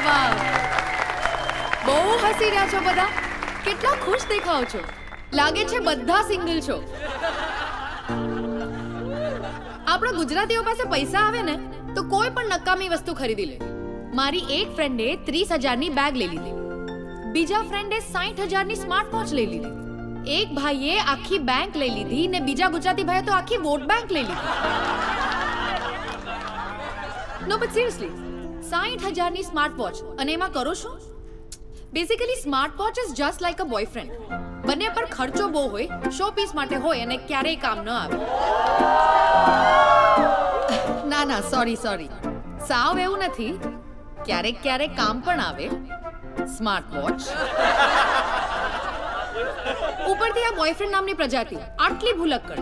વાહ. બહુ હસી રહ્યા છો બધા. કેટલા ખુશ દેખાવ છો. લાગે છે બધા સિંગલ છો. આપણા ગુજરાતીઓ પાસે પૈસા આવે ને તો કોઈ પણ નકામી વસ્તુ ખરીદી લે. મારી એક ફ્રેન્ડે 30,000 ની બેગ લઈ લીધી. બીજા ફ્રેન્ડે 60,000 ની સ્માર્ટ વોચ લઈ લીધી. એક ભાઈએ આખી બેંક લઈ લીધી ને બીજા ગુજરાતી ભાઈએ તો આખી વોટ બેંક લઈ લીધી. નો બટ સિરિયસલી 60,000 ની સ્માર્ટ વોચ અને એમાં કરો શું? Basically smart watch is just like a boyfriend. બંને પર ખર્ચો બહુ હોય, શો પીસ માટે હોય અને ક્યારેય કામ ન આવે. ના સોરી સાવ એવું નથી. ક્યારેક ક્યારેક કામ પણ આવે સ્માર્ટ વોચ. ઉપરથી આ બોયફ્રેન્ડ નામની પ્રજાતિ આટલી ભૂલક્કડ.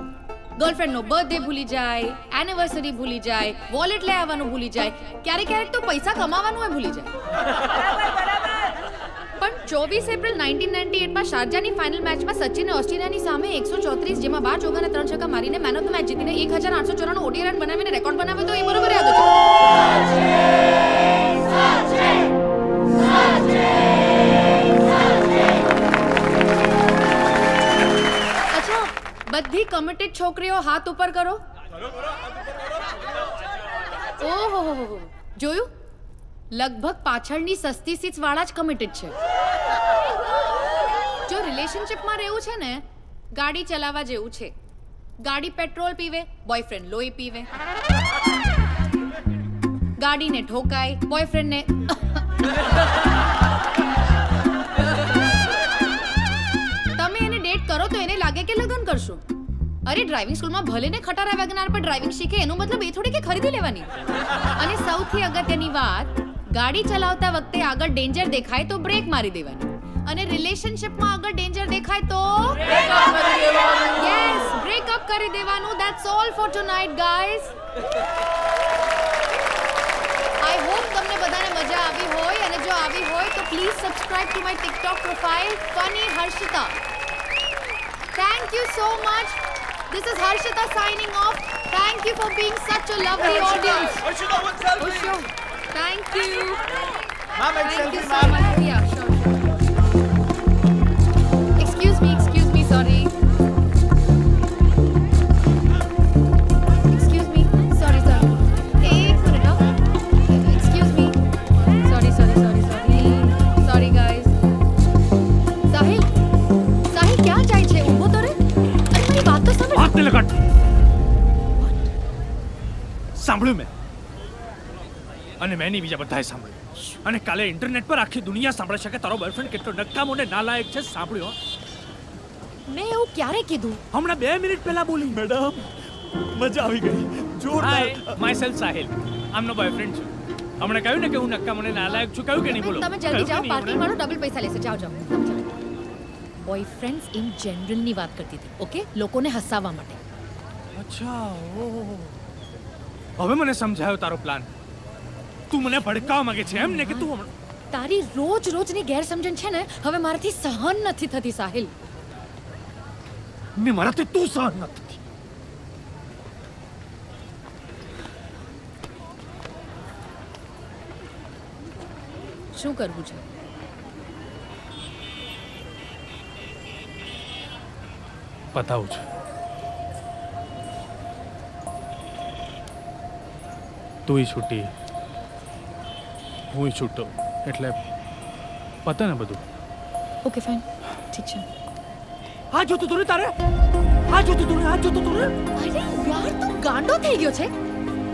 ગર્લફ્રેન્ડનો બર્થડે ભૂલી જાય, એનિવર્સરી ભૂલી જાય, વોલેટ લઈ આવવાનું ભૂલી જાય, ક્યારેક તો પૈસા કમાવાનું ભૂલી જાય. પણ 24 એપ્રિલ 1998 માં શારજાની ફાઇનલ મેચમાં સચિને ઓસ્ટ્રેલિયાની સામે 134 જેમાં 12 ચોગ્ગા અને 3 છક્કા મારીને મેન ઓફ ધ મેચ જીતીને 1894 ઓડી રન બનાવીને રેકોર્ડ બનાવ્યો તો એ બરોબર યાદ છે. અચ્છા, બધી કમિટેડ છોકરીઓ હાથ ઉપર કરો. ઓહો જોયું? લગભગ પાછળની સસ્તી સીટ્સ વાળા જ કમિટેડ છે. જો રિલેશનશિપમાં રહેવું છે ને, ગાડી ચલાવવા જેવું છે. ગાડી પેટ્રોલ પીવે, બોયફ્રેન્ડ લોહી પીવે. ગાડીને ઠોકાય, બોયફ્રેન્ડને તમે એને ડેટ કરો તો એને લાગે કે લગ્ન કરશું. અરે ડ્રાઇવિંગ સ્કૂલમાં ભલે ને ખટારા વેગનાર પર ડ્રાઇવિંગ શીખે એનો મતલબ એ થોડી કે ખરીદી લેવાની. અને સૌથી અગત્યની વાત, ગાડી ચલાવતા વખતે આગળ ડેન્જર દેખાય તો બ્રેક મારી દેવાની. અને રિલેશનશિપમાં આગળ ડેન્જર દેખાય તો યસ, બ્રેકઅપ કરી દેવાનું. That's all for tonight guys. I hope તમને બધાને મજા આવી હોય, અને જો આવી હોય તો please subscribe to my TikTok profile funny Harshita. Thank you so much. This is Harshita signing off. Thank you for being such a lovely audience. Harshita, what's happening? Oh, sure. Thank you. Ma'am, Thank you selfie, so ma'am. much. Yeah, sure. Excuse me, sorry. Excuse me, sorry. Ek minute, huh? Excuse me. Sorry. Sorry, guys. Sahil, ક્યાં જાય છે? ઊભો તો રે. અરે મારી વાત તો સાંભળ. હાથ ને લગાડ. સાંભળ્યું મેં, અને મેં નહીં બીજા બધાએ સાંભળ્યું. અને કાલે ઇન્ટરનેટ પર આખી દુનિયા સાંભળે છે કે તારો બોયફ્રેન્ડ કેટલો નકામો ને નાલાયક છે. સાંભળ્યું? મેં એવું ક્યારે કીધું? હમણાં 2 મિનિટ પહેલા બોલી. મેડમ, મજા આવી ગઈ. જોરદાર. હાય, માય સેલ્ફ સાહિલ. આમનો બોયફ્રેન્ડ છું. હમણાં કહ્યું ને કે હું નકામો ને નાલાયક છું. કહ્યું કે નહીં? બોલો. તમે જલ્દી જાઓ, પાર્કિંગ વાળો ડબલ પૈસા લેશે. જાઓ. બોયફ્રેન્ડ્સ ઇન જનરલ ની વાત કરતી હતી. ઓકે, લોકોને હસાવવા માટે. અચ્છા, ઓહો. હવે મને સમજાયો તારો પ્લાન. તું મને ભડકાવવા માંગે છે એમ ને? કે તું તારી રોજની ગેરસમજણ છે ને, હવે મારાથી સહન નથી થતી સાહિલ. ને મારાથી તું સહન નથી. શું કરવું છે? બતાવું છું. તું છૂટી, હું છૂટો, એટલે પતા ને બધું. ઓકે ફાઇન, ઠીક છે. આ જોતું તું ને તારે? આ જોતું તું ને? અરે યાર, તું ગાંડો થઈ ગયો છે.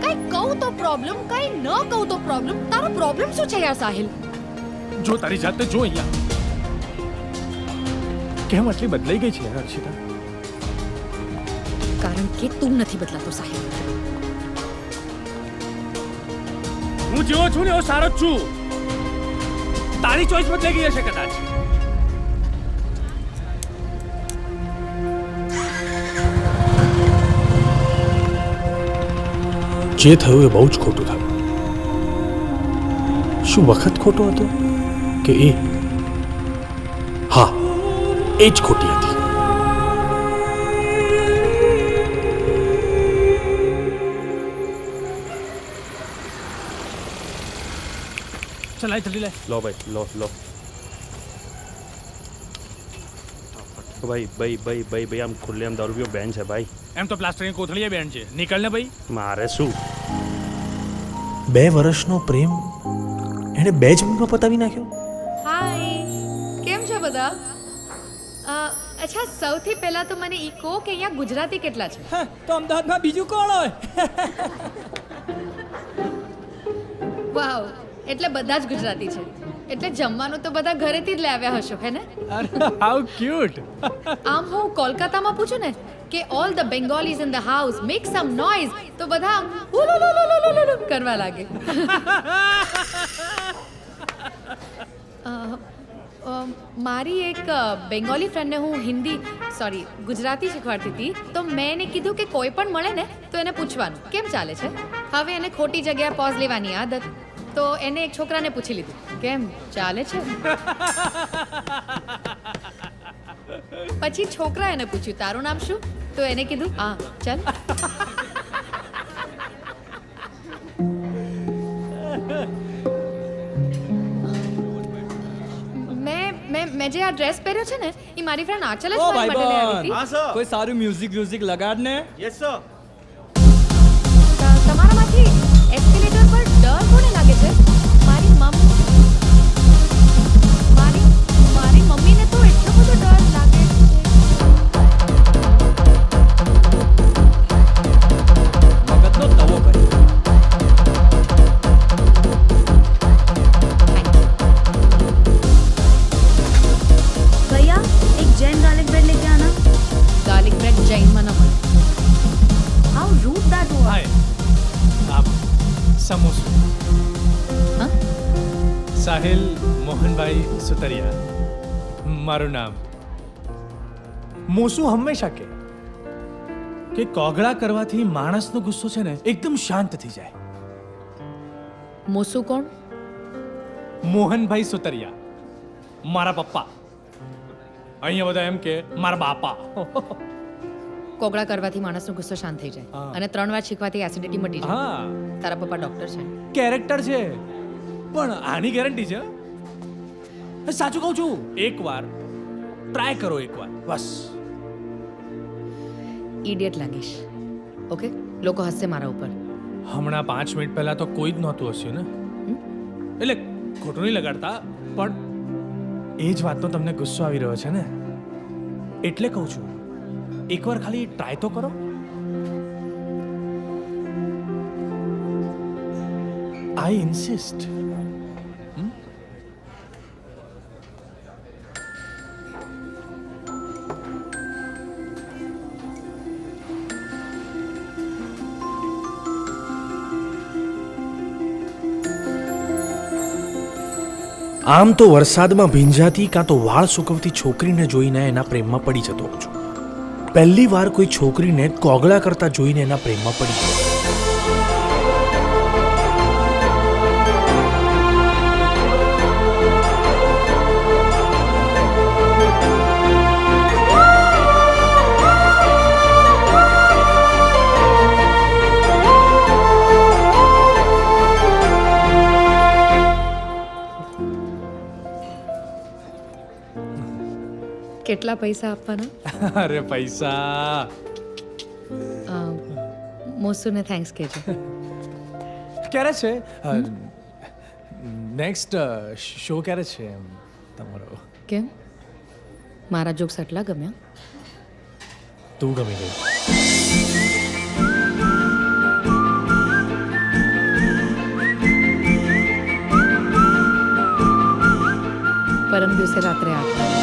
કઈ કહું તો પ્રોબ્લેમ, કઈ ન કહું તો પ્રોબ્લેમ. તારો પ્રોબ્લેમ શું છે યાર સાહિલ? જો તારી જાતે જો અહીંયા. કેમ આટલી બદલાઈ ગઈ છે હર્ષિતા? કારણ કે તું નથી બદલાતો સાહિલ. હું જેવો છું ને એવો સારો જ છું. તારી ચોઈસ બદલાઈ ગઈ હશે કદાચ. જે થયું એ બહુ જ ખોટું થયું. શું વખત ખોટો હતો કે એ? હા, એ જ ખોટી હતી. ચલ આય જલ્દી લે. લો ભાઈ લો લો ભાઈ ભાઈ ભાઈ ભાઈ ભાઈ આમ ખુલ્લેઆમ દારૂ પીવો બેન છે ભાઈ. એમ તો પ્લાસ્ટરની કોથળીએ બેન છે. નીકળ ને ભાઈ. મારે શું 2 વર્ષનો પ્રેમ એણે 2 જ મિનિટમાં પતાવી નાખ્યો. હાય કેમ છો બધા? અચ્છા સૌથી પહેલા તો મને ઈ કહો કે અહીંયા ગુજરાતી કેટલા છે? તો અમદાવાદમાં બીજું કોણ હોય? વાવ એટલે બધા જ ગુજરાતી છે. એટલે જમવાનું તો બધા ઘરેથી જ લઈ આવ્યા હશો હે ને? How cute. આમ હું કોલકાતામાં પૂછું ને કે all the Bengalis in the house make some noise તો બધા આમ હુલુલુલુલુલુલુ કરવા લાગે. મારી એક બેંગોલી ફ્રેન્ડને હું ગુજરાતી શીખવાડતી હતી તો મેં એને કીધું કે કોઈ પણ મળે ને તો એને પૂછવાનું કેમ ચાલે છે. હવે એને ખોટી જગ્યાએ પોઝ લેવાની આદત તો એને એક છોકરાને પૂછી લીધું કેમ ચાલે છે. પછી છોકરા એને પૂછ્યું તારું નામ શું તો એને કીધું હા ચાલ. મેં જે આ ડ્રેસ પહેર્યો છે ને એ મારી ફ્રેન્ડ આંચલ જ ઓ મારી માટે લઈ આવી હતી. હા સર. કોઈ સારું મ્યુઝિક લગાડ ને. Yes sir. તમારામાંથી એસ્કેલેટર પર ડર કોને લાગે છે? મારી મમ્મીને તો એટલો બધો ડર લાગે છે. મગજનો તવો કરી. भैया एक जैन गार्लिक ब्रेड लेके आना. ગાર્લિક બ્રેડ જૈનમાં ન મળે. How rude that was. હાય આપ સમોસું. હા? સાહિલ મોહનભાઈ સુતરિયા મારું નામ. મોસું હંમેશા કે કોગળા કરવાથી માણસનો ગુસ્સો છે ને એકદમ શાંત થઈ જાય. મોસુ કોણ? મોહનભાઈ સુતરિયા મારા પપ્પા. અહીંયા બધા એમ કે મારા બાપા. કોગળા કરવાથી માણસનો ગુસ્સો શાંત થઈ જાય હા. અને 3 વાર શીખવાથી એસિડિટી મટી જાય. હા તારા પપ્પા ડોક્ટર છે. કેરેક્ટર છે પણ આની ગેરંટી છે. સાચું કહું છું એકવાર ટ્રાય કરો એકવાર બસ. ઇડિયટ લાગીશ. ઓકે લોકો હસશે મારા ઉપર. હમણાં 5 મિનિટ પહેલા તો કોઈ જ નહોતું હસ્યું ને. એટલે ખોટું નહીં લગાડતા પણ એ જ વાતનો તમને ગુસ્સો આવી રહ્યો છે ને એટલે કહું છું એકવાર ખાલી ટ્રાય તો કરો. આઈ ઇન્સિસ્ટ. આમ તો વરસાદમાં ભીંજાતી કાં તો વાળ સૂકવતી છોકરીને જોઈને એના પ્રેમમાં પડી જતો હોઉં છું. પહેલી વાર કોઈ છોકરીને કોગળા કરતા જોઈને એના પ્રેમમાં પડી ગયો. કેટલા પૈસા આપવાના? અરે પૈસા મોસુને થેન્ક્સ કહેજો. ક્યારે છે નેક્સ્ટ શો ક્યારે છે એમ તમારો? કેમ મારા જોક્સ આટલા ગમ્યા? તું ગમી ગઈ. પરમ દિવસે રાત્રે 8 વાગે.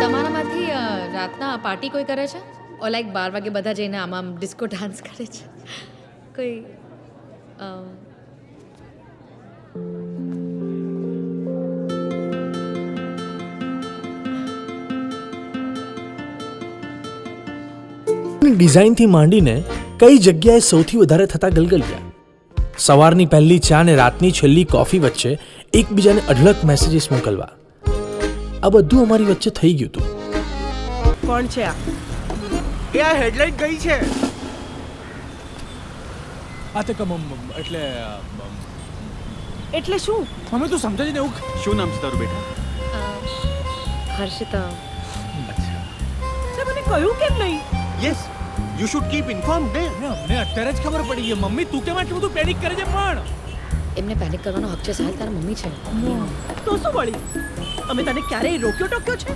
તમારામાંથી રાતના પાર્ટી કોઈ કરે છે? ઓ લાઈક 12 વાગે બધા જઈને આમ ડિસ્કો ડાન્સ કરે છે કોઈ? ડિઝાઇનથી માંડીને કઈ જગ્યાએ સૌથી વધારે થતા ગલગલિયા. સવારની પહેલી ચા ને રાતની છેલ્લી કોફી વચ્ચે એકબીજાને અઢળક મેસેજીસ મોકલવા. આ બધું અમારી વચ્ચે થઈ ગયું હતું. કોણ છે આ? એ આ હેડલાઇટ ગઈ છે. આ તે કમ એટલે એટલે શું? મમ્મી તું સમજે જ ને એવું શું નામ છે તારું બેટા? હર્ષિતા તે મને કહ્યું કેમ નહીં? Yes you should keep informed ને. ને અમને અત્યારે જ ખબર પડી ગઈ મમ્મી તું કેમ આટલું બધું પેનિક કરે છે પણ એમને પેનિક કરવાનો હક છે સાહેબ તારા મમ્મી છે તો શું વળી? અમે તને ક્યારેય રોક્યો ટોક્યો છે?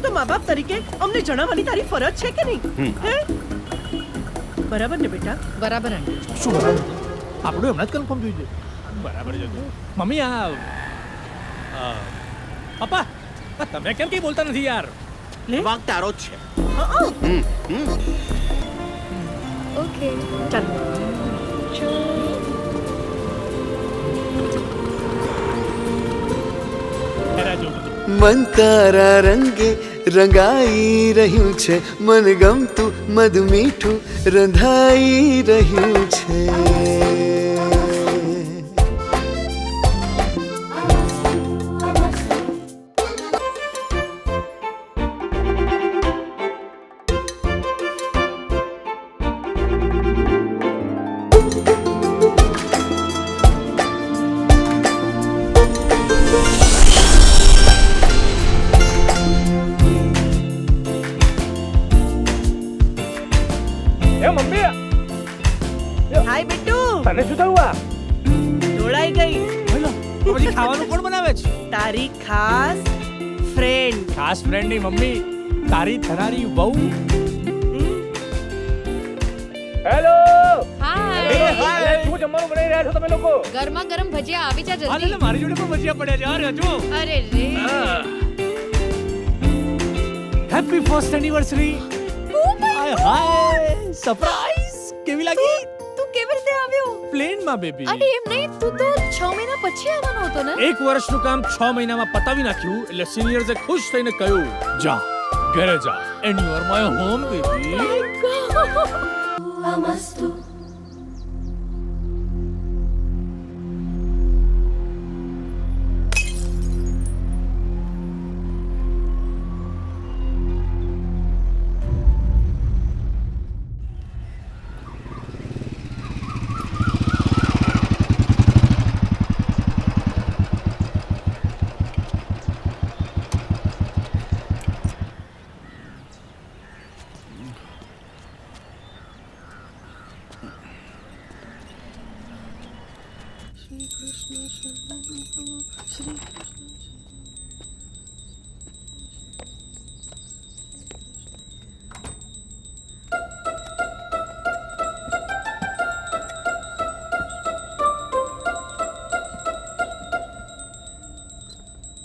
તો મા બાપ તરીકે અમને જણાવવાની તારી ફરજ છે કે નહીં? હે? બરાબર ને બેટા? બરાબર આંટી શું બરાબર આપણું હમણાં જ કન્ફર્મ થયું છે બરાબર છે મમ્મી આ પપ્પા તમે કેમ કઈ બોલતા નથી યાર વાંક તારો જ છે. ઓકે ચાલ મન તારા રંગે રંગાઈ રહ્યું છે, મન ગમતું મધ મીઠું રંધાઈ રહ્યું છે. એ મમ્મી હાય બિટ્ટુ, તને શું થયું આ ઢોળાઈ ગઈ બોલો તો પછી ખાવાનું કોણ બનાવે છે તારી ખાસ ફ્રેન્ડ. ખાસ ફ્રેન્ડ ની મમ્મી તારી થનારી બહુ હેલો હાય શું જમવાનું બનાવી રહ્યા છો તમે લોકો ગરમા ગરમ ભજીયા આવી જા હા જલ્દી મારી જોડે પણ ભજીયા પડ્યા છે અરે હજુ અરે રે હેપી ફર્સ્ટ એનિવર્સરી હાય હાય સરપ્રાઈઝ કેવી લાગી તું કેવી રીતે આવ્યો? પ્લેન માં બેબી અરે એમ નહીં, તું તો 6 મહિના પછી આવવાનો હતો ને? એક વર્ષનું કામ 6 મહિનામાં પતાવી નાખ્યું એટલે સિનિયર્સે ખુશ થઈને કહ્યું જા ઘરે જા and you are my home baby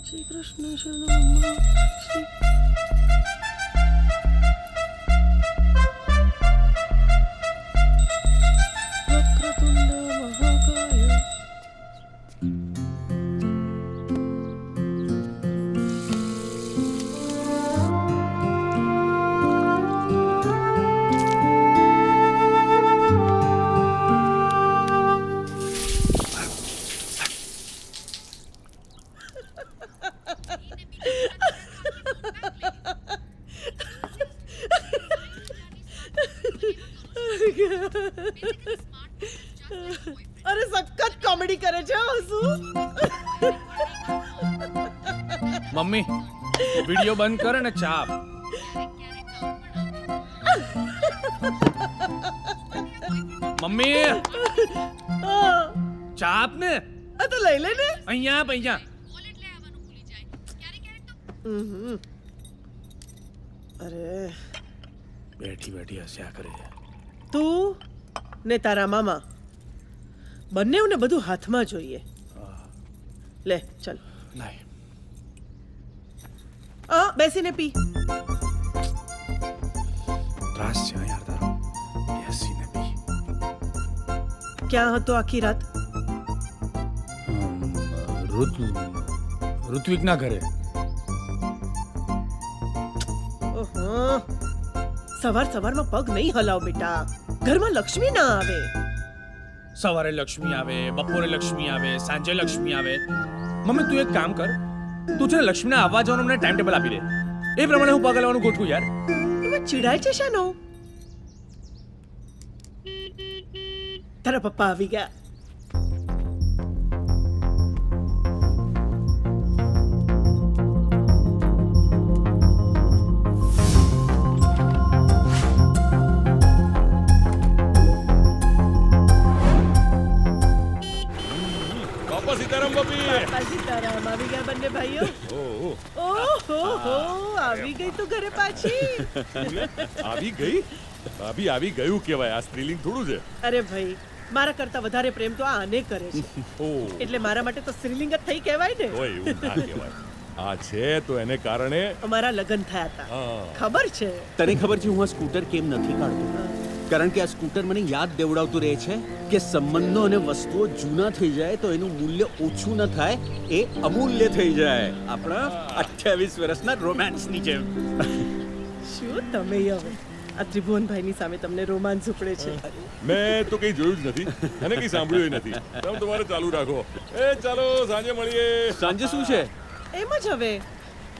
Shri Krishna શરણમ શ્રી વક્રતુંડ મહાકાય. અરે સખત કોમેડી કરે છે શું? મમ્મી વિડિયો બંધ કર ને ચા આપ. મમ્મી ચા આપ ને આ તો લઈ લે ને. અહીંયા આપ અહીંયા અરે બેઠી બેઠી હસ્યા કરે છે તું ને તારા મામા બંનેવને બધું હાથમાં જોઈએ. લે ચલ લાય બેસીને પી. ત્રાસ છે યાર તારો બેસીને પી ક્યાં હતો આખી રાત? ઋત્વિકના ઘરે ઓહો, સવાર સવારમાં પગ નહીં હલાવ બેટા, ઘરમાં લક્ષ્મી ના આવે. સવારે લક્ષ્મી આવે બપોરે લક્ષ્મી આવે સાંજે લક્ષ્મી આવે મમ્મી તું એક કામ કર તું છે ને લક્ષ્મીના આવવા જવાનું મને ટાઈમ ટેબલ આપી દે એ પ્રમાણે હું પગ હલાવવાનું ગોઠવું યાર એમાં ચીડાય છે શાનો? તારા પપ્પા આવી ગયા. બાપા સીતારામ બાપી બાપા સીતારામ આવી ગયા બંને ભાઈઓ. ઓહો હો, આવી ગઈ તું ઘરે પાછી. આવી ગઈ ભાભી આવી ગયું કેવાય આ સ્ત્રીલિંગ થોડું છે અરે ભાઈ, મારા કરતા વધારે પ્રેમ તો આ આને કરે છે, ઓ એટલે મારા માટે તો સ્ત્રીલિંગ જ થઈ કહેવાય ને. ઓય એવું ના કહેવાય આ છે તો એને કારણે અમારા લગ્ન થયા હતા, હા. ખબર છે. તને ખબર છે હું આ સ્કૂટર કેમ નથી કાઢતો? કારણ કે આ સ્કૂટર મને યાદ દેવડાવતું રહે છે કે સંબંધો અને વસ્તુઓ જૂના થઈ જાય તો એનું મૂલ્ય ઓછું ન થાય, એ અમૂલ્ય થઈ જાય. આપણા 28 વર્ષના રોમાન્સની જેમ. શું તમે હવે આ ત્રિભુવનભાઈની સામે તમને રોમાંચ ઉપડે છે? મેં તો કંઈ જોયું જ નથી અને કંઈ સાંભળ્યું નથી. તમે તમારે ચાલુ રાખો. એ ચાલો સાંજે મળીએ. સાંજે શું છે? એમ જ હવે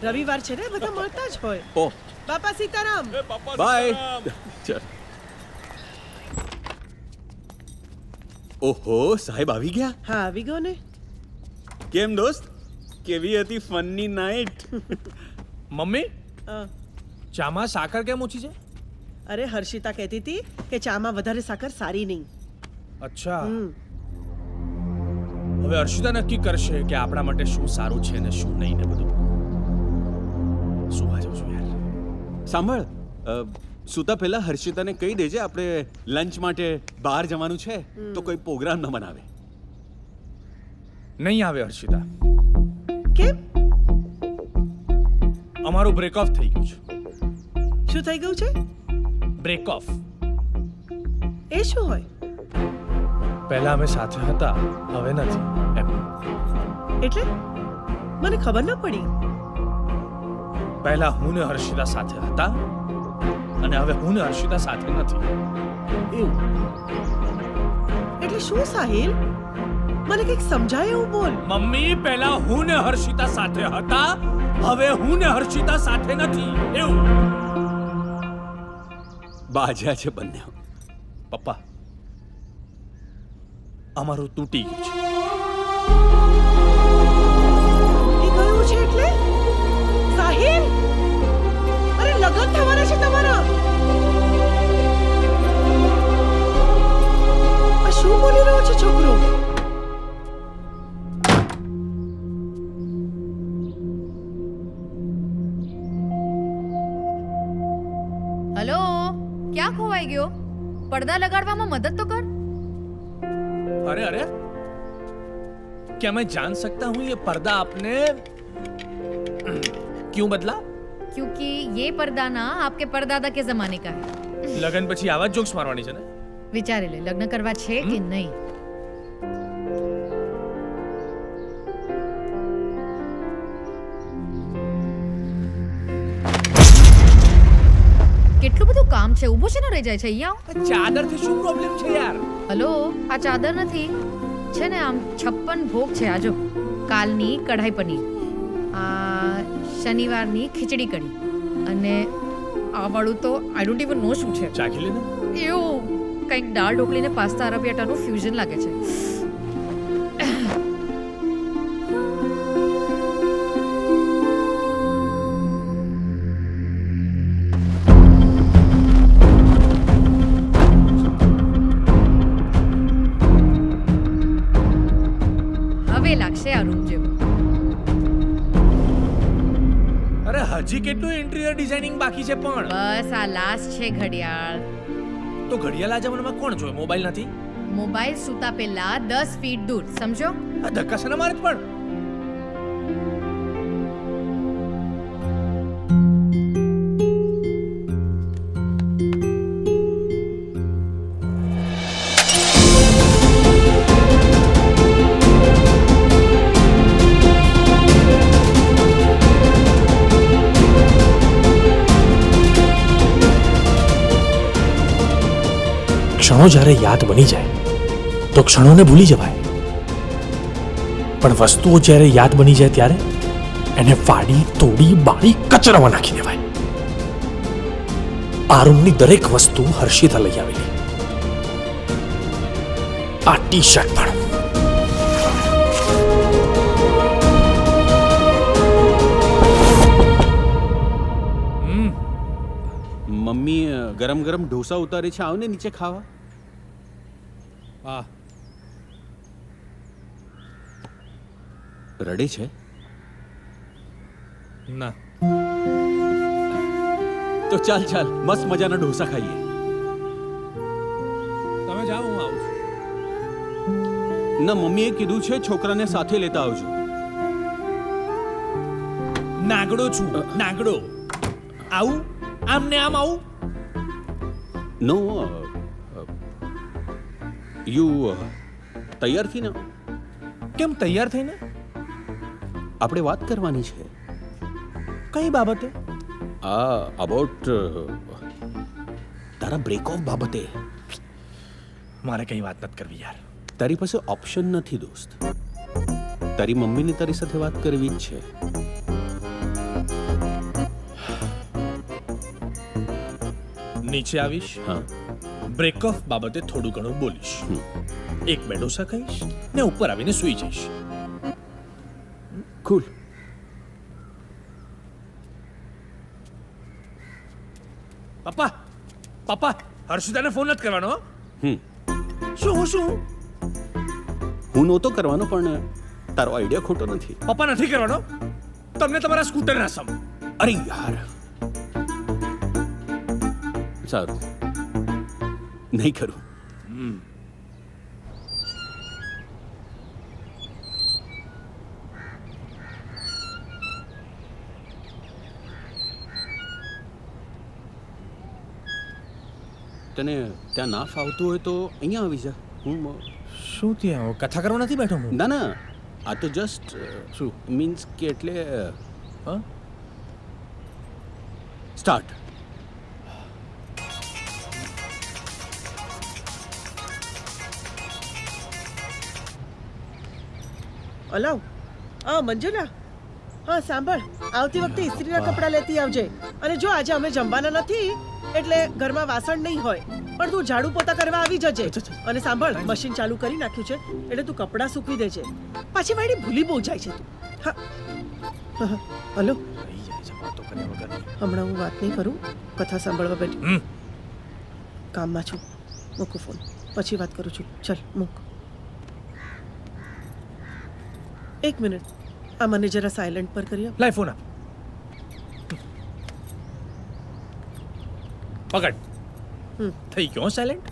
રવિવાર છે ને, બધા મળતા જ હોય. ઓહ બાપા સીતારામ. એ બાપા બાય. સીતારામ. ચાલ. ઓહો, સાહેબ આવી ગયા. હા આવી ગયો ને. કેમ દોસ્ત, કેવી હતી ફનની નાઈટ? મમ્મી હા. ચામાં સાકર કેમ ઓછી છે? અરે હર્ષિતા કહેતી હતી કે ચામાં વધારે સાકર સારી નહીં. અચ્છા, હમ. હવે અર્શિતા નક્કી કરશે કે આપણા માટે શું સારું છે ને શું નહીં ને બધું. સુવા જાઉં છું યાર. સાંભળ, સૂતા પહેલા હર્ષિતાને કહી દેજે આપણે લંચ માટે બહાર જવાનું છે તો કોઈ પ્રોગ્રામ ન બનાવે. નહીં આવે હર્ષિતા, કેમ? અમારું બ્રેક ઓફ થઈ ગયું છે. શું થઈ ગયું છે? Break of. એ શું હોય? પહેલા અમે સાથે હતા, હવે નથી એમ. એટલે મને ખબર ન પડી. પહેલા હું ને હર્ષિતા સાથે હતા અને હવે હું ને હર્ષિતા સાથે નથી. એવું એટલે શું સાહિલ? મને કંઈક સમજાય એવું બોલ. મમ્મી, પહેલા હું ને હર્ષિતા સાથે હતા, હવે હું ને હર્ષિતા સાથે નથી. એવું. બાજા છે બંને. પપ્પા, અમારું તૂટી ગયું છે. એ ગયું છે એટલે? સાહિલ, અરે લગન થવાના છે તમારા. આ શું બોલી રહ્યો છે છોકરો? હલો, ક્યાં ખોવાઈ ગયો? પડદા લગાડવામાં મદદ તો કર. अरे अरे, क्या मैं जान सकता हूँ ये पर्दा आपने क्यों बदला? क्योंकि ये पर्दा ना आपके परदादा के जमाने का है. લગન પછી આવા જ જોક્સ મારવાની છે ને? વિચારી લે, લગ્ન કરવા છે કે નહીં. કેટલું બધું કામ છે, ઊભો છે ને રહી જાય છે. અહીંયા આવો. ચાદરથી શું પ્રોબ્લેમ છે યાર? હલો, આ ચાદર નથી, છે ને આમ 56 ભોગ છે. આજો કાલની કઢાઈ પનીર, આ શનિવારની ખીચડી કઢી, અને આ વાળું તો આઈ ડોન્ટ ઇવન નો શું છે. ચાખી લે ને. એવું કંઈક દાળ ઢોકળી ને પાસ્તા અરબિયાટાનું ફ્યુઝન લાગે છે. હવે લાગશે આ રૂમ જેવું. અરે હજી કેટલું ઇન્ટિરિયર ડિઝાઇનિંગ બાકી છે પણ. બસ આ લાસ્ટ છે ઘડિયાળ. તો ઘડિયાળ આ જમાનામાં કોણ જોવે? મોબાઈલ નથી? મોબાઈલ સૂતા પહેલા 10 ફીટ દૂર, સમજો? આ ધક્કા છે ને મારે જ પણ. ક્ષણો જ્યારે યાદ બની જાય તો ક્ષણોને ભૂલી જવાય, પણ વસ્તુઓ જ્યારે યાદ બની જાય ત્યારે એને ફાડી તોડી બાળી કચરામાં નાખી દેવાય. આ રૂમની દરેક વસ્તુ હર્ષિતા લઈ આવેલી. આ ટી શર્ટ પણ. મમ્મી ગરમ ગરમ ઢોસા ઉતારે છે, આવને નીચે ખાવા. હા. રડે છે? ના. તો ચાલ ચાલ મસ્ત મજાના ઢોસા ખાઈએ. તમે જાઓ, હું આવું છું. ના, મમ્મીએ કીધું છે છોકરાને સાથે લેતા આવજો. નાગડો છું, નાગડો. આવું આમ ને આમ આવું. નો, યુ તૈયાર થી ને. કેમ તૈયાર થઈને? આપણે વાત કરવાની છે. કઈ બાબતે? અબાઉટ તારા બ્રેક ઓફ બાબતે. મારે કઈ વાત નથી કરવી યાર. તારી પાસે ઓપ્શન નથી દોસ્ત. તારી મમ્મીને તારી સાથે વાત કરવી જ છે. નીચે આવીશ, હા, બ્રેક ઓફ બાબતે થોડું ઘણું બોલીશ, એક બે ડોસા ખાઈશ ને ઉપર આવીને સૂઈ જઈશ. કુલ. પપ્પા, પપ્પા, હર્ષિતાને ફોન નથી કરવાનો. હમ શું હું નહોતો કરવાનો, પણ તારો આઈડિયા ખોટો નથી. પપ્પા નથી કરવાનો? તમને તમારા સ્કૂટર ના સમ. અરે યાર, સારું, નહીં કરું. તને ત્યાં ના ફાવતું હોય તો અહીંયા આવી જા. હું શું ત્યાં કથા કરવા નથી બેઠો હું? ના ના, આ તો જસ્ટ શું મીન્સ કે એટલે સ્ટાર્ટ. હલો, હા મંજુલા, હા સાંભળ, આવતી વખતે ઇસ્ત્રીના કપડાં લેતી આવજે. અને જો આજે અમે જમવાના નથી એટલે ઘરમાં વાસણ નહીં હોય, પણ તું ઝાડુ પોતા કરવા આવી જજે. અને સાંભળ, મશીન ચાલુ કરી નાખ્યું છે એટલે તું કપડાં સૂકવી દેજે. પાછી વાળી ભૂલી બહુ જાય છે તું. હા, હલો, હમણાં હું વાત નહીં કરું, કથા સાંભળવા બેઠી. કામમાં છું, મૂકું ફોન, પછી વાત કરું છું. ચાલ મૂક. એક મિનિટ, આ મને જરા સાયલેન્ટ પર કરી આપ. લાય ફોન આપ. પકડ. થઈ ગયો સાયલેન્ટ.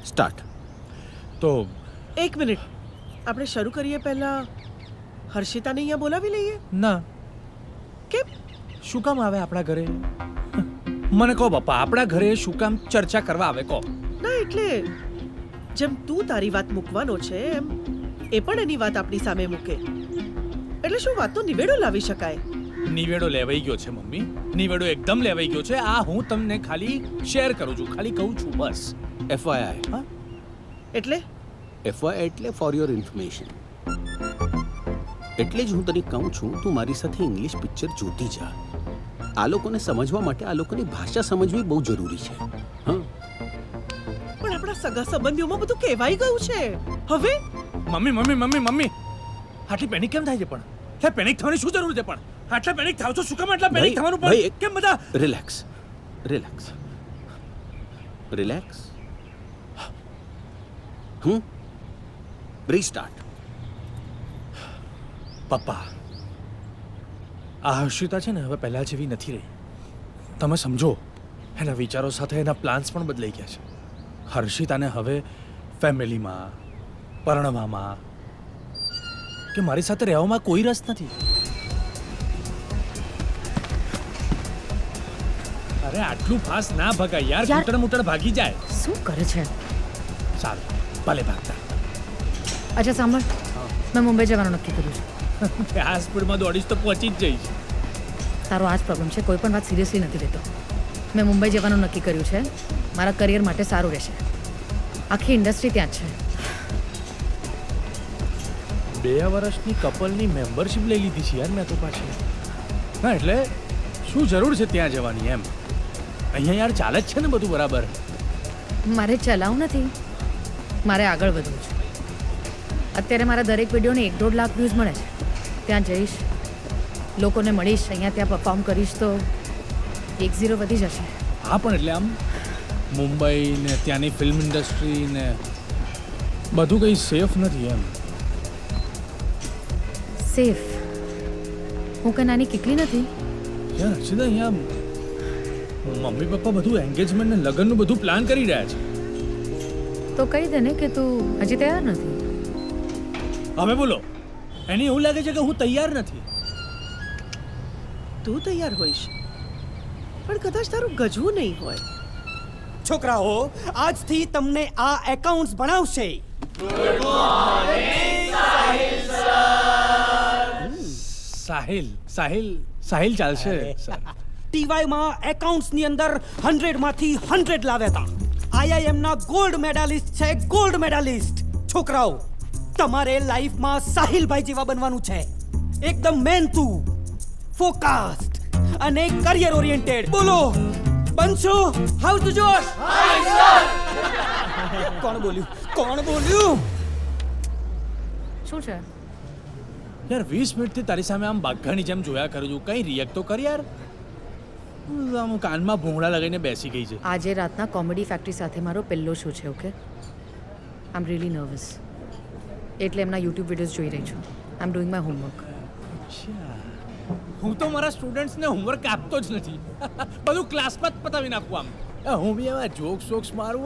સ્ટાર્ટ. તો એક મિનિટ, આપણે શરૂ કરીએ પહેલા હર્ષિતાને અહીંયા બોલાવી લઈએ. ના, કેમ? શું કામ આવે આપણા ઘરે? મને કહો પપ્પા, આપણા ઘરે શું કામ ચર્ચા કરવા આવે કહો? ના એટલે જેમ તું તારી વાત મૂકવાનો છે એમ એ પણ એની વાત આપણી સામે મૂકે, એટલે શું વાતનો નિવેડો લાવી શકાય. નિવેડો લેવાઈ ગયો છે મમ્મી, નિવેડો એકદમ લેવાઈ ગયો છે. આ હું તમને ખાલી શેર કરું છું, ખાલી કહું છું બસ. FYI. હા, એટલે FYI એટલે ફોર યોર ઇન્ફોર્મેશન. એટલે જ હું તને કહું છું, તું મારી સાથે ઇંગ્લિશ પિક્ચર જોતી જા. આ લોકોને સમજવા માટે આ લોકોની ભાષા સમજવી બહુ જરૂરી છે. હા, પણ આપણા સગા સંબંધીઓમાં બધું કહેવાઈ ગયું છે હવે. મમ્મી મમ્મી મમ્મી મમ્મી, આટલી પેનિક કેમ થાય છે? પણ હે, પેનિક થવાની શું જરૂર છે? પણ આટલા પેનિક થાવ છો શું કામ? આટલા પેનિક થવાનું પણ કેમ બધા? Relax, relax, relax. રીસ્ટાર્ટ. પપ્પા, આ હર્ષિતા છે ને હવે પહેલા જેવી નથી રહી. તમે સમજો, એના વિચારો સાથે એના પ્લાન્સ પણ બદલાઈ ગયા છે. હર્ષિતાને હવે ફેમિલીમાં, પરણવામાં કે મારી સાથે રહેવામાં કોઈ રસ નથી. અરે આટલું ફાસ્ટ ના ભગાય યાર, કૂટણ મૂટણ ભાગી જાય. શું કરે છે? સારું, ભલે ભાગતા. અચ્છા સાંભળ, મેં મુંબઈ જવાનું નક્કી કર્યું છે. આ સ્પીડમાં દોડીશ તો પહોંચી જ જઈશ. તારો આ જ પ્રોબ્લેમ છે, કોઈ પણ વાત સિરિયસલી નથી લેતો. મેં મુંબઈ જવાનું નક્કી કર્યું છે, મારા કરિયર માટે સારું રહેશે. આખી ઇન્ડસ્ટ્રી ત્યાં જ છે. 2 વર્ષની કપલની મેમ્બરશિપ લઈ લીધી છે યાર મેં તો પાછી. હા એટલે શું જરૂર છે ત્યાં જવાની એમ? અહીંયા યાર ચાલે જ છે ને બધું બરાબર. મારે ચલાવવું નથી, મારે આગળ વધવું છે. અત્યારે મારા દરેક વિડીયોને 1-1.5 લાખ વ્યૂઝ મળે છે. ત્યાં જઈશ, લોકોને મળીશ, અહીંયા ત્યાં પરફોર્મ કરીશ તો 1-0 વધી જશે. હા પણ એટલે આમ મુંબઈ ને ત્યાંની ફિલ્મ ઇન્ડસ્ટ્રી ને બધું કંઈ સેફ નથી એમ. સેફ? હું કંઈ નાની કીકલી નથી. યાર હર્ષિતા, અહીંયા મમ્મી પપ્પા બધું એન્ગેજમેન્ટ ને લગ્નનું બધું પ્લાન કરી રહ્યા છે. તો કહી દે ને કે તું હજી તૈયાર નથી. હવે બોલો, એને એવું લાગે છે કે હું તૈયાર નથી. તું તૈયાર હોઈશ, પણ કદાચ તારું ગજવું નહીં હોય. છોકરાઓ, આજથી તમને આ એકાઉન્ટ્સ ભણાવશે. સાહિલ ચાલશે સર. ટીવાયમાં એકાઉન્ટ્સની અંદર 100 માંથી 100 લાવ્યા હતા. IIM ના ગોલ્ડ મેડાલિસ્ટ છે, ગોલ્ડ મેડાલિસ્ટ. છોકરાઓ, તમારે લાઈફમાં સાહિલભાઈ જેવા બનવાનું છે. એકદમ મહેનતુ, ફોકસ્ડ અને કરિયર ઓરિએન્ટેડ. બોલો, બનશો? હાઉસ ધ જોશ? કોણ બોલ્યું? શું છે? યાર 20 મિનિટથી તારી સામે આમ બાઘાની જેમ જોયા કરું છું, કંઈ રિએક્ટ તો કર યાર. આમ કાનમાં ભૂંગળા લગાવીને બેસી ગઈ છે. આજે રાતના કોમેડી ફેક્ટરી સાથે મારો પહેલો શો છે. Okay, I am really nervous. એટલે એમના યુટ્યુબ વિડીયોઝ જોઈ રહી છું. આઈ એમ ડુઈંગ માય હોમવર્ક. હું તો મારા સ્ટુડન્ટ્સને હોમવર્ક આપતો જ નથી. બધું ક્લાસમાં જ પતાવી નાખું આમ. હું બી એવા જોક્સ મારું,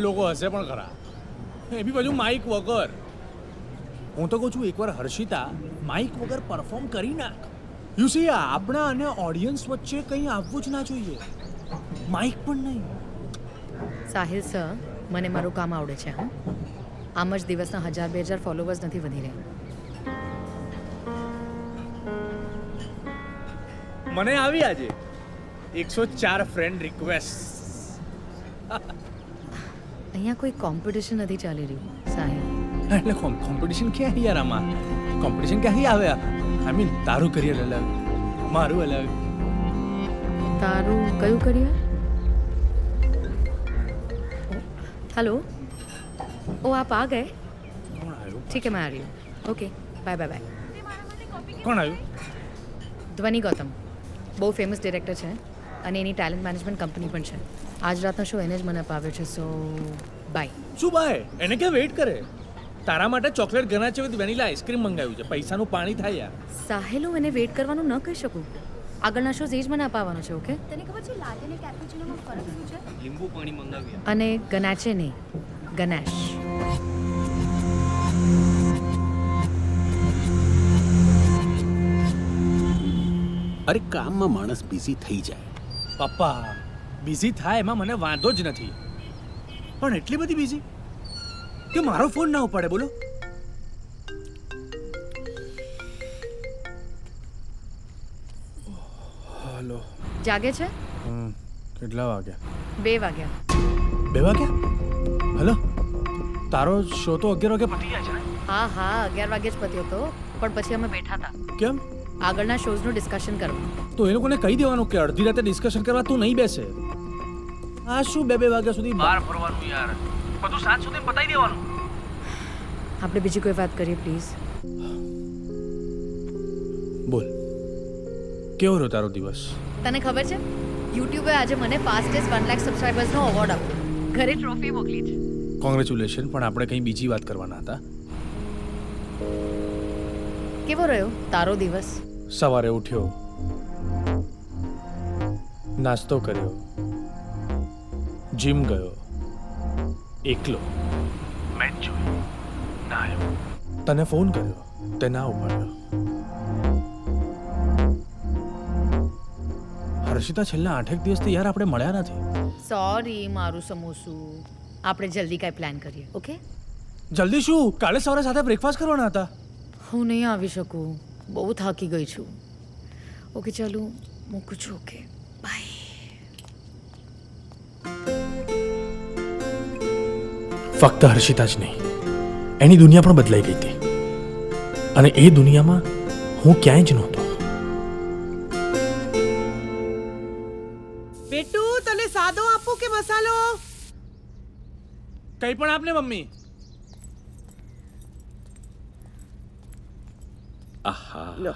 લોકો હશે પણ ખરા. એ બી બધું માઇક વગર. હું તો કહું છું એકવાર હર્ષિતા માઇક વગર પરફોર્મ કરી નાખ. યુ સી, આપણા અને ઓડિયન્સ વચ્ચે કંઈ આવવું જ ના જોઈએ. માઇક પણ નહીં. સાહિલ સર, મને મારું કામ આવડે છે. હા, આમ જ દિવસના 1000-2000 ફોલોવર્સ નથી વધી રહ્યા. મને આવી આજે 104 ફ્રેન્ડ રિક્વેસ્ટ. અહીંયા કોઈ કોમ્પિટિશન નથી ચાલી રહ્યું સાહિલ. એટલે કોમ્પિટિશન ક્યાં યાર? આમાં કોમ્પિટિશન ક્યાંથી આવે? આઈ મીન તારું કરિયર અલગ, મારું અલગ. તારું કયું કરિયર? हेलो, ओ आप आ गए? કોણ આવ્યું? ठीक है मैं आ रही हूँ. Okay, bye bye bye. કોણ આવ્યું? ધ્વનિ ગૌતમ બહુ ફેમસ ડિરેક્ટર છે અને એની ટેલેન્ટ મેનેજમેન્ટ કંપની પણ છે. આજ રાતનો શો એને જ મને અપાવ્યો છે. So bye. શું બાય? એને ક્યાં વેઇટ કરે? તારા માટે ચોકલેટ ગનાચે વિથ વેનીલા આઈસ્ક્રીમ મંગાવ્યું છે. પૈસાનું પાણી થાય યાર. સાહેલ, હું એને વેઇટ કરવાનું ન કહી શકું. આગળના શોઝ એ જ મને અપાવવાનો છે. ઓકે? તને ખબર છે લાટે અને કેપ્યુચીનોમાં ફરક શું છે? લીંબુ પાણી મંગાવ્યા. અને ગનાચે નહીં, ગનાશ. અરે કામમાં માણસ બિઝી થઈ જાય. પપ્પા બિઝી થાય એમાં મને વાંધો જ નથી, પણ એટલી બધી બિઝી કે મારો ફોન ના ઉપાડે. બોલો. હલો. જાગે છે? કેટલા વાગ્યા? 2 વાગ્યા. 2 વાગ્યા? હલો, તારો શો તો 11 વાગે પતી જાય છે ને? હા હા, 11 વાગે જ પત્યો હતો, પણ પછી અમે બેઠા હતા કેમ? આગળના શોઝનું ડિસ્કશન કરવા. તો એ લોકોને કહી દેવાનું કે અડધી રાતે ડિસ્કશન કરવા તું નહીં બેસે. આ શું 2 વાગ્યા સુધી બહાર ફરવાનું યાર? બધું સાંજ સુધી પતાવી દેવાનું. આપણે બીજી કોઈ વાત કરીએ પ્લીઝ. બોલ, કેવો રહ્યો તારો દિવસ? તને ખબર છે યુટ્યુબે આજે મને ફાસ્ટેસ્ટ 1 લાખ સબસ્ક્રાઇબર્સનો અવોર્ડ આપ્યો. ઘરે ટ્રોફી મોકલી છે. કોંગ્રેચ્યુલેશન. પણ આપણે કંઈ બીજી વાત કરવાના હતા. કેવો રહ્યો તારો દિવસ? સવારે ઉઠ્યો, નાસ્તો કર્યો, જીમ ગયો, એકલો મેચ જોઈ, નાહ્યો, તને ફોન કર્યો, તે ના ઉપાડ્યો. હર્ષિતા, છેલ્લા 8 દિવસથી યાર આપણે મળ્યા નથી. સોરી મારું સમોસું. આપણે જલ્દી કાંઈ પ્લાન કરીએ. ઓકે? જલ્દી શું? કાલે સવારે સાથે બ્રેકફાસ્ટ કરવાના હતા. હું નહીં આવી શકું, બહુ થાકી ગઈ છું. ઓકે ચાલો મૂકું છું. Okay bye. ફક્ત હર્ષિતા જ નહીં, એની દુનિયા પણ બદલાઈ ગઈ હતી અને એ દુનિયામાં હું ક્યાંય જ નહોતો. બેટુ, તને સાદો આપું કે મસાલો? કઈ પણ આપને મમ્મી. આહા લો.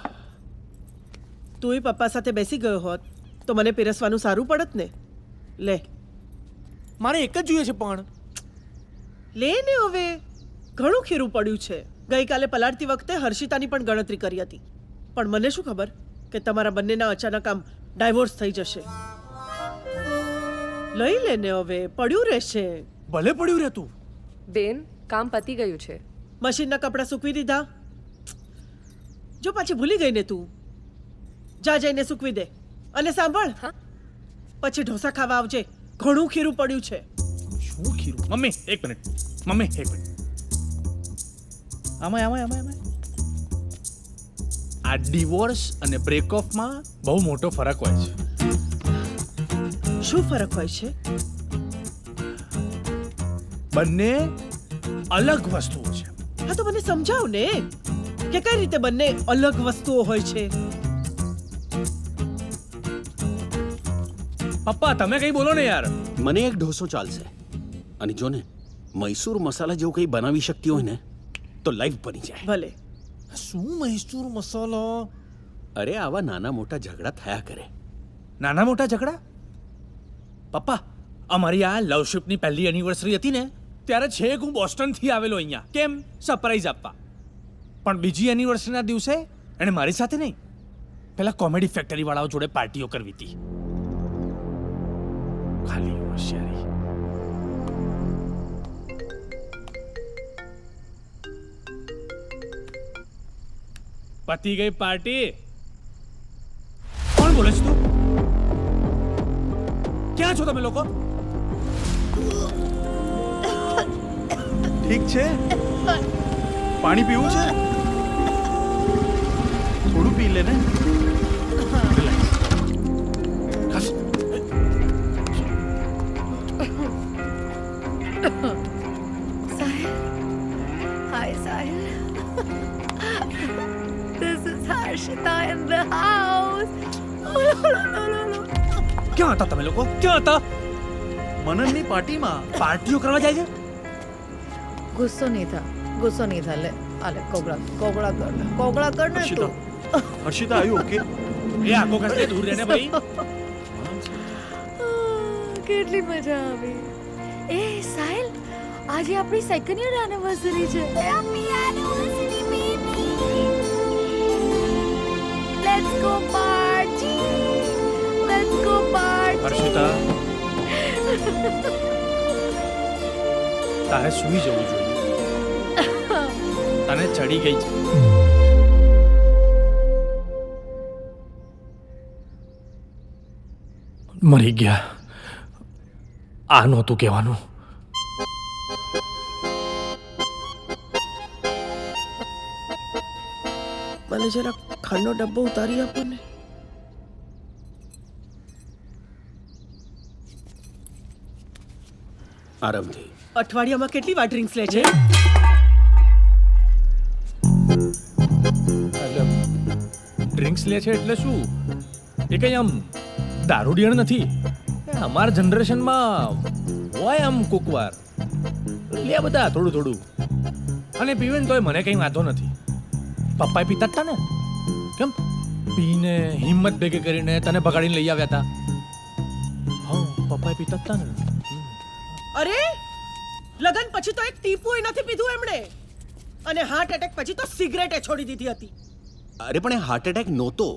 તુંય પપ્પા સાથે બેસી ગયો હોત તો મને પીરસવાનું સારું પડત ને. લે મારે એક જ જોઈએ છે પણ. લે ને હવે, ઘણું ખીરું પડ્યું છે. ગઈકાલે પલાળતી વખતે હર્ષિતાની પણ ગણતરી કરી હતી, પણ મને શું ખબર કે તમારા બંનેના અચાનક આમ ડાયવોર્સ થઈ જશે. લઈ લે ને હવે, પડ્યું રહેશે. ભલે પડ્યું રહેતું. બેન, કામ પતી ગયું છે. મશીનના કપડાં સૂકવી દીધા? જો પાછી ભૂલી ગઈ ને તું. જા જઈને સૂકવી દે. અને સાંભળ, પછી ઢોસા ખાવા આવજે. ઘણું ખીરું પડ્યું છે. શું ખીરું? મમ્મી એક મિનિટ. મમ્મી એક મિનિટ. આમાં આ ડિવોર્સ અને બ્રેકઓફમાં બહુ મોટો ફરક હોય છે. શું ફરક હોય છે? બંને અલગ વસ્તુઓ છે. હા તો મને સમજાવ ને કે કઈ રીતે બંને અલગ વસ્તુઓ હોય છે. પપ્પા તમે કઈ બોલો ને યાર. મને એક ઢોસો ચાલશે. અને જો ને મૈસૂર મસાલા જેવું કંઈ બનાવી શકતી હોય ને તો લાઈફ બની જાય. ભલે. શું મૈસૂર મસાલો? અરે આવા નાના મોટા ઝઘડા થયા કરે. નાના મોટા ઝઘડા? પપ્પા અમારી આ લવશિપની પહેલી એનિવર્સરી હતી ને ત્યારે છેક હું બોસ્ટનથી આવેલો અહીંયા. કેમ? સરપ્રાઈઝ આપવા. પણ બીજી એનિવર્સરીના દિવસે એણે મારી સાથે નહીં, પેલા કોમેડી ફેક્ટરી વાળાઓ જોડે પાર્ટીઓ કરવી હતી. ખાલી હોશિયારી. પતી ગઈ પાર્ટી. કોણ બોલે છે તું? ક્યાં છો તમે લોકો? ઠીક છે, પાણી પીવું છે? થોડું પી લે ને. Hi, Sahil. This is Harshita in the house. ક્યાં હતા તમે લોકો? ક્યાં હતા? મનનની પાર્ટીમાં. પાર્ટીઓ કરવા જાય છે? ગુસ્સો નહીં થા લે આલે કોગળા કર ને તું. હર્ષિતા આવ્યું ઓકે? એ આખો કરતે દૂર રહેને ભાઈ. કેટલી મજા આવી. એ સાહિલ, આજે આપણી સેકન્ડ યર એનિવર્સરી છે. Happy anniversary baby. Let's go party. Harshita, તારે સૂઈ જવું જોઈએ. તને ચડી ગઈ છે. મરી ગયા. આ નહોતું કહેવાનું. મને જરા ખાંડનો ડબ્બો ઉતારી આપો ને. આરામથી. અઠવાડિયામાં કેટલી વાર ડ્રિંક્સ લે છે? ડ્રિંક્સ લે છે એટલે શું? એ કઈ આમ દારૂડિયણ નથી. અમારા જનરેશનમાં હોય આમ કોકવાર લે બધા થોડું થોડું. અને પીવે ને તોય મને કઈ વાંધો નથી. પપ્પાએ પીતા હતા ને. કેમ? પીને હિંમત ભેગી કરીને તને ભગાડીને લઈ આવ્યા હતા. હા, પપ્પાએ પીતા હતા ને. અરે લગન પછી તો એક ટીપુય નથી પીધું એમણે. અને હાર્ટ એટેક પછી તો સિગરેટે છોડી દીધી હતી. અરે પણ એ હાર્ટ એટેક નહોતો.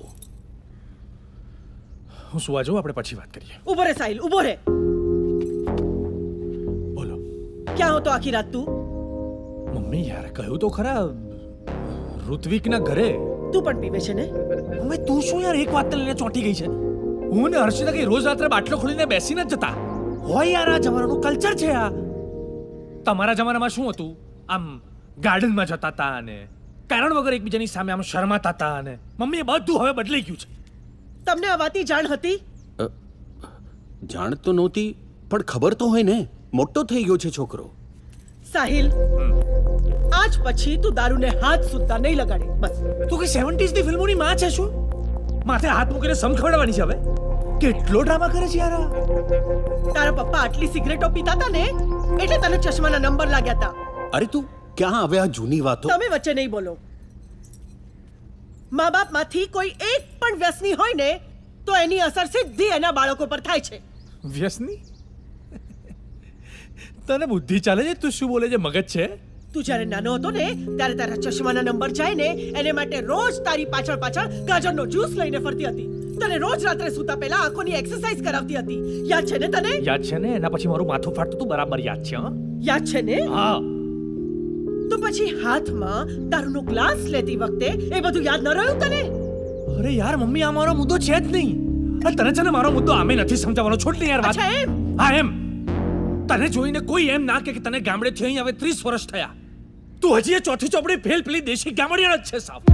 હું સુવા જાઉં, આપણે પછી વાત કરીએ. ઉભો રે સાહિલ, ઉભો રે. બોલો. ક્યાં હતો આખી રાત તું? મમ્મી યાર કહ્યું તો ખરા, ઋત્વિકના ઘરે. તું પણ પીવે છે ને? મમ્મી તું શું યાર એક વાત લઈને ચોંટી ગઈ છે? હું ને હર્ષિતા કઈ રોજ રાત્રે બાટલો ખોલીને બેસીને જ જતા હોય યાર. આ જમાનાનું કલ્ચર છે આ. તમારા જમાનામાં શું હતું? આમ ગાર્ડનમાં જતા હતા અને કારણ વગર એકબીજાની સામે આમ શરમાતા હતા. અને મમ્મી એ બધું હવે બદલાઈ ગયું છે. તમને આ વાતની જાણ હતી? જાણ તો નહોતી, પણ ખબર તો હોય ને. મોટો થઈ ગયો છે છોકરો. સાહિલ, આજ પછી તું દારૂને હાથ સુદ્ધા નહીં લગાડે. બસ. તું કઈ 70s ની ફિલ્મોની માં છે શું? માથે હાથ મૂકીને સમ ખવડાવવાની છે હવે? કેટલો ડ્રામા કરે છે યાર. તારા પપ્પા આટલી સિગરેટો પીતા હતા ને એટલે તને ચશ્માના નંબર લાગ્યા હતા. અરે તું ક્યાં હવે આ જૂની વાતો? તમે વચ્ચે નહીં બોલો. મા બાપમાંથી કોઈ એક પણ વ્યસની હોય ને તો એની અસર સીધી એના બાળકો પર થાય છે. વ્યસની? તને બુદ્ધિ ચાલે છે? તું શું બોલે છે? મગજ છે? તું જ્યારે નાનો હતો ને ત્યારે તારા ચશ્માના નંબર જાય ને એને માટે રોજ તારી પાછળ પાછળ ગાજરનો જ્યુસ લઈને ફરતી હતી. તને રોજ રાત્રે સૂતા પહેલા આંખોની એક્સરસાઇઝ કરાવતી હતી. યાદ છે ને તને? યાદ છે ને? એના પછી મારું માથું ફાટતું તું, બરાબર યાદ છે. હા યાદ છે ને? હા. તો પછી હાથમાં દારૂનો ગ્લાસ લેતી વખતે એ બધું યાદ ન રહ્યું તને? અરે યાર મમ્મી, આ મારો મુદ્દો છે જ નહીં. અરે તને છે ને મારો મુદ્દો આમે નથી સમજાવવાનો. છોડ ને યાર વાત. અચ્છા એમ? હા એમ. તને જોઈને કોઈ એમ ના કે તને ગામડેથી અહીં હવે 30 વર્ષ થયા. તું હજી એ ચોથી ચોપડી ફેલ પેલી દેશી ગામડિયાળ જ છે સાફ.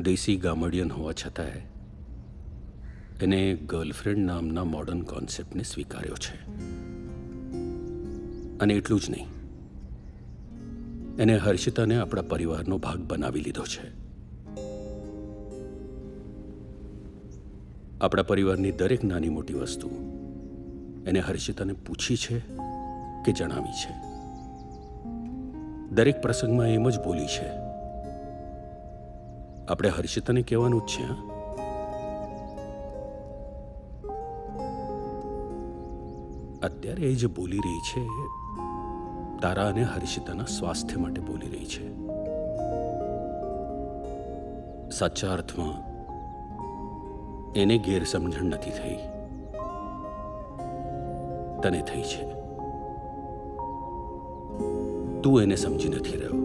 દેશી ગામડિયન હોવા છતાંય એને ગર્લફ્રેન્ડ નામના મોડર્ન કોન્સેપ્ટને સ્વીકાર્યો છે. અને એટલું જ નહીં, એને હર્ષિતાને આપણા પરિવારનો ભાગ બનાવી લીધો છે. આપણા પરિવારની દરેક નાની મોટી વસ્તુ એને હર્ષિતાને પૂછી છે કે જણાવી છે. દરેક પ્રસંગમાં એમ જ બોલી છે. આપણે હર્ષિતાને કહેવાનું જ છે. અત્યારે એ જે બોલી રહી છે તારા અને હર્ષિતાના સ્વાસ્થ્ય માટે બોલી રહી છે. સાચા અર્થમાં એને ગેરસમજણ નથી થઈ, તને થઈ છે. તું એને સમજી નથી રહ્યો.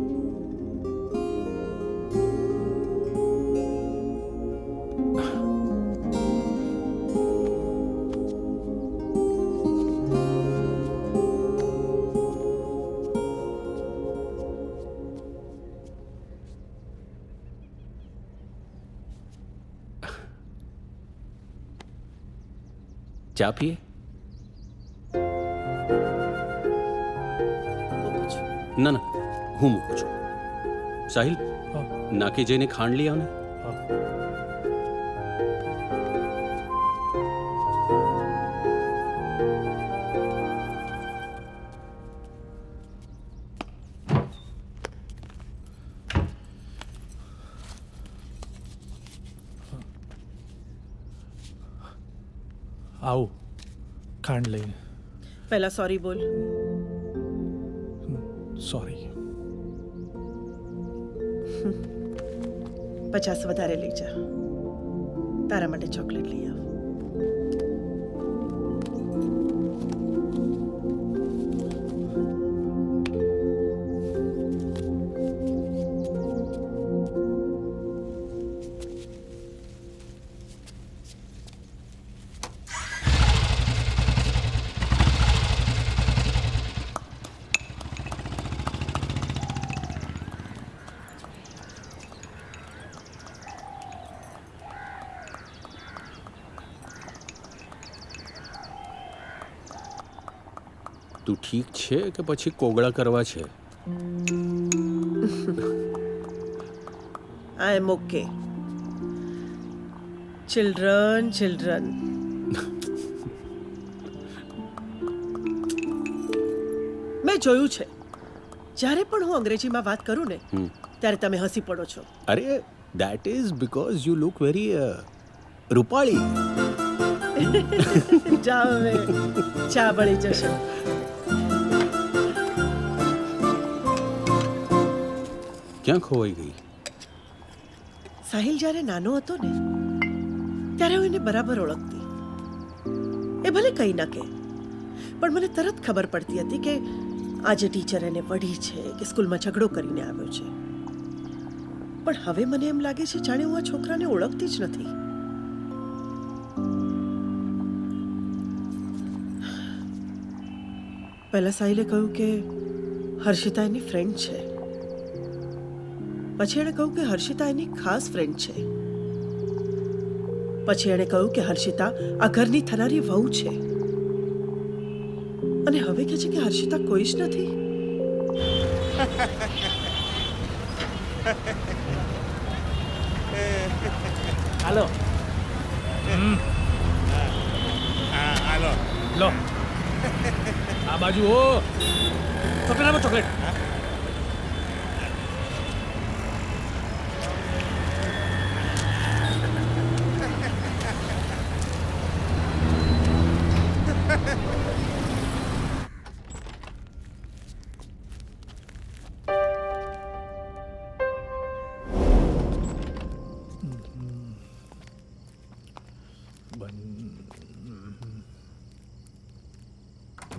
ચા પીએ? ના ના, હું મૂકું છું. સાહિલ, નાકે જઈને ખાંડ લઈ આવ ને. આવું ખાંડ લઈને. પહેલા સોરી બોલ. સોરી. 50 વધારે લઈ જા. તારા માટે ચોકલેટ લઈ આવ. તું ઠીક છે કે પછી કોગળા કરવા છે? આઈ એમ ઓકે. ચિલ્ડ્રન મેં જોયું છે જ્યારે પણ હું અંગ્રેજીમાં વાત કરું ને ત્યારે તમે હસી પડો છો. અરે that is because you look very રૂપાળી. જાઓ હવે, ચા બળી જશે. ક્યાં ખોવાઈ ગઈ? સાહિલ જ્યારે નાનો હતો ને ત્યારે હું એને બરાબર ઓળખતી. એ ભલે કંઈ ના કહે પણ મને તરત ખબર પડતી હતી કે આજે ટીચર એને વઢી છે કે સ્કૂલમાં ઝઘડો કરીને આવ્યો છે. પણ હવે મને એમ લાગે છે જાણે હું આ છોકરાને ઓળખતી જ નથી. પહેલા સાહિલે કહ્યું કે હર્ષિતા એની ફ્રેન્ડ છે. પછી એણે કહ્યું કે હર્ષિતા એની ખાસ ફ્રેન્ડ છે. પછી એણે કહ્યું કે હર્ષિતા આ ઘરની થનારી વહુ છે. અને હવે કહે છે કે હર્ષિતા કોઈ જ નથી. હાલો હાલો લો આ બાજુ ઓ ચોકલેટ આપો ચોકલેટ.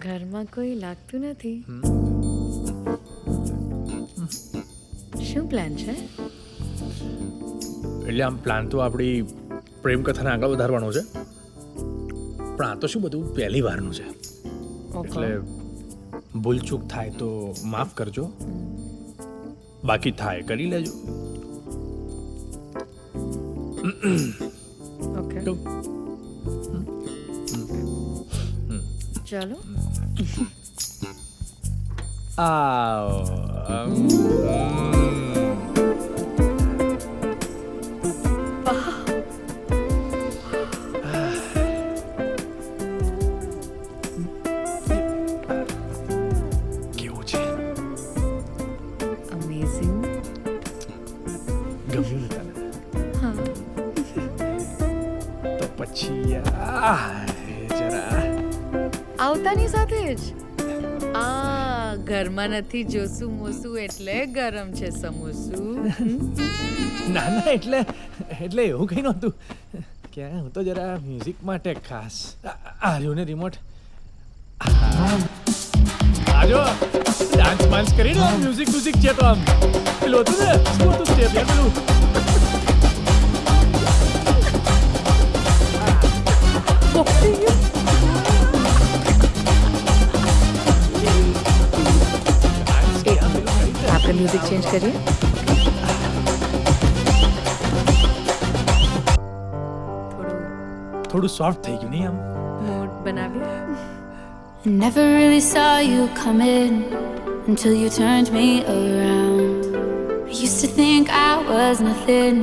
ઘરમાં કોઈ લાગતું નથી. શું પ્લાન છે? એટલે આમ પ્લાન તો આપણી પ્રેમ કથાને આગળ વધારવાનો છે, પણ આ તો શું બધું પહેલી વારનું છે, એટલે ભૂલચૂક થાય તો માફ કરજો, બાકી થાય કરી લેજો. ઓકે ચાલો. કેવું છે? અમેઝિંગ. ગમ્યું ને તને? હા. તો પછી જરા આવતાની સાથે જ ઘરમાં નથી જોસું મોસું એટલે ગરમ છે સમોસું. ના ના એટલે એવું કંઈ નહોતું, ક્યાં હું તો જરા મ્યુઝિક માટે ખાસ આ રહ્યો ને રિમોટ. આજો ડાન્સ બાન્સ કરી લો, મ્યુઝિક છે તો આમ પેલું હતું ને શું હતું સ્ટેપ યાર પેલું. આપણે મ્યુઝિક ચેન્જ કરીએ. થોડું સોફ્ટ થઈ ગયું નહીં આમ. મૂડ બનાવીએ. Never really saw you coming until you turned me around. I used to think I was nothing,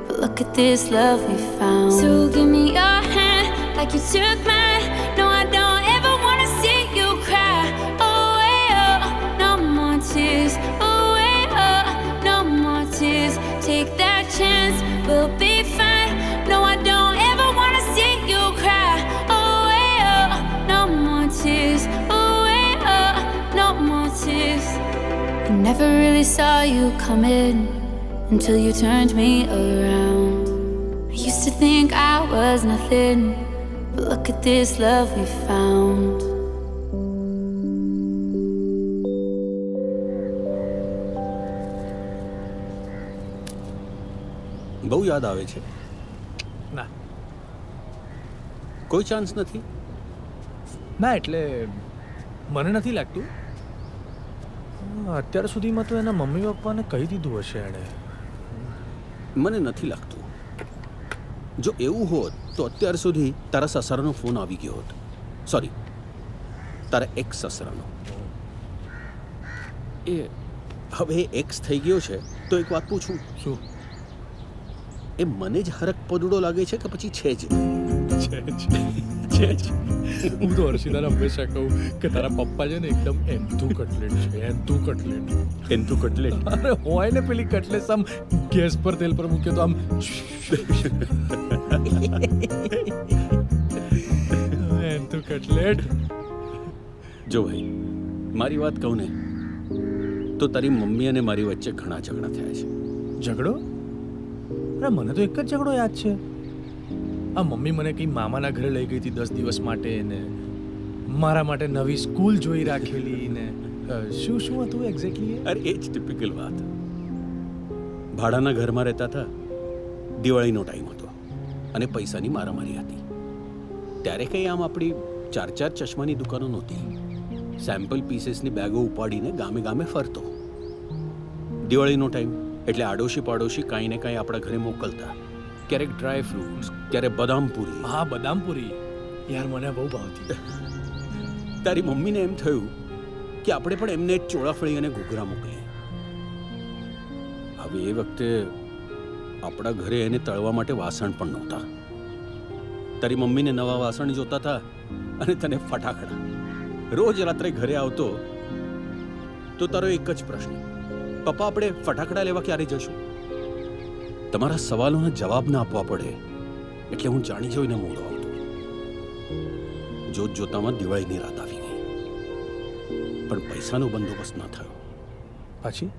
but look at this love we found. So give me your hand like you took mine. No, I don't ever wanna see you cry. Oh, yeah, no more tears. Oh, yeah, no more tears. Take that chance, we'll be fine. No, I don't ever wanna see you cry. Oh, yeah, no more tears. Oh, yeah, no more tears. I never really saw you coming until you turned me around. I used to think I was nothing, but look at this love we found. બહુ યાદ આવે છે. ના કોઈ chance નથી. ના એટલે મને નથી લાગતું. અત્યાર સુધીમાં તો એના મમ્મી પપ્પાને કહી દીધું હશે એણે. મને નથી લાગતું. જો એવું હોત તો અત્યાર સુધી તારા સસરાનો ફોન આવી ગયો હોત. સોરી, તારા એક્સ સસરાનો. એ હવે એક્સ થઈ ગયો છે તો એક વાત પૂછું. શું? એ મને જ હરક પદુડો લાગે છે કે પછી છે જ? હું તો હર્ષિતાને હંમેશા કહું કે તારા પપ્પા છે ને એકદમ એન્થુ કટલેટ છે. એન્થુ કટલેટ અરે હોય ને પેલી કટલેટ આમ ગેસ પર તેલ પર મૂકે તો આમ એન્થુ કટલેટ. જો ભાઈ મારી વાત કહું ને તો તારી મમ્મી અને મારી વચ્ચે ઘણા ઝઘડા થયા છે. ઝઘડો? અરે મને તો એક જ ઝઘડો યાદ છે. આ મમ્મી મને કંઈ મામાના ઘરે લઈ ગઈ હતી 10 દિવસ માટે ને મારા માટે નવી સ્કૂલ જોઈ રાખેલી ને શું શું હતું એક્ઝેક્ટલી? અરે એ જ ટિપિકલ વાત. ભાડાના ઘરમાં રહેતા હતા, દિવાળીનો ટાઈમ હતો અને પૈસાની મારામારી હતી. ત્યારે કંઈ આમ આપણી 4 ચશ્માની દુકાનો નહોતી. સેમ્પલ પીસીસની બેગો ઉપાડીને ગામે ગામે ફરતો. દિવાળીનો ટાઈમ એટલે આડોશી પાડોશી કાંઈ ને કાંઈ આપણા ઘરે મોકલતા. ક્યારેક ડ્રાય ફ્રૂટ્સ, ક્યારેક બદામપુરી. હા, બદામપુરી યાર મને બહુ ભાવતી. તારી મમ્મીને એમ થયું કે આપણે પણ એમને ચોળાફળી અને ઘૂઘરા મોકલીએ. હવે એ વખતે આપણા ઘરે એને તળવા માટે વાસણ પણ નહોતા. તારી મમ્મીને નવા વાસણ જોતા હતા અને તને ફટાકડા. રોજ રાત્રે ઘરે આવતો તો તારો એક જ પ્રશ્ન, પપ્પા આપણે ફટાકડા લેવા ક્યારે જશું? તમારા સવાલોના જવાબ ના આપવા પડે એટલે હું જાણી જોઈને મોડો આવતો. જોત જોતામાં દિવાળીની રાત આવી ગઈ, પણ પૈસાનો બંદોબસ્ત ના થયો. પછી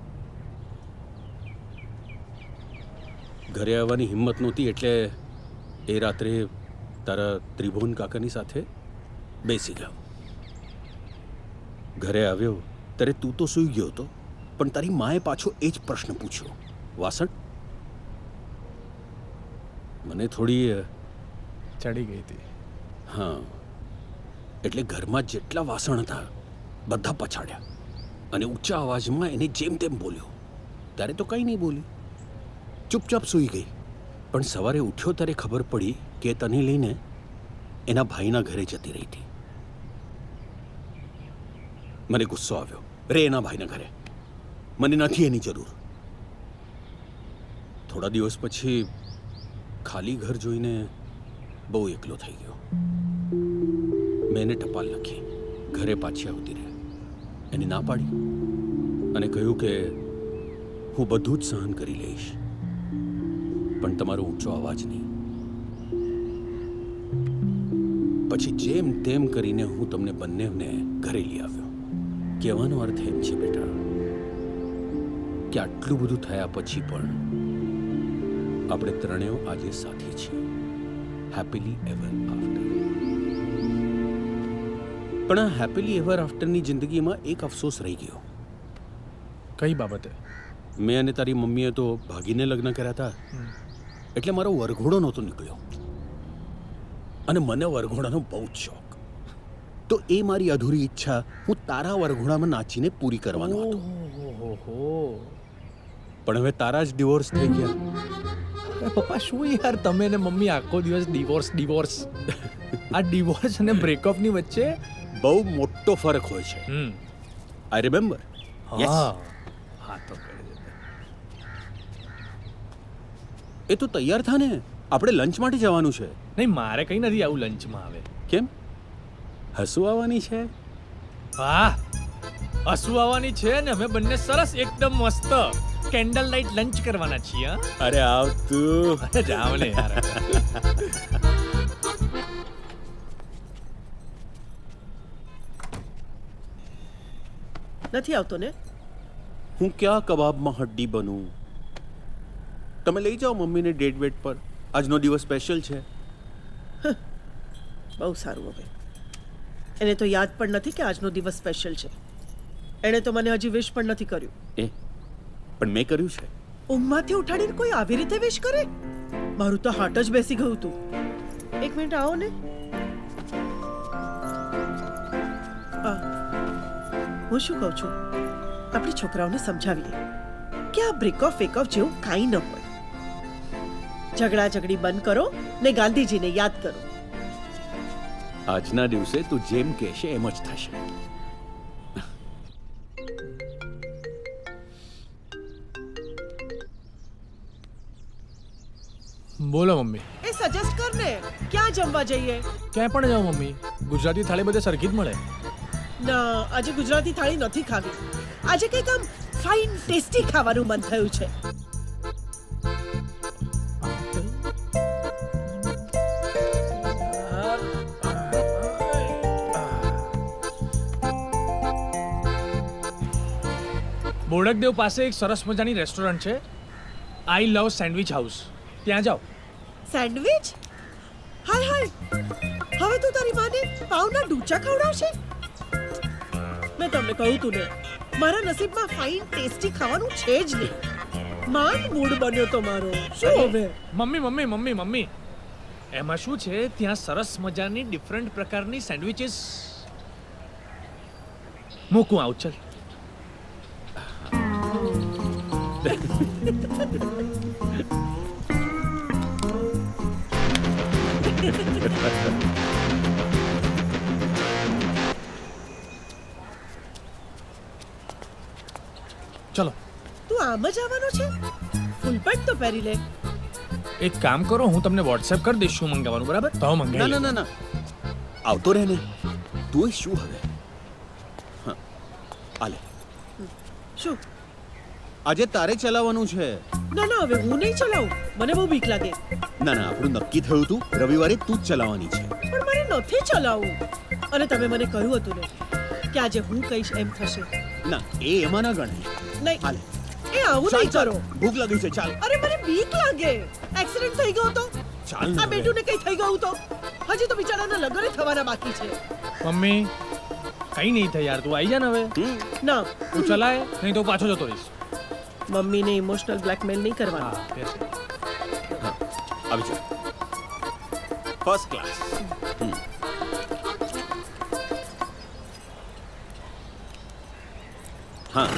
ઘરે આવવાની હિંમત નહોતી એટલે એ રાત્રે તારા ત્રિભુવન કાકાની સાથે બેસી ગયો. ઘરે આવ્યો ત્યારે તું તો સૂઈ ગયો હતો, પણ તારી માએ પાછો એ જ પ્રશ્ન પૂછ્યો, વાસણ? મને થોડી ચડી ગઈ હતી. હા, એટલે ઘરમાં જેટલા વાસણ હતા બધા પછાડ્યા અને ઊંચા અવાજમાં એને જેમ તેમ બોલ્યો. ત્યારે તો કંઈ નહીં બોલી, ચૂપચાપ સૂઈ ગઈ. પણ સવારે ઉઠ્યો ત્યારે ખબર પડી કે તને લઈને એના ભાઈના ઘરે જતી રહી હતી. મને ગુસ્સો આવ્યો, રે એના ભાઈના ઘરે, મને નથી એની જરૂર. થોડા દિવસ પછી ખાલી ઘર જોઈને બહુ એકલો થઈ ગયો. મેં એને ટપાલ લખી, ઘરે પાછી આવતી રહે. એની ના પાડી અને કહ્યું કે હું બધું જ સહન કરી લઈશ, પણ તમારો ઊંચો અવાજ નહીં. પછી જેમ તેમ કરીને હું તમને બંનેને ઘરે લઈ આવ્યો. કહેવાનો અર્થ એમ છે બેટા કે આટલું બધું થયા પછી પણ આપણે ત્રણેય આજે સાથે છીએ, હેપીલી એવર આફ્ટર. પણ આ હેપીલી એવર આફ્ટરની જિંદગીમાં એક અફસોસ રહી ગયો. કઈ બાબતે? મેં અને તારી મમ્મીએ તો ભાગીને લગ્ન કર્યા હતા, એટલે મારો વરઘોડો નહોતો નીકળ્યો અને મને વરઘોડાનો બહુ જ શોખ. તો એ મારી અધૂરી ઈચ્છા હું તારા વરઘોડામાં નાચીને પૂરી કરવાનો હતો. પણ હવે તારા જ ડિવોર્સ થઈ ગયા. પપ્પા શું યાર, તમે ને મમ્મી આખો દિવસ ડિવોર્સ. આ ડિવોર્સ અને બ્રેકઅપની વચ્ચે બહુ મોટો ફરક હોય છે. I remember. હા તો એ તો તૈયાર થા ને, આપણે લંચ માટે જવાનું છે. નહીં, મારે કંઈ નથી આવું લંચમાં આવે. કેમ? હસુ આવવાની છે? હા, હસુ આવવાની છે ને અમે બંને સરસ એકદમ મસ્ત કેન્ડલ લાઇટ લંચ કરવાના છીએ. અરે આવ તું. જાવ ને યાર. નથી આવતો ને? હું ક્યાં કબાબમાં હડ્ડી બનું? તમે લઈ જાઓ મમ્મીને ડેટ વેટ પર. આજનો દિવસ સ્પેશિયલ છે. બહુ સારું. હવે એને તો યાદ પણ નથી કે આજનો દિવસ સ્પેશિયલ છે. એણે તો મને હજી વિશ પણ નથી કર્યું. પણ મેં કર્યું છે. ઊંઘમાંથી ઉઠાડીને કોઈ આવી રીતે વિશ કરે? મારું તો હાર્ટ જ બેસી ગયું હતું. એક મિનિટ આવો ને. હું શું કહું છું, આપણે છોકરાઓને સમજાવીએ કે આ બ્રેકઓફ વેકઓફ જેવું કાંઈ ન હોય. ઝઘડા ઝઘડી બંધ કરો ને ગાંધીજીને યાદ કરો. આજના દિવસે તું જેમ કહેશે એમ જ થશે. બોલો મમ્મી. એ સજેસ્ટ કર ને, ક્યાં જમવા જઈએ? ક્યાંય પણ જાઓ મમ્મી, ગુજરાતી થાળી બધે સરખી જ મળે. ના, આજે ગુજરાતી થાળી નથી ખાવી. આજે કંઈક આમ ફાઇન ટેસ્ટી ખાવાનું મન થયું છે. બોડકદેવ પાસે એક સરસ મજાની રેસ્ટોરન્ટ છે, આઈ લવ સેન્ડવિચ હાઉસ. ત્યાં જાઓ. સેન્ડવિચ? હાય હાય, હા હવે તું તારી માને પાવના ડૂચા ખવડાવશે? મેં તમને કહ્યું તું ને, મારા નસીબમાં ફાઇન ટેસ્ટી ખાવાનું છે જ નહીં. માંડ મૂડ બન્યો તો મારો. શું હવે? મમ્મી મમ્મી મમ્મી મમ્મી એમાં શું છે, ત્યાં સરસ મજાની ડિફરન્ટ પ્રકારની સેન્ડવિચીસ મૂકું આવું ચલ. ચલો તું આમ જ આવવાનો છે? ફૂલ પેન્ટ તો પહેરી લે. એક કામ કરો, હું તમને વોટ્સએપ કરી દઈશ શું મંગાવવાનું, બરાબર? તો ના મંગાવી ના લો. ના ના, આવતો રહે ને. તું શું હવે? હા, આલે. શું? આજે તારે ચલાવવાનું છે. ના ના, હવે હું નહીં ચલાવું. મને બહુ બીક લાગે. ના ના, આપણું નક્કી થયું હતું રવિવારે તું જ ચલાવવાની છે. પણ મારે નથી ચલાવવું. અને તમે મને કહ્યું હતું ને કે આજે હું કહીશ એમ થશે. ના, એ એમાં ના ગણાય. નહીં, હાલે. એ આવું નહીં કરો. ભૂખ લાગી છે, ચાલ. અરે મને બીક લાગે. એક્સિડન્ટ થઈ ગયો તો, ચાલ ને આ હવે. બેટુને કઈ થઈ ગયું તો, હજી તો બિચારાના લગ્ન થવાના બાકી છે. મમ્મી કઈ નહીં થાય યાર, તું આવી જા ને હવે. ના, તું ચલાય નહીં તો હું પાછો જતો રહીશ. મમ્મીને ઇમોશનલ બ્લેકમેલ નહીં કરવાનું. હા, આવી જા. First class. હા.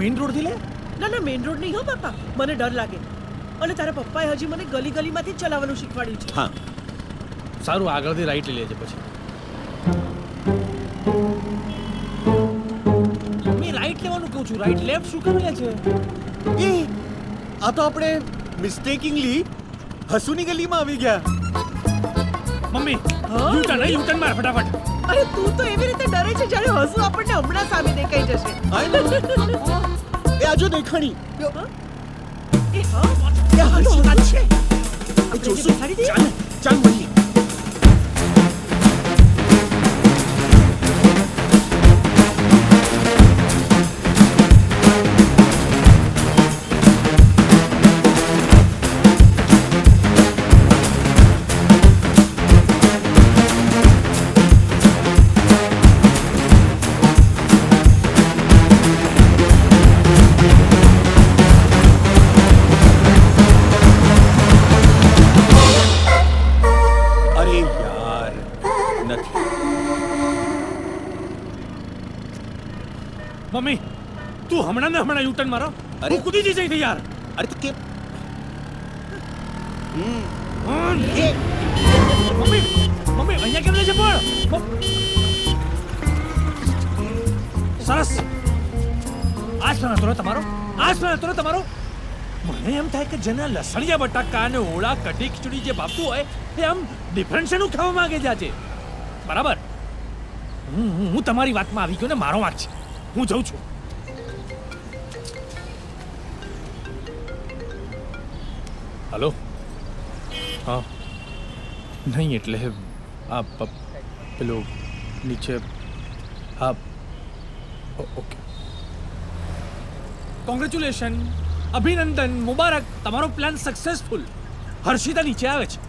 મેઇન રોડ થી લે. ના ના, મેઇન રોડ નહીં હો બાપા. મને ડર લાગે. અને તારા પપ્પાએ હજી મને ગલી ગલીમાંથી જ ચલાવવાનું શીખવાડ્યું છે. હા, સારું, આગળથી રાઈટ લઈ લેજે પછી. મેં રાઈટ લેવાનું કહું છું, રાઈટ લેફ્ટ શું કરે છે? એ આ તો આપણે મિસ્ટેકિંગલી હસુની ગલીમાં આવી ગયા. મમ્મી હા? યુટર્ન માર ફટાફટ. અરે તું તો એવી રીતે ડરે છે જાણે હસુ આપણને હમણાં સામે દેખાઈ જશે. એ આજો દેખાણી. એ હા, એ હાલો વાત છે. આપણે જોશું. દેખાડી દઈએ? ચાલ ચાલ મળીએ. અરે યાર, નથી. મમ્મી તું હમણાં ને હમણાં યુટર્ન મારો. અરે. હું કૂદી જઈ થઈ યાર. અરે તું કેમ? મમ્મી મમ્મી અહીંયા કેમ લે છે પણ? સરસ. આજ પ્લાન હતો ને તમારો? આજ પ્લાન હતો ને તમારો? મને એમ થાય કે જેના લસણિયા બટાકા અને ઓળા કઢી ખીચડી જે ભાવતું હોય એ આમ ડિફરન્ટ શેનું ખાવા માંગે છે આજે. બરાબર, હું તમારી વાતમાં આવી ગયો ને, મારો વાંક છે. હું જઉં છું. હલો. હા નહીં એટલે આ પેલો નીચે. હા ઓકે. કોંગ્રેચ્યુલેશન, અભિનંદન, મુબારક, તમારો પ્લાન સક્સેસફુલ. હર્ષિતા નીચે આવે છે.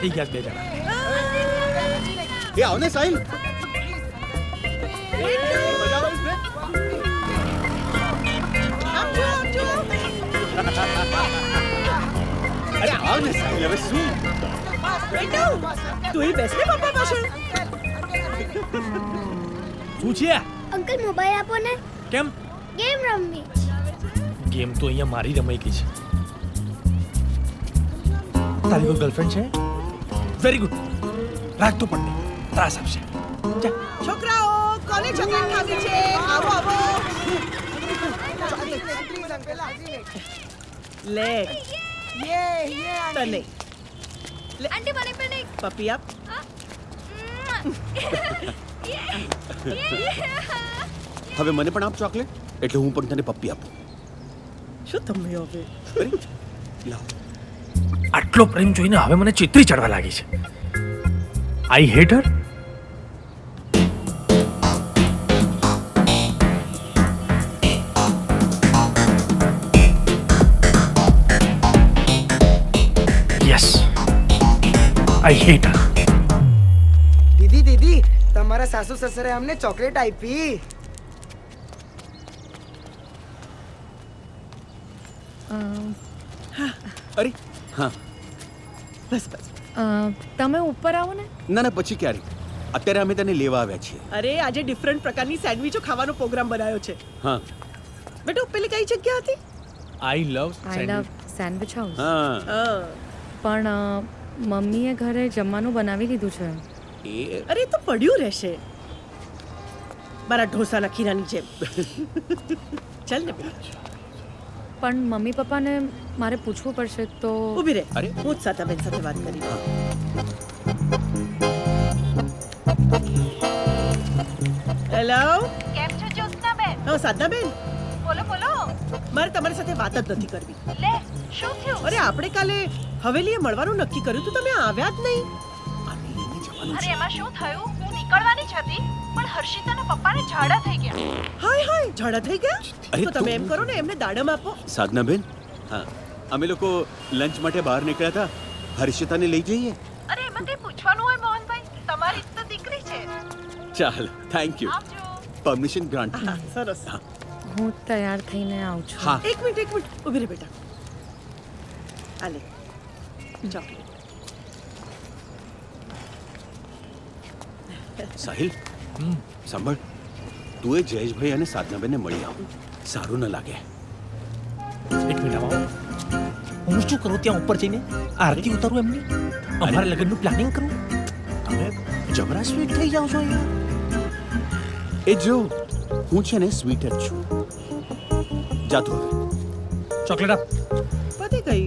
થઈ ગયા 2 જણા. એ આવ ને સાહિલ. અરે આવ ને સાહિલ, હવે શું? તું બેસ ને પપ્પા પાસે. શું છે? અંકલ મોબાઈલ આપો ને, કેમ? ગેમ રમવી. ગેમ તો અહીંયા મારી રમાઈ ગઈ છે. તારી કોઈ ગર્લફ્રેન્ડ છે? Very good. રાખતો પણ નહીં, ત્રાસ આપશે. જા. છોકરાઓ કોને ચોકલેટ ખાવી છે? આવો આવો. લે તને આંટી મને પણ એક પપ્પી આપ. હવે મને પણ આપ ચોકલેટ, એટલે હું પણ તને પપ્પી આપું. શું તમે હવે? અરે લાવ. આટલો પ્રેમ જોઈને હવે મને ચિત્રી ચડવા લાગી છે. I hate her. Yes, I hate her. દીદી દીદી, તમારા સાસુ સસરે અમને ચોકલેટ આપી. અરે હા, બસ બસ. તમે ઉપર આવો ને. ના ના, પછી ક્યારે? અત્યારે અમે તને લેવા આવ્યા છીએ. અરે આજે ડિફરન્ટ પ્રકારની સેન્ડવિચો ખાવાનો પ્રોગ્રામ બનાવ્યો છે. હા બેટા પેલી કઈ જગ્યા હતી? આઈ લવ સેન્ડવિચ હાઉસ. હા પણ મમ્મીએ ઘરે જમવાનું બનાવી લીધું છે. એ અરે તો પડ્યું રહેશે મારા ઢોસાના ખીરાની જેમ. ચાલ ને બેટા. પણ મમ્મી પપ્પાને મારે પૂછવું પડશે તો. ઊભી રહે. અરે. હું જ સાતાબેન સાથે વાત કરી. હેલો. કેમ છો જ્યોત્સનાબેન? હા સાધનાબેન, બોલો બોલો. મારે તમારી સાથે વાત જ નથી કરવી. લે શું થયું? અરે આપણે કાલે હવેલીએ મળવાનું નક્કી કર્યું તો તમે આવ્યા જ નહીં. અરે એમાં શું થયું? હું નીકળવાની જ હતી પણ હર્ષિતાના પપ્પાને ઝાડા થઈ ગયા. હાય હાય, ઝાડા થઈ ગયા? અરે તો તમે એમ કરો ને, એમને દાડમ આપો. સાધનાબેન, હા અમે લોકો લંચ માટે બહાર નીકળ્યા હતા. હર્ષિતાને લઈ જઈએ. અરે એમાં કઈ પૂછવાનું હોય મોહનભાઈ? તમારી જ તો દીકરી છે. ચાલ, થેન્ક યુ. આવજો. Permission grant. હા, સરસ. હું તૈયાર થઈને આવું છું. હા એક મિનિટ ઊભી રહે બેટા. આલે ચોકલેટ. સાહિલ, સાંભળ, તું એ જયેશભાઈ અને સાધનાબેનને મળી આવ. સારું ન લાગે. એક મિનિટ આવો. હું શું કરું ત્યાં ઉપર જઈને? આરતી ઉતારું એમની? અમારા લગ્નનું પ્લાનિંગ કરું? તમે જબરા સ્વીટ થઈ જાઓ છો અહીંયા. એ જો, હું છે ને સ્વીટ જ છું. જા તું હવે. ચોકલેટ આપ. પતી ગઈ.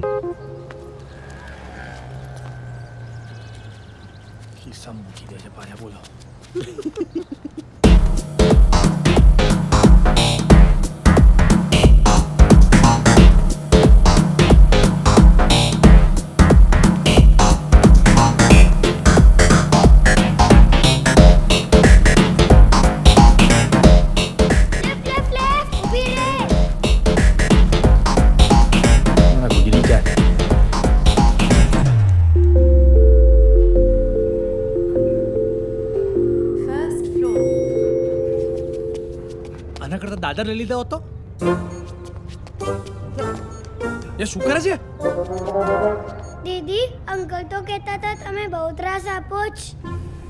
ખિસ્સા મૂકી દે છે પાછા. બોલો. ગુજરી જાય. આના કરતા દાદર લઈ લીધો હતો. એ શું કરે છે? દીદી, અંકલ તો કહેતા હતા તમે બહુ ત્રાસ આપો જ.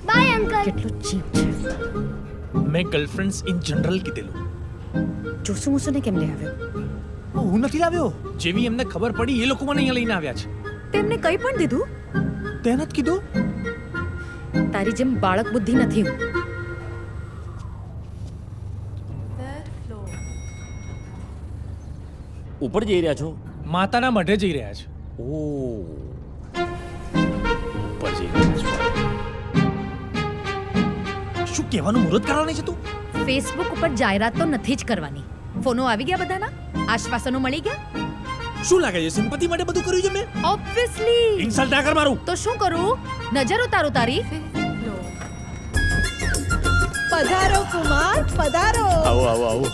By uncle. કેટલું ચીપ છે. મેં ગર્લફ્રેન્ડ્સ ઇન જનરલ કીધેલું. જોસુ મુસુને કેમ લઈ આવ્યો? હું નથી લાવ્યો. જેવી એમને ખબર પડી એ લોકો મને અહીંયા લઈને આવ્યા છે. તેમને કંઈ પણ દીધું? તે નથી કીધું? તારી જેમ બાળક બુદ્ધિ નથી હું. ઉપર જઈ રહ્યા છો? માતાના મઢે જઈ રહ્યા છે. ઓ, ઉપર જઈ રહ્યા છો. શું કહેવાનું મુહૂર્ત કરવાની છે તું? ફેસબુક ઉપર જાહેરાત તો નથી જ કરવાની. ફોનો આવી ગયા બધાના? આશ્વાસનો મળી ગયા? શું લાગે છે સિમ્પથી માટે બધું કર્યું છે મેં? ઓબ્વિયસલી. ઇન્સલ્ટ ના કર મારું. તો શું કરું? નજર ઉતારું તારી? પધારો કુમાર, પધારો. આવો આવો આવો.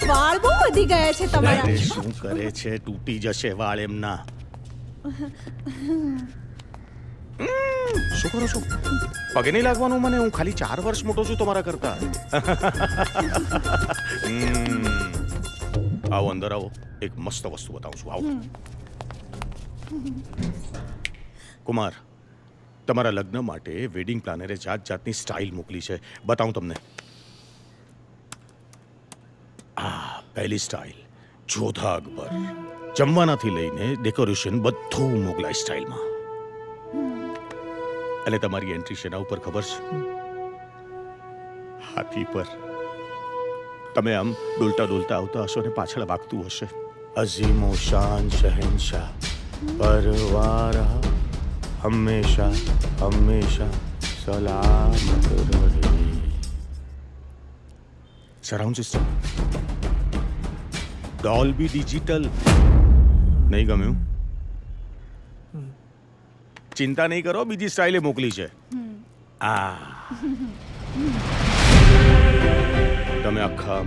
વાળ બહુ વધી ગયા છે તમારા. અરે શું કરે છે? તૂટી જશે વાળ એમના. શું કરો છો? પગે નહીં લાગવાનું મને, હું ખાલી 4 વર્ષ મોટો છું તમારા કરતા. આવો અંદર આવો, એક મસ્ત વસ્તુ બતાવું છું. આવો. કુમાર, તમારા લગ્ન માટે વેડિંગ પ્લાનરે જાત જાતની સ્ટાઇલ મોકલી છે, બતાવું તમને. આ પહેલી સ્ટાઇલ જોધા અકબર. જમવાનાથી લઈને ડેકોરેશન બધું મોગલાઈ સ્ટાઇલમાં. અને તમારી એન્ટ્રી શેના ઉપર ખબર છે? હાથી પર. તમે આમ ડોલતા ડોલતા આવતા હશો અને પાછળ વાગતું હશે, અઝીમો શાન શહેનશાહ પરવારા હંમેશા હંમેશા સલામત રહે. Surround system, Dolby digital. નહીં ગમ્યું? ચિંતા નહીં કરો, બીજી સ્ટાઇલે મોકલી છે. તમે આખા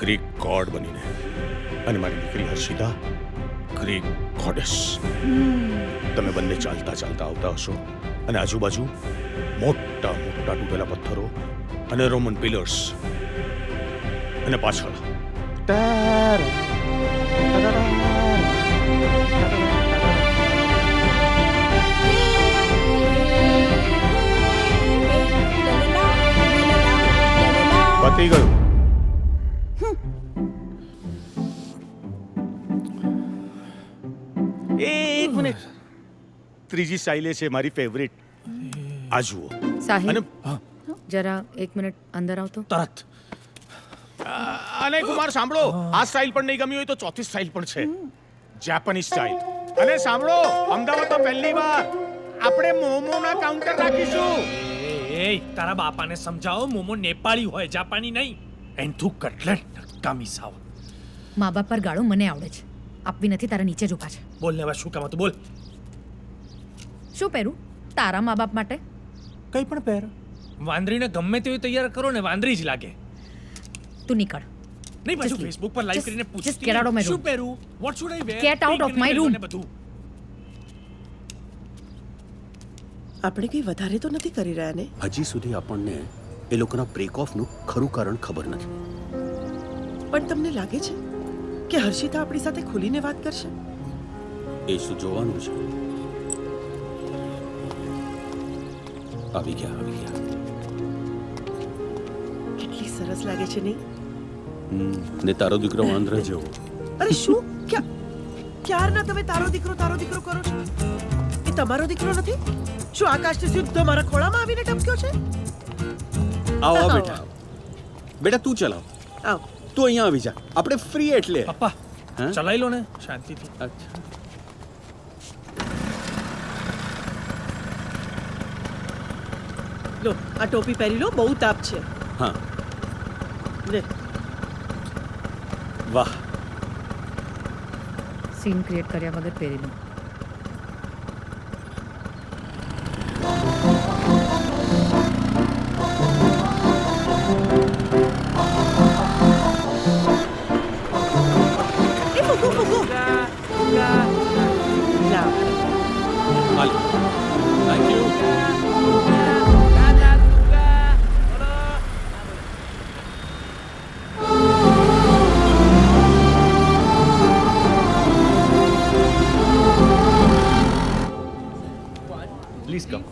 ગ્રીક ગોડ બનીને અને મારી દીકરી હર્ષિતા ગ્રીક ગોડેસ. તમે બંને ચાલતા ચાલતા આવતા હશો અને આજુબાજુ મોટા મોટા તૂટેલા પથ્થરો અને રોમન પિલર્સ અને પાછળ પતી ગયું. એક મિનિટ, ત્રીજી સ્ટાઇલે છે મારી ફેવરિટ. આ જુઓ. સાહિલ, જરા 1 મિનિટ અંદર આવતો. તરત. અને કુમાર સાંભળો, આ સ્ટાઇલ પણ નહીં ગમી હોય તો ચોથી સ્ટાઇલ પણ છે, જાપાનીઝ સ્ટાઇલ. અને સાંભળો, અમદાવાદમાં પહેલી વાર આપણે મોમોના કાઉન્ટર રાખીશું. એ તારા બાપાને સમજાવો, મોમો નેપાળી હોય, જાપાની નહીં. એન્થું કટલેટ નકામી સાવ. મા બાપ પર ગાળો મને આવડે છે, આપવી નથી, તારા નીચે જ ઊભા છે. બોલ ને, હવે શું કામ હતું બોલ. શું પહેરું તારા મા બાપ માટે? કઈ પણ પહેર. વાંદરીને ગમે તેવી તૈયાર કરો ને વાંદરી જ લાગે. તું નીકળ. નહીં પાછું ફેસબુક પર લાઈવ કરીને just get out of my room. શું પહેરું, what should I wear, Get out of my room. આપણે કંઈ વધારે તો નથી કરી રહ્યા ને? હજી સુધી આપણને એ લોકોના બ્રેક ઓફનું ખરું કારણ ખબર નથી. પણ તમને લાગે છે કે હર્ષિતા આપણી સાથે ખુલીને વાત કરશે? એ શું જોવાનું છે. આવી ગયા, આવી ગયા. કેટલી સરસ લાગે છે નહીં? ને તારો દીકરો વાંદરા જેવો. અરે શું, ક્યારના તમે તારો દીકરો કરો છો? એ તમારો દીકરો નથી? શું આકાશથી સીધો મારા ખોળામાં આવીને ટપક્યો છે? આવો બેટા. બેટા તું ચલાવ. આવ. તું અહીંયા આવી જા, આપણે ફ્રી એટલે. પપ્પા ચલાઈ લો ને શાંતિથી. અચ્છા. લો, આ ટોપી પહેરી લો, બહુ તાપ છે. હા. લે. વાહ. સીન ક્રિએટ કર્યા વગર પહેરી લો. Thank you. Please come.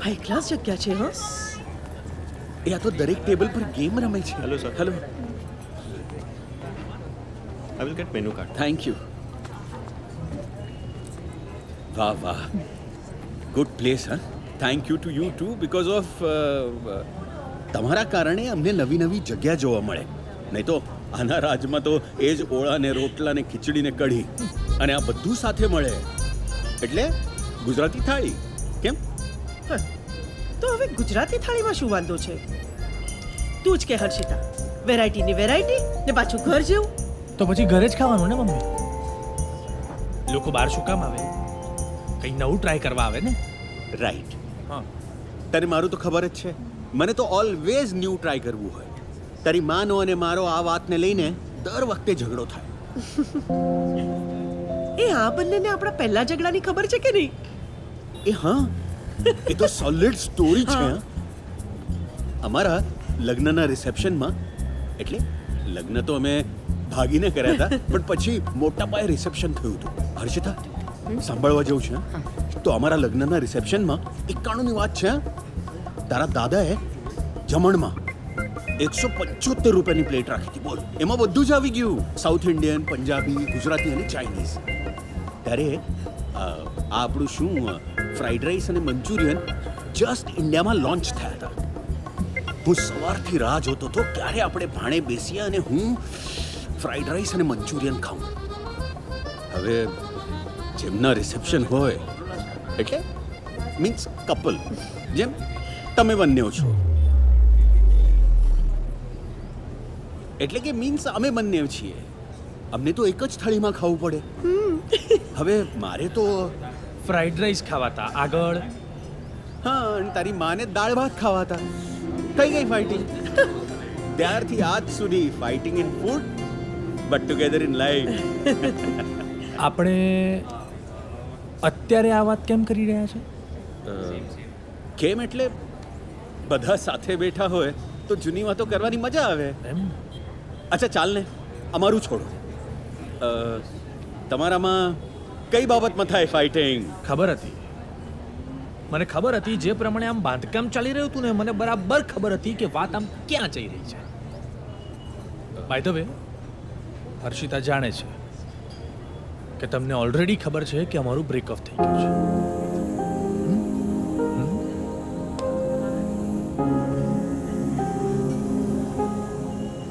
High class જગ્યા છે. હા, એ આ તો દરેક ટેબલ પર ગેમ રમે છે. Hello sir. Hello. I will get menu card. Thank you. વાહ વાહ, ગુડ પ્લેસ. હા, thank you to you too, because of તમારા કારણે અમને નવી નવી જગ્યા જોવા મળે. નહીં તો આના રાજમાં તો એ જ ઓળા ને રોટલા ને ખીચડી ને કઢી, અને આ બધું સાથે મળે એટલે ગુજરાતી થાળી. કેમ? તો હવે ગુજરાતી થાળીમાં શું વાંધો છે? તું જ કે હર્ષિતા, વેરાયટીની વેરાયટી ને પાછું ઘર જેવું. તો પછી ઘરે જ ખાવાનું ને મમ્મી. લોકો બહાર શું કામ આવે? કંઈ નવું ટ્રાય કરવા આવે ને. રાઈટ. હા, તને મારું તો ખબર જ છે, મને તો ઓલવેઝ ન્યૂ ટ્રાય કરવું હોય. તારી માનો અને મારો આ વાતને લઈને દર વખતે ઝઘડો થાય. એ આ બંનેને આપણા પહેલા ઝઘડાની ખબર છે કે નહીં? એ હા, એ તો સોલિડ સ્ટોરી છે. અમારા લગ્નના રિસેપ્શનમાં, એટલે લગ્ન તો અમે ભાગીને કર્યા હતા, પણ પછી મોટા પાયે રિસેપ્શન થયું હતું. હર્ષિતા, સાંભળવા જેવું છે. તો અમારા લગ્નના રિસેપ્શનમાં 91ની વાત છે. તારા દાદાએ જમણમાં 175 રૂપિયાની પ્લેટ રાખી હતી. બોલ, એમાં બધું જ આવી ગયું, સાઉથ ઇન્ડિયન, પંજાબી, ગુજરાતી અને ચાઇનીઝ. ત્યારે આ આપણું શું ફ્રાઈડ રાઈસ અને મંચુરિયન જસ્ટ ઇન્ડિયામાં લોન્ચ થયા હતા. હું સવારથી રાહ જોતો હતો ક્યારે આપણે ભાણે બેસીએ અને હું ફ્રાઈડ રાઈસ અને મંચુરિયન ખાઉં. હવે જેમના રિસેપ્શન હોય, એટલે મીન્સ કપલ, જેમ તમે બંને છો, એટલે કે મીન્સ અમે બંને છીએ, અમને તો એક જ થાળીમાં ખાવું પડે. હવે મારે તો ફ્રાઈડ રાઈસ ખાવાતા આગળ. હા, અને તારી માને દાળ ભાત ખાવાતા. થઈ ગઈ ફાઇટિંગ. ત્યારથી આજ સુધી fighting in food but together in life. આપણે અત્યારે આ વાત કેમ કરી રહ્યા છે? કેમ એટલે બધા સાથે બેઠા હોય તો જૂની વાતો કરવાની મજા આવે એમ. અચ્છા ચાલ ને, અમારું છોડો. તમારામાં કઈ બાબતમાં થાય ફાઇટિંગ? ખબર હતી, મને ખબર હતી. જે પ્રમાણે આમ બાંધકામ ચાલી રહ્યું હતું ને, મને બરાબર ખબર હતી કે વાત આમ ક્યાં જઈ રહી છે. બાય ધ વે, હર્ષિતા જાણે છે કે તમને ઓલરેડી ખબર છે કે અમારું બ્રેકઅપ થઈ ગયું છે.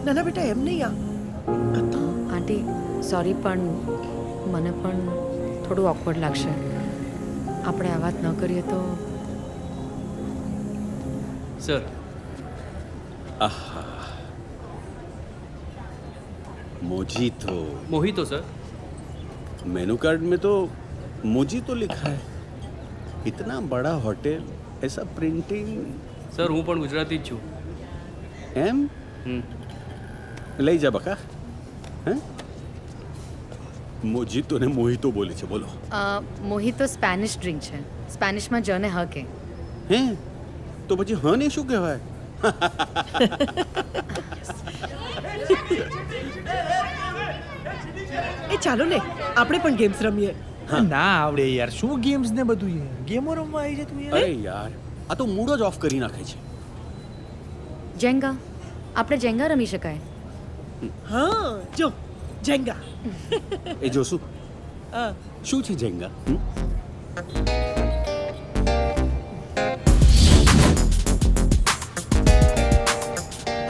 નાના બેટા, એમ નહીં. આંટી સોરી, પણ મને પણ થોડું ઓકવર્ડ લાગશે. આપણે આ વાત ન કરીએ તો. Sir, mojito. Mojito sir. Menu card में तो मोजीतो लिखा है. इतना बड़ा होटल, ऐसा प्रिंटिंग. सर, હું પણ ગુજરાતી જ છું. એમ? લઈ જા બકા. હે? મોજીતો ને મોહિતો બોલે છે, બોલો. મોહિતો સ્પેનિશ ડ્રિંક છે. સ્પેનિશમાં જને હ કે. હે? તો પછી હ ને શું કહેવાય? એ ચાલો ને, આપણે પણ ગેમ્સ રમીએ. ના આવડે યાર, શું ગેમ્સ ને બધું? ગેમો રમવા આવી છે તું યાર? અરે યાર, આ તો મૂડ જ ઓફ કરી નાખે છે. જેંગા, આપણે જેંગા રમી શકાય. હા, જો જેંગા. એ જોશું શું છે જેંગા?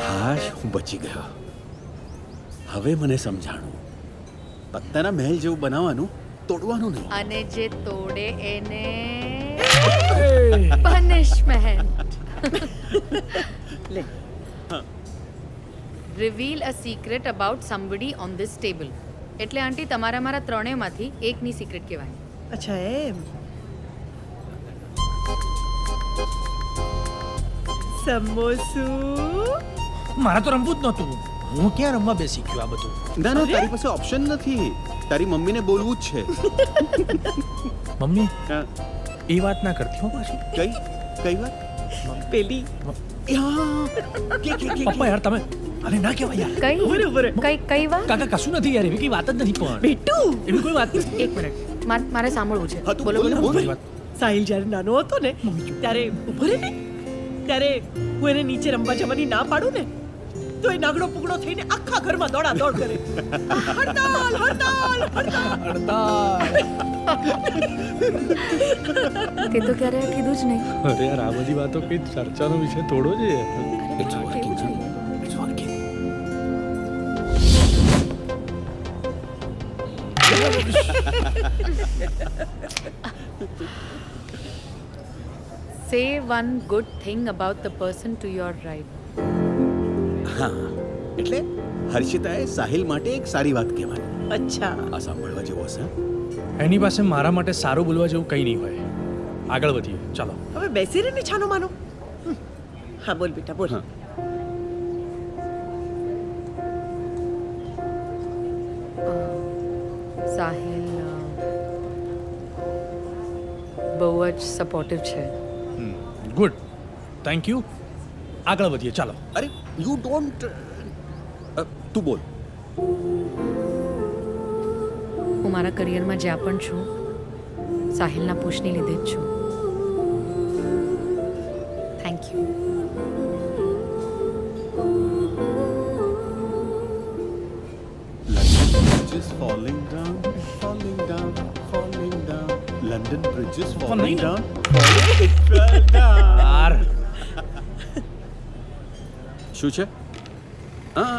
હાશ, હું બચી ગયો. હવે મને સમજાણું, પત્તાના મહેલ જેવું બનાવવાનું, તોડવાનું નહીં. અને જે તોડે એને પનિશમેન્ટ. લે. Reveal a secret about somebody on this table. એટલે આંટી, તમારા મારા ત્રણેયમાંથી એકની સિક્રેટ કહેવાય. અચ્છા, એમ. સમોસું. મારા તો રમવું જ નહોતું. હું ક્યાં રમવા બેસી ગયો આ બધું? ના ના, તારી પાસે ઓપ્શન નથી. તારી મમ્મીને બોલવું જ છે. મમ્મી, હા. એ વાત ના કરતી હો પાછી. કઈ વાત? પેલી. પપ્પા યાર, તમે અરે ના કહેવાય યાર. કઈ વાત? કાકા કશું નથી યાર, એવી કઈ વાત જ નથી. પણ બેટુ, એવી કોઈ વાત નથી. એક મિનિટ, મારે સાંભળવું છે. બોલો બોલો. મારી વાત. સાહિલ જ્યારે નાનો હતો ને, ત્યારે ઉભો રે ને, ત્યારે હું એને નીચે રમવા જવાની ના પાડું ને, તો એ નાગડો પુગડો થઈને આખા ઘરમાં દોડા દોડ કરે. હડતાલ હડતાલ હડતાલ. તે તો ક્યારે કીધું જ નહીં. અરે યાર, આ બધી વાતો કઈ ચર્ચાનો વિષય થોડો છે. Say one good thing about the person to your right. હા, એટલે હર્ષિતાએ સાહિલ માટે એક સારી વાત કહેવાની. અચ્છા, આ સાંભળવા જેવો હશે. એની પાસે મારા માટે સારું બોલવા જેવું કંઈ નહીં હોય. આગળ વધીએ, ચાલો. હવે બેસી રહે ને છાનો માનો. હા, બોલ બેટા, બોલ. સાહિલ, બહુ જ સપોર્ટિવ છે. Good, thank you. આગળ વધીએ, ચાલો. અરે યુ ડોન્ટ તું બોલ. હું મારા કરિયરમાં જ્યાં પણ છું સાહિલના પુશની લીધે જ છું. Thank you. Bridges falling down, falling down, falling down. London bridges falling down, falling it fell down. યાર, શું છે? હા.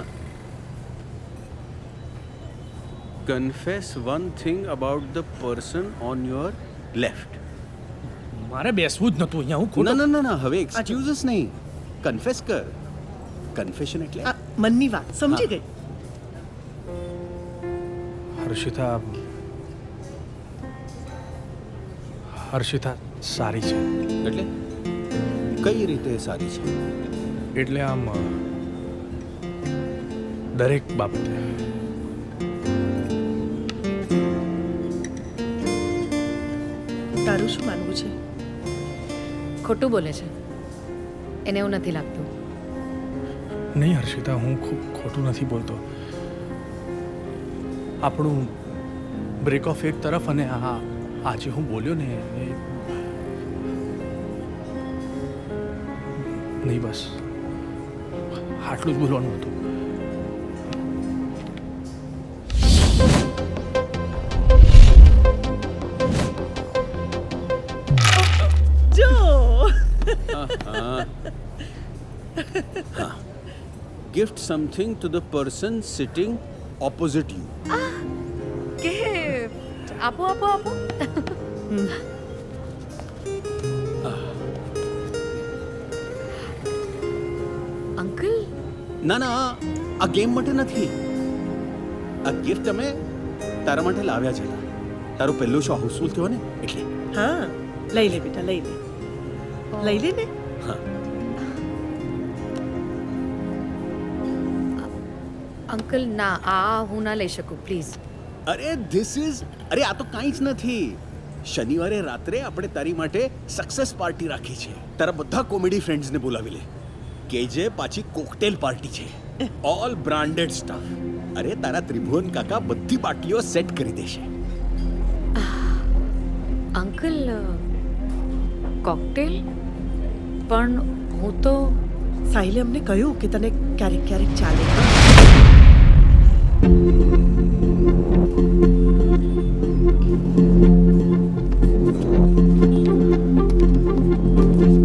Confess one thing about the person on your left. મારે બેસવું જ નતું અહીંયા. હું ના ખોટો ના ના ના હવે એક્સક્યુઝસ નહીં. કન્ફેસ કર. કન્ફેશન એટલે આ મનની વાત સમજી ગઈ. હર્ષિતા સારી છે. એટલે કઈ રીતે સારી છે? એટલે આમ દરેક બાબતે. તારું શું માનવું છે? ખોટું બોલે છે એને એવું નથી લાગતું. નહીં હર્ષિતા, હું ખૂબ ખોટું નથી બોલતો. આપણું બ્રેક ઓફ એક તરફ અને આજે હું બોલ્યો ને એ નહીં, બસ આટલું જ બોલવાનું હતું. જો Gift something to the person sitting opposite you. Gift આપો આપો આપો. અંકલ, ના ના આ ગેમ માટે નથી. આ ગિફ્ટ અમે તારા માટે લાવ્યા છે. તારો પહેલો શો હાઉસફુલ થયો ને એટલે. હા લઈ લે બેટા, લઈ લે. લઈ લે ને. હા અંકલ ના, આ હું ના લઈ શકું પ્લીઝ. અરે ધીસ ઇઝ અરે આ તો કાંઈ જ નથી. શનિવારે રાત્રે આપણે તારી માટે સક્સેસ પાર્ટી રાખી છે. તારા બધા કોમેડી ફ્રેન્ડ્સને બોલાવી લે. કેજે પાછી કોકટેલ પાર્ટી છે. All branded stuff. અરે તારા ત્રિભુવન કાકા બધી બાટલીઓ સેટ કરી દેશે. Uncle cocktail? પણ હું તો સાહિલે અમને કહ્યું કે તને ક્યારેક ક્યારેક ચાલે.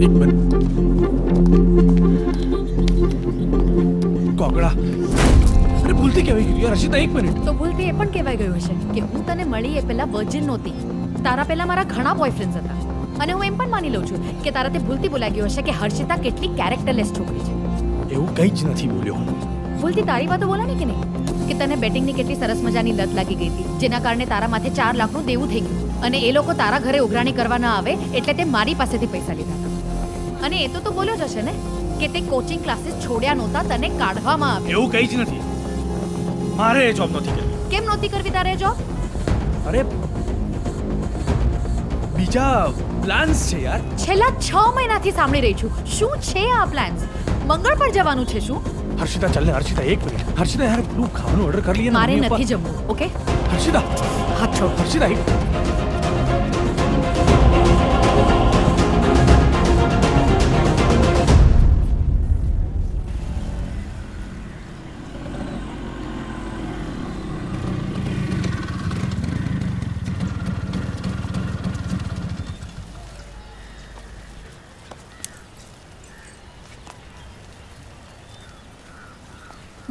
એક મિનિટ. કોકડા, અરે ભૂલથી કહેવાય ગયું યાર. હર્ષિતા, એક મિનિટ. તો ભૂલથી એ પણ કહેવાય ગયું હશે કે હું તને મળી એ પહેલા વર્જિન નહોતી. તારા પહેલા મારા ઘણા બોયફ્રેન્ડ્સ હતા. અને હું એમ પણ માની લઉં છું કે તારાથી ભૂલથી બોલાઈ ગયું હશે કે હર્ષિતા કેટલી કેરેક્ટરલેસ છોકરી છે. એવું કંઈ જ નથી બોલ્યો હું. ભૂલથી તારી વાતો બોલાની કે નહીં કે તને બેટિંગની કેટલી સરસ મજાની લત લાગી ગઈ હતી, જેના કારણે તારા માથે 4 લાખનું દેવું થઈ ગયું. અને એ લોકો તારા ઘરે ઉઘરાણી કરવા ન આવે એટલે તે મારી પાસેથી પૈસા લીધા હતા. અને એ તો બોલ્યો જ હશે ને કે તે કોચિંગ ક્લાસીસ છોડ્યા નહોતા, તને કાઢવામાં આવે. એવું કંઈ જ નથી. મારે એ જોબ નથી કરવી. કેમ નહોતી કરવી તારે જોબ? અરે બીજા પ્લાન્સ છે યાર. છેલ્લા 6 મહિનાથી સાંભળી રહી છું. શું છે આ પ્લાન્સ? મંગળ પર જવાનું છે શું? હર્ષિતા, ચાલ ને. હર્ષિતા, એક મિનિટ. હર્ષિતા યાર, પેલું ખાવાનું ઓર્ડર કરી લઈએ ને. મારે મમ્મી પપ્પા- નથી જમવું. ઓકે, હર્ષિતા, હાથ છોડ. હર્ષિતા,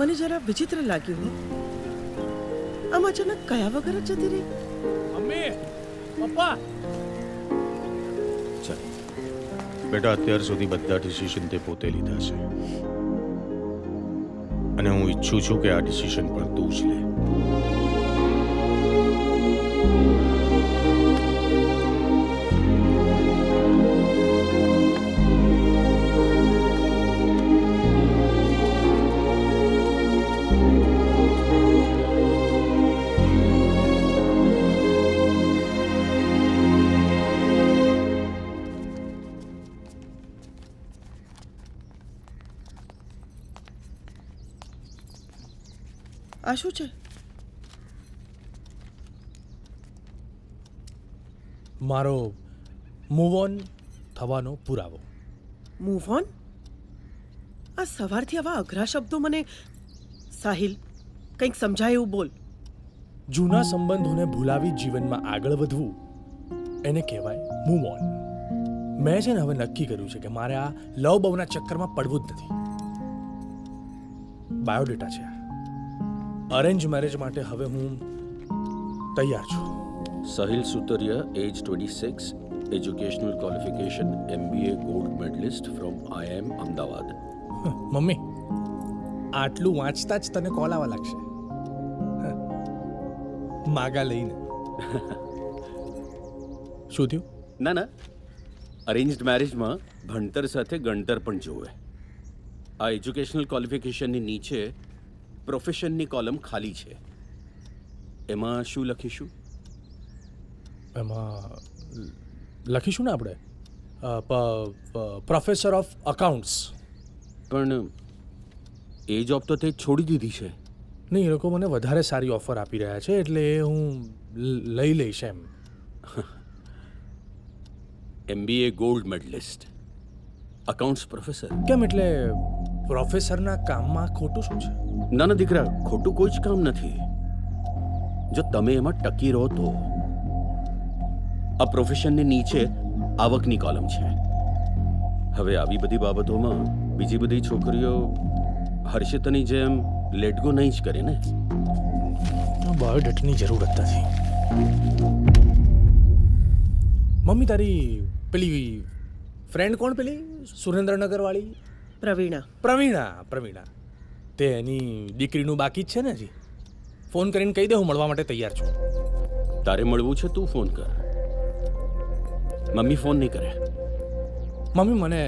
મને જરા વિચિત્ર લાગ્યું. આમ અચાનક કયા વગર જ જતી રહી. Mummy papa. ચાલ બેટા, અત્યાર સુધી બધા ડિસિઝન તે પોતે લીધા છે અને હું ઈચ્છું છું કે આ ડિસિઝન પણ તું જ લે. આ શું છે? મારો મૂવ ઓન થવાનો પુરાવો. Move on? આ સવારથી આવા અઘરા શબ્દો મને. સાહિલ, કંઈક સમજાય એવું બોલ. જૂના સંબંધોને ભૂલાવી જીવનમાં આગળ વધવું એને કહેવાય મૂવ ઓન. મેં છે ને હવે નક્કી કર્યું છે કે મારે આ લવ બવના ચક્કરમાં પડવું જ નથી. બાયોડેટા છે. અરેન્જ મેરેજ માટે હવે હું તૈયાર છું. સાહિલ સુતરિયા, એજ 26, educational qualification MBA gold medallist from IIM Ahmedabad. Mummy, આટલું વાંચતા જ તને કોલ આવવા લાગશે. માગા લઈને. શું થયું? ના ના, અરેન્જડ મેરેજમાં ભણતર સાથે ગણતર પણ જોવે. આ એજ્યુકેશનલ ક્વોલિફિકેશનની નીચે પ્રોફેશનની કોલમ ખાલી છે. એમાં શું લખીશું? એમાં લખીશું ને આપણે પ્રોફેસર ઓફ અકાઉન્ટ્સ. પણ એ જોબ તો તે છોડી દીધી છે. નહીં, એ લોકો મને વધારે સારી ઓફર આપી રહ્યા છે એટલે હું લઈ લઈશ એમ. MBA gold medallist, accounts professor. કેમ, એટલે પ્રોફેસરના કામમાં ખોટું શું છે? ના ના દીકરા, ખોટું કોઈ જ કામ નથી જો તમે એમાં ટકી રહો તો. આ પ્રોફેશનની નીચે આવકની કોલમ છે. હવે આવી બધી બાબતોમાં બીજી બધી છોકરીઓ હર્ષિતાની જેમ લેટ ગો નહીં જ કરે ને. બાયોડેટાની જરૂરત નથી. મમ્મી, તારી પેલી ફ્રેન્ડ કોણ, પેલી સુરેન્દ્રનગર વાળી? પ્રવીણા. તે એની દીકરીનું બાકી જ છે ને હજી? ફોન કરીને કહી દે હું મળવા માટે તૈયાર છું. તારે મળવું છે તું ફોન કર, મમ્મી ફોન નહીં કરે. મમ્મી, મને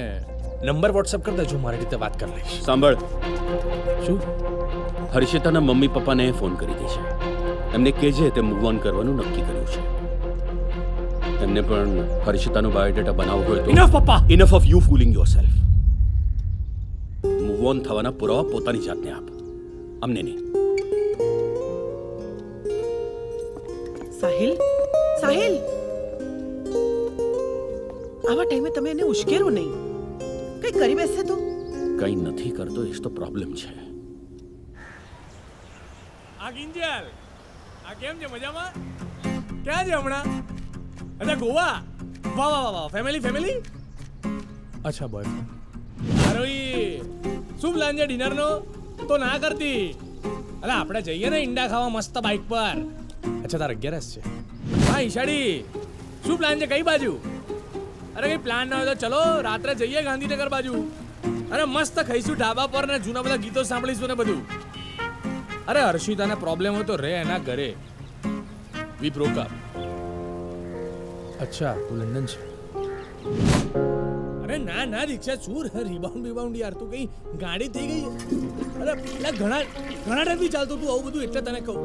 નંબર વોટ્સઅપ કરી દેજો, મારી રીતે વાત કરી લઈશ. સાંભળ. શું? હર્ષિતાના મમ્મી પપ્પાને ફોન કરી દે છે. એમને કહેજે તે મૂવ ઓન કરવાનું નક્કી કર્યું છે. એમને પણ હર્ષિતાનું બાયોડેટા બનાવવું હોય તો. ઇનફ પપ્પા, enough of you fooling yourself. Move on થવાના પુરાવા પોતાની જાતને આપ, અમને નહીં. સાહિલ, સાહિલ, આવા ટાઈમે તમે એને ઉશ્કેરો નહીં. કંઈ કરી બેસે તો. કંઈ નથી કરતો એ જ તો પ્રોબ્લેમ છે. આ કિંજલ, આ કેમ છે? મજામાં? ક્યાં છે હમણાં? અચ્છા, ગોવા. વાહ વાહ વાહ, ફેમિલી. અચ્છા, બોયફ્રેન્ડ. હારોઈ, શું પ્લાન છે ડિનરનો? તો ના કરતી. અરે આપણે જઈએ ને ઈંડા ખાવા મસ્ત બાઇક પર. અચ્છા, તારા 11 છે? હા ઈશાડી, શું પ્લાન છે? કઈ બાજુ? અરે કઈ પ્લાન ના હોય તો ચલો રાત્રે જઈએ ગાંધીનગર બાજુ. અરે મસ્ત ખાઈશું ઢાબા પર ને જૂના બધા ગીતો સાંભળીશું ને બધું. અરે હર્ષિતાને પ્રોબ્લેમ હોય તો રે એના ઘરે. વી બ્રોક અપ. અચ્છા, તું લંડન છે? અરે ના દીક્ષા, શું રિબાઉન્ડ યાર, તું કઈ ગાડી થઈ ગઈ? અરે પેલા ઘણા ટાઈમથી ચાલતું તું આવું બધું, એટલે તને કહું.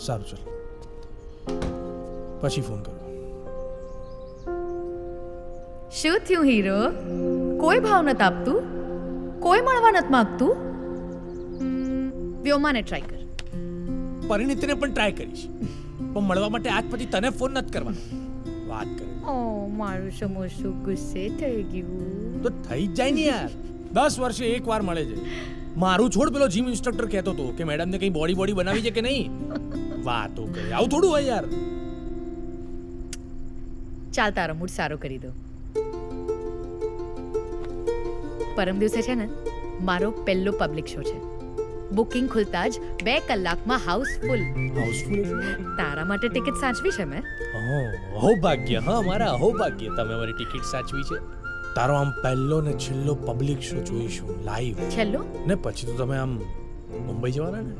સારું, ચાલ પછી ફોન કરો. શું થયું હીરો? કોઈ ભાવ નથી આપતું? કોઈ મળવા નથી માંગતું? વ્યોમાને ટ્રાય કર. પરિણીતિને પણ ટ્રાય કરીશ, પણ મળવા માટે આજ પછી તને ફોન નથી કરવાનો. વાત કરે. ઓ મારું સમોસું ગુસ્સે થઈ ગયું. તો થઈ જ જાય ને યાર, 10 વર્ષે એક વાર મળે છે. મારું છોડ, પેલો જીમ ઇન્સ્ટ્રક્ટર કહેતો હતો કે મેડમને કઈ બોડી બનાવી છે કે નહીં. વાતો કરે, આવું થોડું હોય યાર. ચાલ, તારો મૂડ સારો કરી દો. પરમ દિવસે છે ને મારો પહેલો પબ્લિક શો છે. બુકિંગ ખુલતા જ 2 કલાકમાં હાઉસફુલ. તારા માટે ટિકિટ સાચવી છે મેં. અહોભાગ્ય. હા, મારા અહોભાગ્ય, તમે મારી ટિકિટ સાચવી છે. તારો આમ પહેલો ને છેલ્લો પબ્લિક શો જોઈશું લાઈવ. છેલ્લો ને પછી તો તમે આમ મુંબઈ જવાના ને,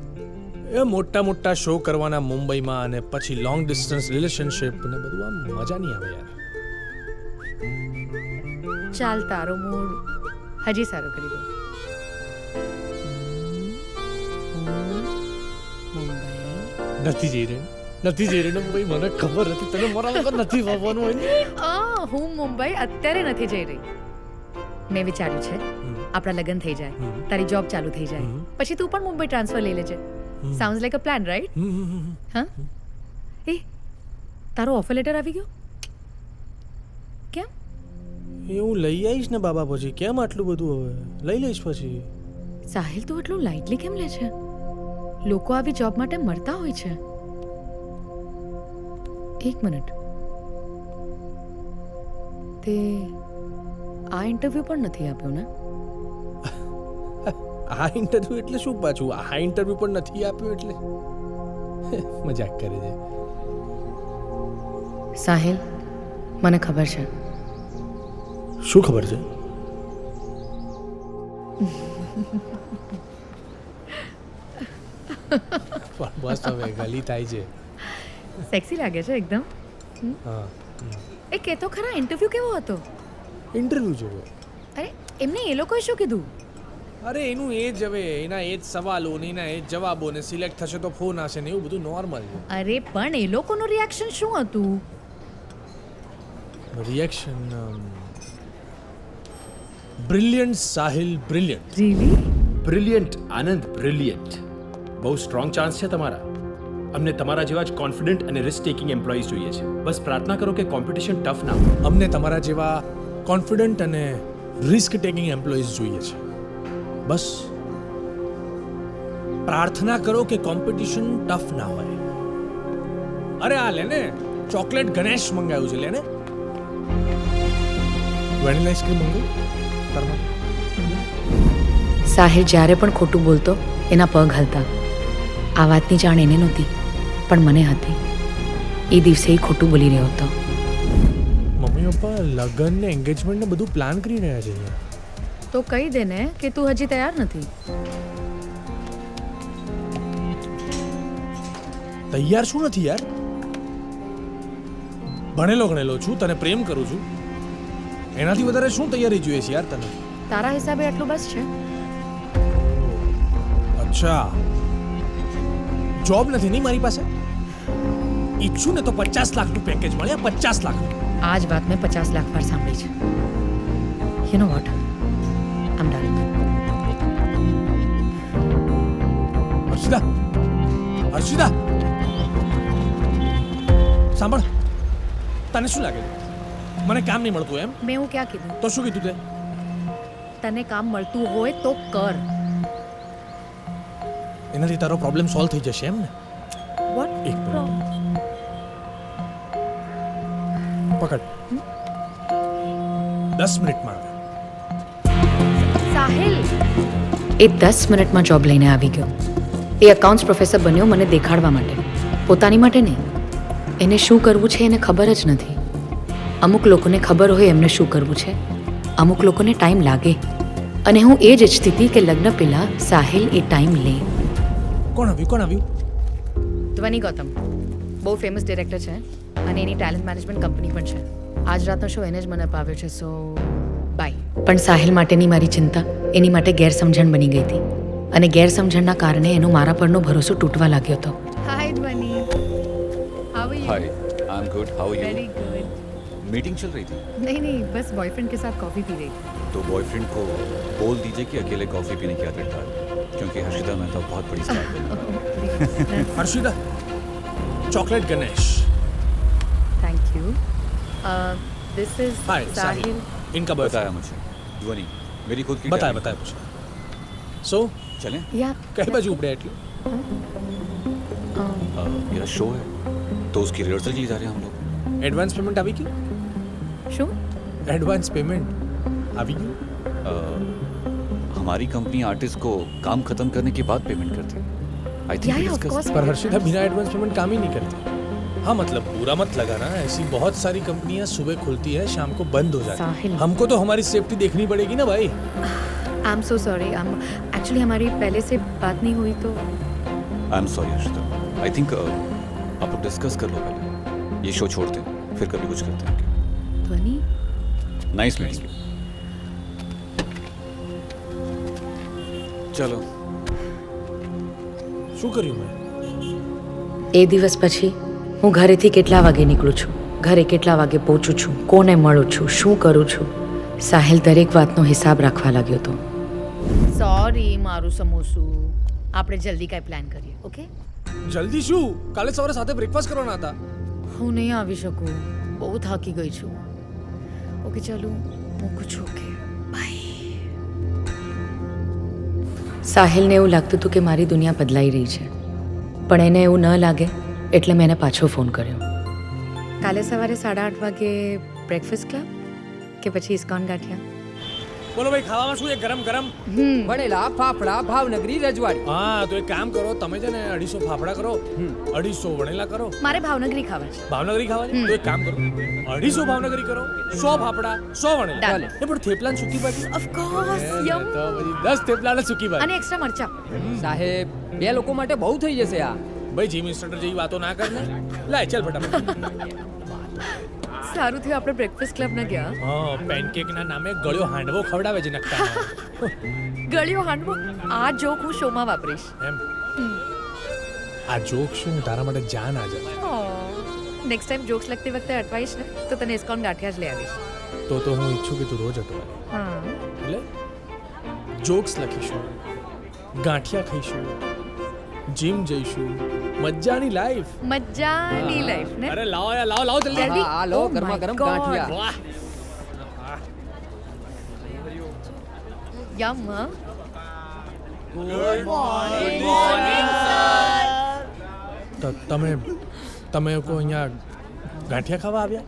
એ મોટા શો કરવાના મુંબઈમાં, અને પછી લોંગ ડિસ્ટન્સ રિલેશનશિપ ને બધું. આમ મજા નહીં આવે યાર. ચાલ, તારો મૂડ હજી સારો કરી દો. નથી જઈ રહી મુંબઈ. મને ખબર હતી તને મારા વગર નથી આવવાનું હોય. હું મુંબઈ અત્યારે નથી જઈ રહી. મેં વિચાર્યું છે આપણા લગ્ન થઈ જાય, તારી જોબ ચાલુ થઈ જાય, પછી તું પણ મુંબઈ ટ્રાન્સફર લઈ લેજે. સાઉન્ડ્સ લાઈક અ પ્લાન, રાઈટ? હા. એ તારો ઓફર લેટર આવી ગયો? કેમ? એ હું લઈ આવીશ ને બાબા, પછી કેમ આટલું બધું? હવે લઈ લઈશ પછી. સાહિલ તું એટલું લાઇટલી કેમ લે છે? લોકો આવી જોબ માટે મરતા હોય છે. એક મિનિટ, તે આ ઇન્ટરવ્યુ પણ નથી આપ્યો ને? આ ઇન્ટરવ્યુ એટલે શું પાછું? આ ઇન્ટરવ્યુ પણ નથી આપ્યું એટલે મજાક કરે છે. સાહિલ, મને ખબર છે. શું ખબર છે? પણ બસ હવે ગલી થાય છે. સેક્સી લાગે છે એકદમ. હા. એ કે તો ખરા, ઇન્ટરવ્યુ કેવો હતો? ઇન્ટરવ્યુ જોવો. અરે એમને એ લોકોએ શું કીધું? અરે એનું એ જ, હવે એના એ જ સવાલો ને એના એ જ જવાબો ને સિલેક્ટ થશે તો ફોન આવશે ને એવું બધું નોર્મલ છે. અરે પણ એ લોકોનું રિએક્શન શું હતું? Reaction brilliant Sahil, brilliant. Really? Brilliant Anand, brilliant. બહુ સ્ટ્રોંગ ચાન્સ છે તમારા. અમને તમારા જેવા જ કોન્ફિડન્ટ અને રિસ્ક ટેકિંગ એમ્પ્લોઈઝ જોઈએ છે. બસ પ્રાર્થના કરો કે કોમ્પિટિશન ટફ ના હોય. અમને તમારા જેવા કોન્ફિડન્ટ અને રિસ્ક ટેકિંગ એમ્પ્લોઈઝ જોઈએ છે. બસ પ્રાર્થના કરો કે કોમ્પિટિશન ટફ ના હોય. અરે આ લે ને, ચોકલેટ ગણેશ મંગાવ્યું છે, લે ને. વેનિલા આઈસ્ક્રીમ મંગાવ્યું. સાહિલ જ્યારે પણ ખોટું બોલતો એના પગ હલતા. આ વાતની જાણ એને નહોતી, પણ મને હતી. એ દિવસે એ ખોટું બોલી રહ્યો હતો. મમ્મી પપ્પા લગ્ન ને એન્ગેજમેન્ટ ને બધું પ્લાન કરી રહ્યા છે અહીંયા. તો કહી દે ને કે તું હજી તૈયાર નથી. તૈયાર શું નથી યાર? ભણેલો ગણેલો છું, તને પ્રેમ કરું છું, એનાથી વધારે શું તૈયારી જોઈએ છે યાર તને? તારા હિસાબે આટલું બસ છે? અચ્છા, જોબ નથી નહીં મારી પાસે? ઈચ્છું ને તો 50 લાખનું પેકેજ મળે. 50 લાખ. આ જ વાત મેં 50 લાખ વાર સાંભળી છે. યુ નો વોટ, આમ ડન. હર્ષિતા, હર્ષિતા સાંભળ, તને શું લાગે છે મને કામ નહીં મળતું એમ? મેં હું ક્યાં કીધું? તો શું કીધું તે? તને કામ મળતું હોય તો કર. એનાથી તારો પ્રોબ્લેમ સોલ્વ થઈ જશે એમ ને? વોટ? એક મિનિટ પકડ. 10 મિનિટમાં આવે. સાહિલ એ 10 મિનિટમાં જોબ લઈને આવી ગયો. એ અકાઉન્ટ્સ પ્રોફેસર બન્યો મને દેખાડવા માટે, પોતાની માટે નહીં. એને શું કરવું છે એને ખબર જ નથી. અમુક લોકોને ખબર હોય એમને શું કરવું છે, અમુક લોકોને ટાઈમ લાગે. અને હું એ જ ઈચ્છતી હતી કે લગ્ન પહેલા સાહિલ એ ટાઈમ લે. કોણ આવ્યું? કોણ આવ્યું? ધ્વની ગૌતમ બહુ ફેમસ ડિરેક્ટર છે અને એની ટેલેન્ટ મેનેજમેન્ટ કંપની પણ છે. આજ રાતનો શો એને જ મને અપાવ્યો છે, સો બાય. પણ સાહિલ માટેની મારી ચિંતા એની માટે ગેરસમજણ બની ગઈ હતી, અને ગેરસમજણના કારણે એનો મારા પરનો ભરોસો તૂટવા લાગ્યો હતો. Hi Dhvani, how are you? Hi, I am good. How are very you? Good. Meeting चल रही थी नहीं नहीं, बस बॉयफ्रेंड के साथ कॉफी पी रही थी. तो बॉयफ्रेंड को बोल दीजिए कि अकेले कॉफी पीने की आदत डाल, क्योंकि हर्षिता मेहता बहुत बड़ी स्टार है. Harshita, chocolate Ganesh. Thank you. This is hi Sahil. इनका बताया बताया मुझे ध्वनि, मेरी खुद की बताया tagline. बताया मुझे. सो चलें? या कई बाजू उपड़े એટલે मेरा शो है तो उसकी रिहर्सल के लिए जा रहे हैं हम लोग. એડવાન્સ પેમેન્ટ આવી ગયું? શું? એડવાન્સ પેમેન્ટ આવી ગયું? हमारी कंपनी आर्टिस्ट को काम खत्म करने के बाद पेमेंट करती है. आई Yeah, yeah, of think course. पर हर्षिता बिना एडवांस पेमेंट काम ही नहीं करती. हाँ मतलब बुरा मत लगाना, ऐसी बहुत सारी कंपनियां सुबह खुलती है शाम को बंद हो जाती साहिल. है. हमको तो हमारी सेफ्टी देखनी पड़ेगी ना भाई. I am so sorry. Actually हमारी पहले से बात नहीं हुई तो. I am sorry Harshita. I think आप लोग डिस्कस कर लो पहले, ये शो छोड़ते हैं फिर कभी कुछ करते हैं. ध्वनि, नाइस मीटिंग यू. चलो. શું કર્યું મેં? એ દિવસ પછી હું ઘરેથી કેટલા વાગે નીકળું છું, ઘરે કેટલા વાગે પહોંચું છું, કોને મળું છું, શું કરું છું, સાહિલ દરેક વાતનો હિસાબ રાખવા લાગ્યો હતો. સોરી મારું સમોસું. આપણે જલ્દી કાંઈ પ્લાન કરીએ, ઓકે? જલ્દી શું? કાલે સવારે સાથે બ્રેકફાસ્ટ કરવાના હતા. હું નહીં આવી શકું, બહુ થાકી ગઈ છું. ઓકે ચાલો મૂકું છું. Okay bye. સાહિલને એવું લાગતું હતું કે મારી દુનિયા બદલાઈ રહી છે, પણ એને એવું ન લાગે એટલે મેં એને પાછો ફોન કર્યો. કાલે સવારે 8:30 વાગે બ્રેકફાસ્ટ ક્લબ કે પછી ઇસ્કોન ગાંઠિયા? બોલો ભાઈ, ખાવામાં શું છે? ગરમ ગરમ વણેલા ફાફડા ભાવનગરી રજવાડી. હા, તો એક કામ કરો, તમે છે ને 250 ફાફડા કરો, 250 વણેલા કરો. મારે ભાવનગરી ખાવા છે. ભાવનગરી ખાવા છે? તો એક કામ કરો, 250 ભાવનગરી કરો, 100 ફાફડા, 100 વણેલા. Done. એ પણ થેપલા ને સૂકી ભાજી. Of course yum. તો પછી 10 થેપલા ને સૂકી ભાજી. અને એક્સ્ટ્રા મરચા. સાહેબ 2 લોકો માટે બહુ થઈ જશે આ. ભાઈ જીમ ઇન્સ્ટ્રક્ટર જેવી વાતો ના કર ને. લાય ચાલ ફટાફટ. સારું થયું આપણે બ્રેકફાસ્ટ ક્લબ ના ગયા. હા, પેનકેક ના નામે ગળ્યો હાંડવો ખવડાવે છે નકટા. ગળ્યો હાંડવો આ જોક હું શોમાં વાપરીશ. એમ આ જોક શું તારા માટે જાન આ જાય. નેક્સ્ટ ટાઈમ જોક્સ લખતી વખતે અટવાઈશ ને તો તને ઇસ્કોન ગાંઠિયા જ લઈ આવીશ. તો હું ઈચ્છું કે તું રોજ હતો. હા એટલે જોક્સ લખીશું, ગાંઠિયા ખાઈશું, જીમ જઈશું, મજાની લાઈફ. મજાની લાઈફ ને. અરે લાવો યાર, લાવો લાવો જલ્દી. જલ્દી. આ લો Oh ગરમા my ગરમ God. ગાંઠિયા. વાહ. યમ હા. તો તમે લોકો અહીંયા ગાંઠિયા ખાવા આવ્યા?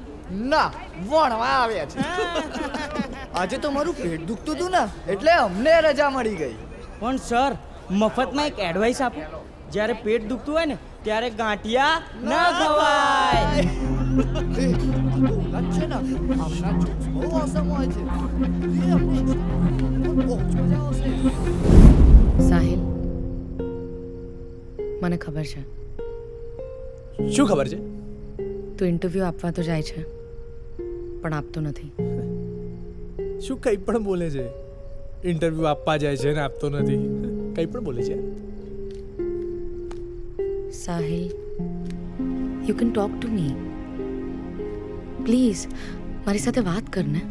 ના વણવા આવ્યા છે. આજે તો મારું પેટ દુખતું હતું ને એટલે અમને રજા મળી ગઈ. પણ સર, મફતમાં એક એડવાઇસ આપો. જ્યારે પેટ દુખતું હોય ને ત્યારે ગાંઠિયા ના ખવાય. સાહિલ, મને ખબર છે શું ખબર છે? તું ઇન્ટરવ્યૂ આપવા તો જાય છે પણ આપતો નથી. શું કંઈ પણ બોલે છે? ઇન્ટરવ્યૂ આપવા જાય છે ને આપતો નથી, કંઈ પણ બોલે છે. Sahil, you can talk to me please. મારી સાથે વાત કર ને.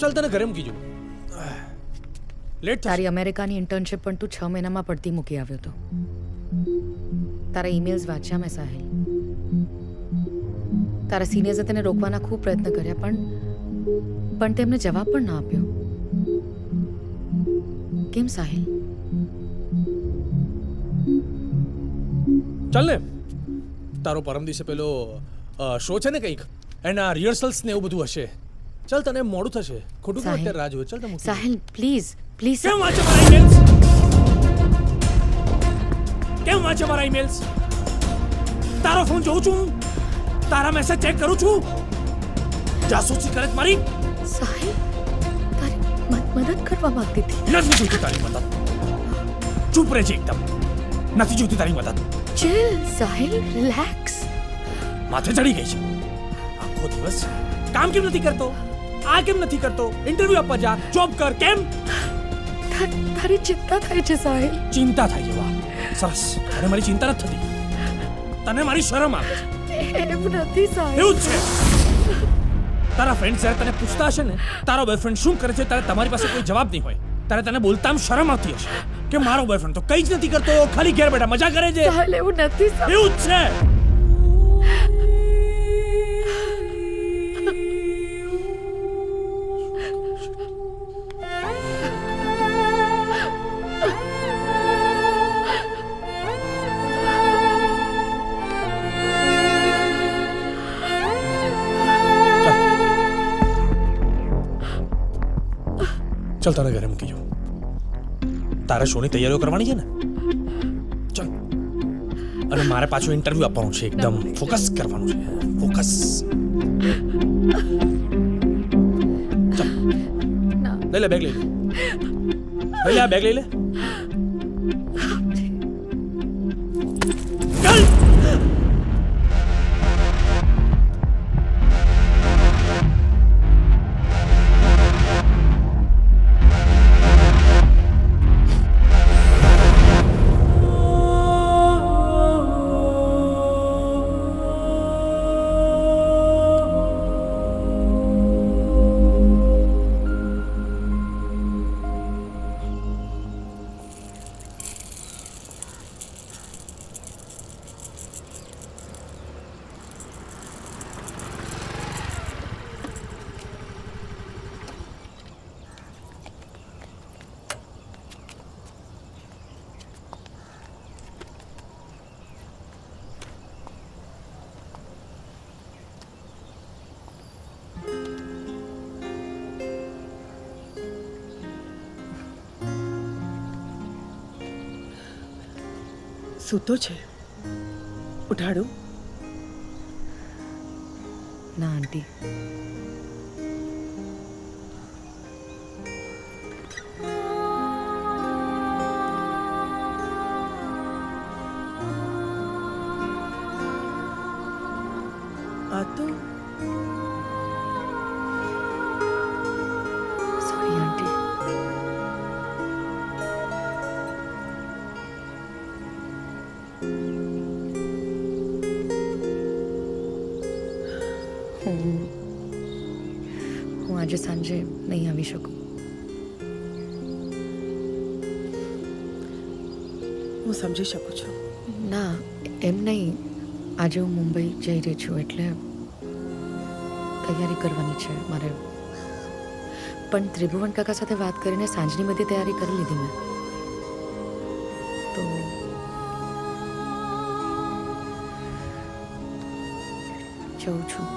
ચાલ તને ઘરે મૂકી જઉં. લેટ તારી અમેરિકાની ઇન્ટર્નશિપ પણ તું 6 મહિનામાં પડતી મૂકી આવ્યો હતો. તારા ઈમેલ્સ વાંચ્યા મેં સાહિલ. તારા સિનિયર્સે તને રોકવાના ખૂબ પ્રયત્ન કર્યા પણ તેમને જવાબ પણ ના આપ્યો. કેમ સાહિલ? ચાલ ને, તારો પરમ દિવસે પેલો શો છે ને કંઈક, એના રિહર્સલ્સ ને એવું બધું હશે. ચાલ, તને મોડું થશે. ખોટું કેમ અત્યારે રાહ જોવે? ચાલ તમે. Sahil please please. કેમ વાંચે મારા ઈમેલ્સ? કેમ વાંચે મારા ઈમેલ્સ? તારો ફોન જોઉં છું, તારા મેસેજ ચેક કરું છું. જાસૂસી કરે છે મારી. સાહિલ, તારી મદદ કરવા માંગતી હતી. નથી જોઈતી તારી મદદ. ચૂપ રહેજે એકદમ. નથી જોઈતી તારી મદદ. Chill Sahil, relax. માથે ચડી ગઈ છે. આખો દિવસ કામ કેમ નથી કરતો? આ કેમ નથી કરતો? ઇન્ટરવ્યુ આપવા જા, જોબ કર. કેમ? તારી ચિંતા થાય છે સાહિલ. ચિંતા થાય છે? વાહ, સરસ. તને મારી ચિંતા નથી થતી. તને મારી શરમ આવે છે. એમ નથી સાહિલ. એવું જ છે. તારા ફ્રેન્ડ જ્યારે તને પૂછતા હશે ને તારો બોયફ્રેન્ડ શું કરે છે, ત્યારે તમારી પાસે કોઈ જવાબ નહીં હોય. ત્યારે તને બોલતા શરમ આવતી હશે કે મારો બોયફ્રેન્ડ તો કંઈ જ નથી કરતો, ખાલી ઘેર બેઠા મજા કરે છે. સાહિલ, એવું નથી સાહિલ. એવું જ છે. ચાલ તારા ઘરે મૂકી જાઉં. તારે શોની તૈયારીઓ કરવાની છે ને? ચાલ. અને મારે પાછું ઇન્ટરવ્યુ આપવાનું છે. એકદમ ફોકસ કરવાનું છે. ફોકસ. ચાલ. લઈ લે બેગ, લઈ લે. લઈ લે આ બેગ, લઈ લે. ચાલ. સૂતો છે, ઉઠાડું? ના આંટી, આ તો સોરી આંટી. હું આજે સાંજે નહીં આવી શકું. હું સમજી શકું છું. ના એમ નહીં, આજે હું મુંબઈ જઈ રહી છું એટલે તૈયારી કરવાની છે મારે. પણ ત્રિભુવન કાકા સાથે વાત કરીને સાંજની બધી તૈયારી કરી લીધી મેં. તો જઉં છું.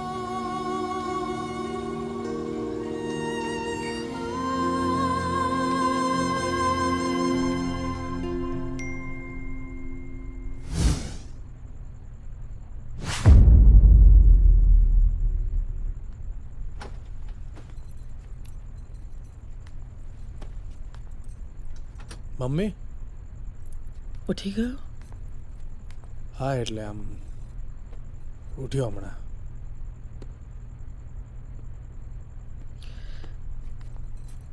મમ્મી? ઉઠી ગયો? હા એટલે આમ ઉઠ્યો હમણાં.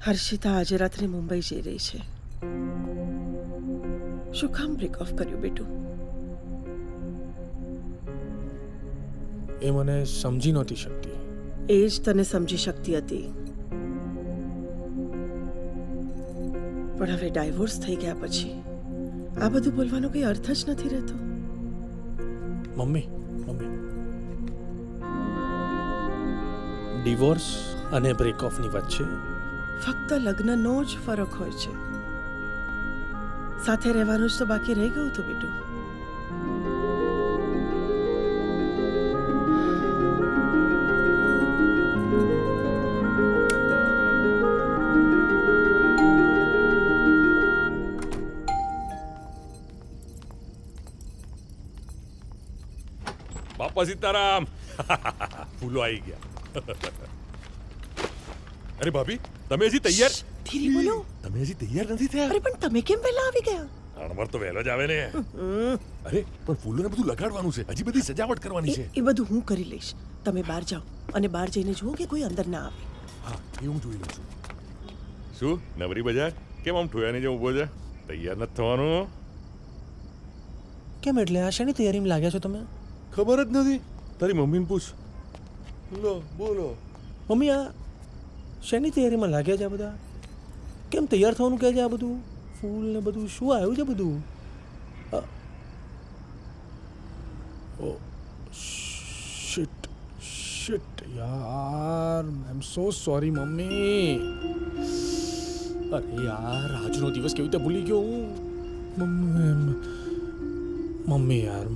હર્ષિતા આજે રાત્રે મુંબઈ જઈ રહી છે. શું કામ બ્રેક ઓફ કર્યું બેટું? એ મને સમજી નહોતી શકતી. એ જ તને સમજી શકતી હતી, પણ હવે ડાયવોર્સ થઈ ગયા પછી આ બધું બોલવાનો કોઈ અર્થ જ નથી રહેતો. મમ્મી ડિવોર્સ અને બ્રેકઓફની વચ્ચે ફક્ત લગ્નનો જ ફરક હોય છે. સાથે રહેવાનું જ તો બાકી રહી ગયું હતું બેટું. બાપા સીતારામ. ફૂલો આવી ગયા. અરે ભાભી, તમે હજી તૈયાર? ધીરે બોલો. તમે હજી તૈયાર નથી થયા? અરે પણ તમે કેમ પહેલા આવી ગયા? અણવર તો વહેલો જ આવે ને. અરે પણ ફૂલોને બધું લગાડવાનું છે, હજી બધી સજાવટ કરવાની છે. એ બધું હું કરી લઈશ. તમે બહાર જાઓ અને બહાર જઈને જુઓ કે કોઈ અંદર ના આવે. હા, એ હું જોઈ લઉં છું. શું નવરી બજાર? કેમ આમ ઠોયાની જેમ ઊભો છે? તૈયાર નથી થવાનું? કેમ એટલે આ શેની તૈયારીમાં લાગ્યા છો તમે? ખબર જ નથી. તારી મમ્મીને પૂછ. લો બોલો. મમ્મી આ શેની તૈયારીમાં લાગ્યા છે આ બધા? કેમ તૈયાર થવાનું કહે છે આ બધું? ફૂલ ને બધું શું આવ્યું છે બધું? ઓ શિટ યાર, આઈ એમ સો સોરી મમ્મી. અરે યાર, આજનો દિવસ કેવી રીતે ભૂલી ગયો હું? મમ્મી યાર,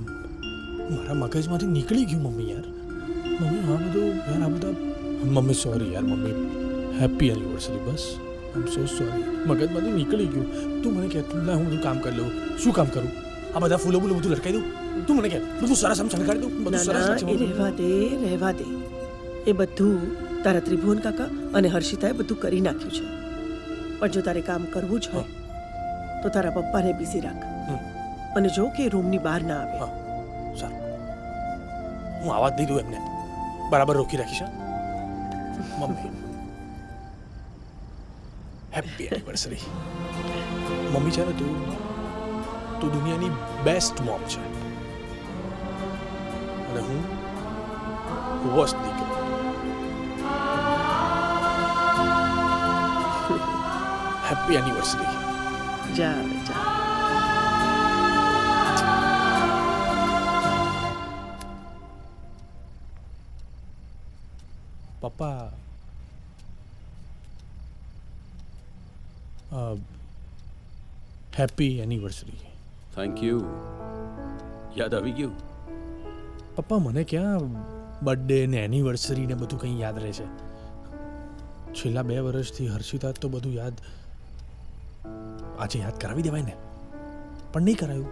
મારા મગજમાંથી નીકળી ગયું મમ્મી યાર. મમ્મી આ બધું યાર, આ બધા મમ્મી સોરી યાર મમ્મી. Happy anniversary. બસ આઈ એમ સો સોરી. મગજમાંથી નીકળી ગયું. તું મને કહે ના હું બધું કામ કરી લઉં. શું કામ કરું? આ બધા ફૂલો બધું લટકાઈ દઉં? તું મને કહે બધું સરસ આમ શણગારી દઉં? બધું સરસ રહેવા દે. એ બધું તારા ત્રિભુવન કાકા અને હર્ષિતાએ બધું કરી નાખ્યું છે. પણ જો તારે કામ કરવું જ હોય તો તારા પપ્પાને બિઝી રાખ અને જો કે રૂમની બહાર ના આવે. સારું, હું આવાજ નહીં દઉં એમને. બરાબર રોકી રાખીશ. Mummy happy anniversary. મમ્મી છે ને તું દુનિયાની બેસ્ટ મોમ છે અને હું વર્સ્ટ દીકરો. Happy anniversary. જા. પપ્પા હેપી એનિવર્સરી. Thank you. યાદ આવી ગયું? પપ્પા મને ક્યાં બર્થડે ને એનિવર્સરી ને બધું કંઈ યાદ રહે છે? છેલ્લા 2 વર્ષથી હર્ષિતા તો બધું યાદ આજે યાદ કરાવી દેવાય ને, પણ નહીં કરાયું.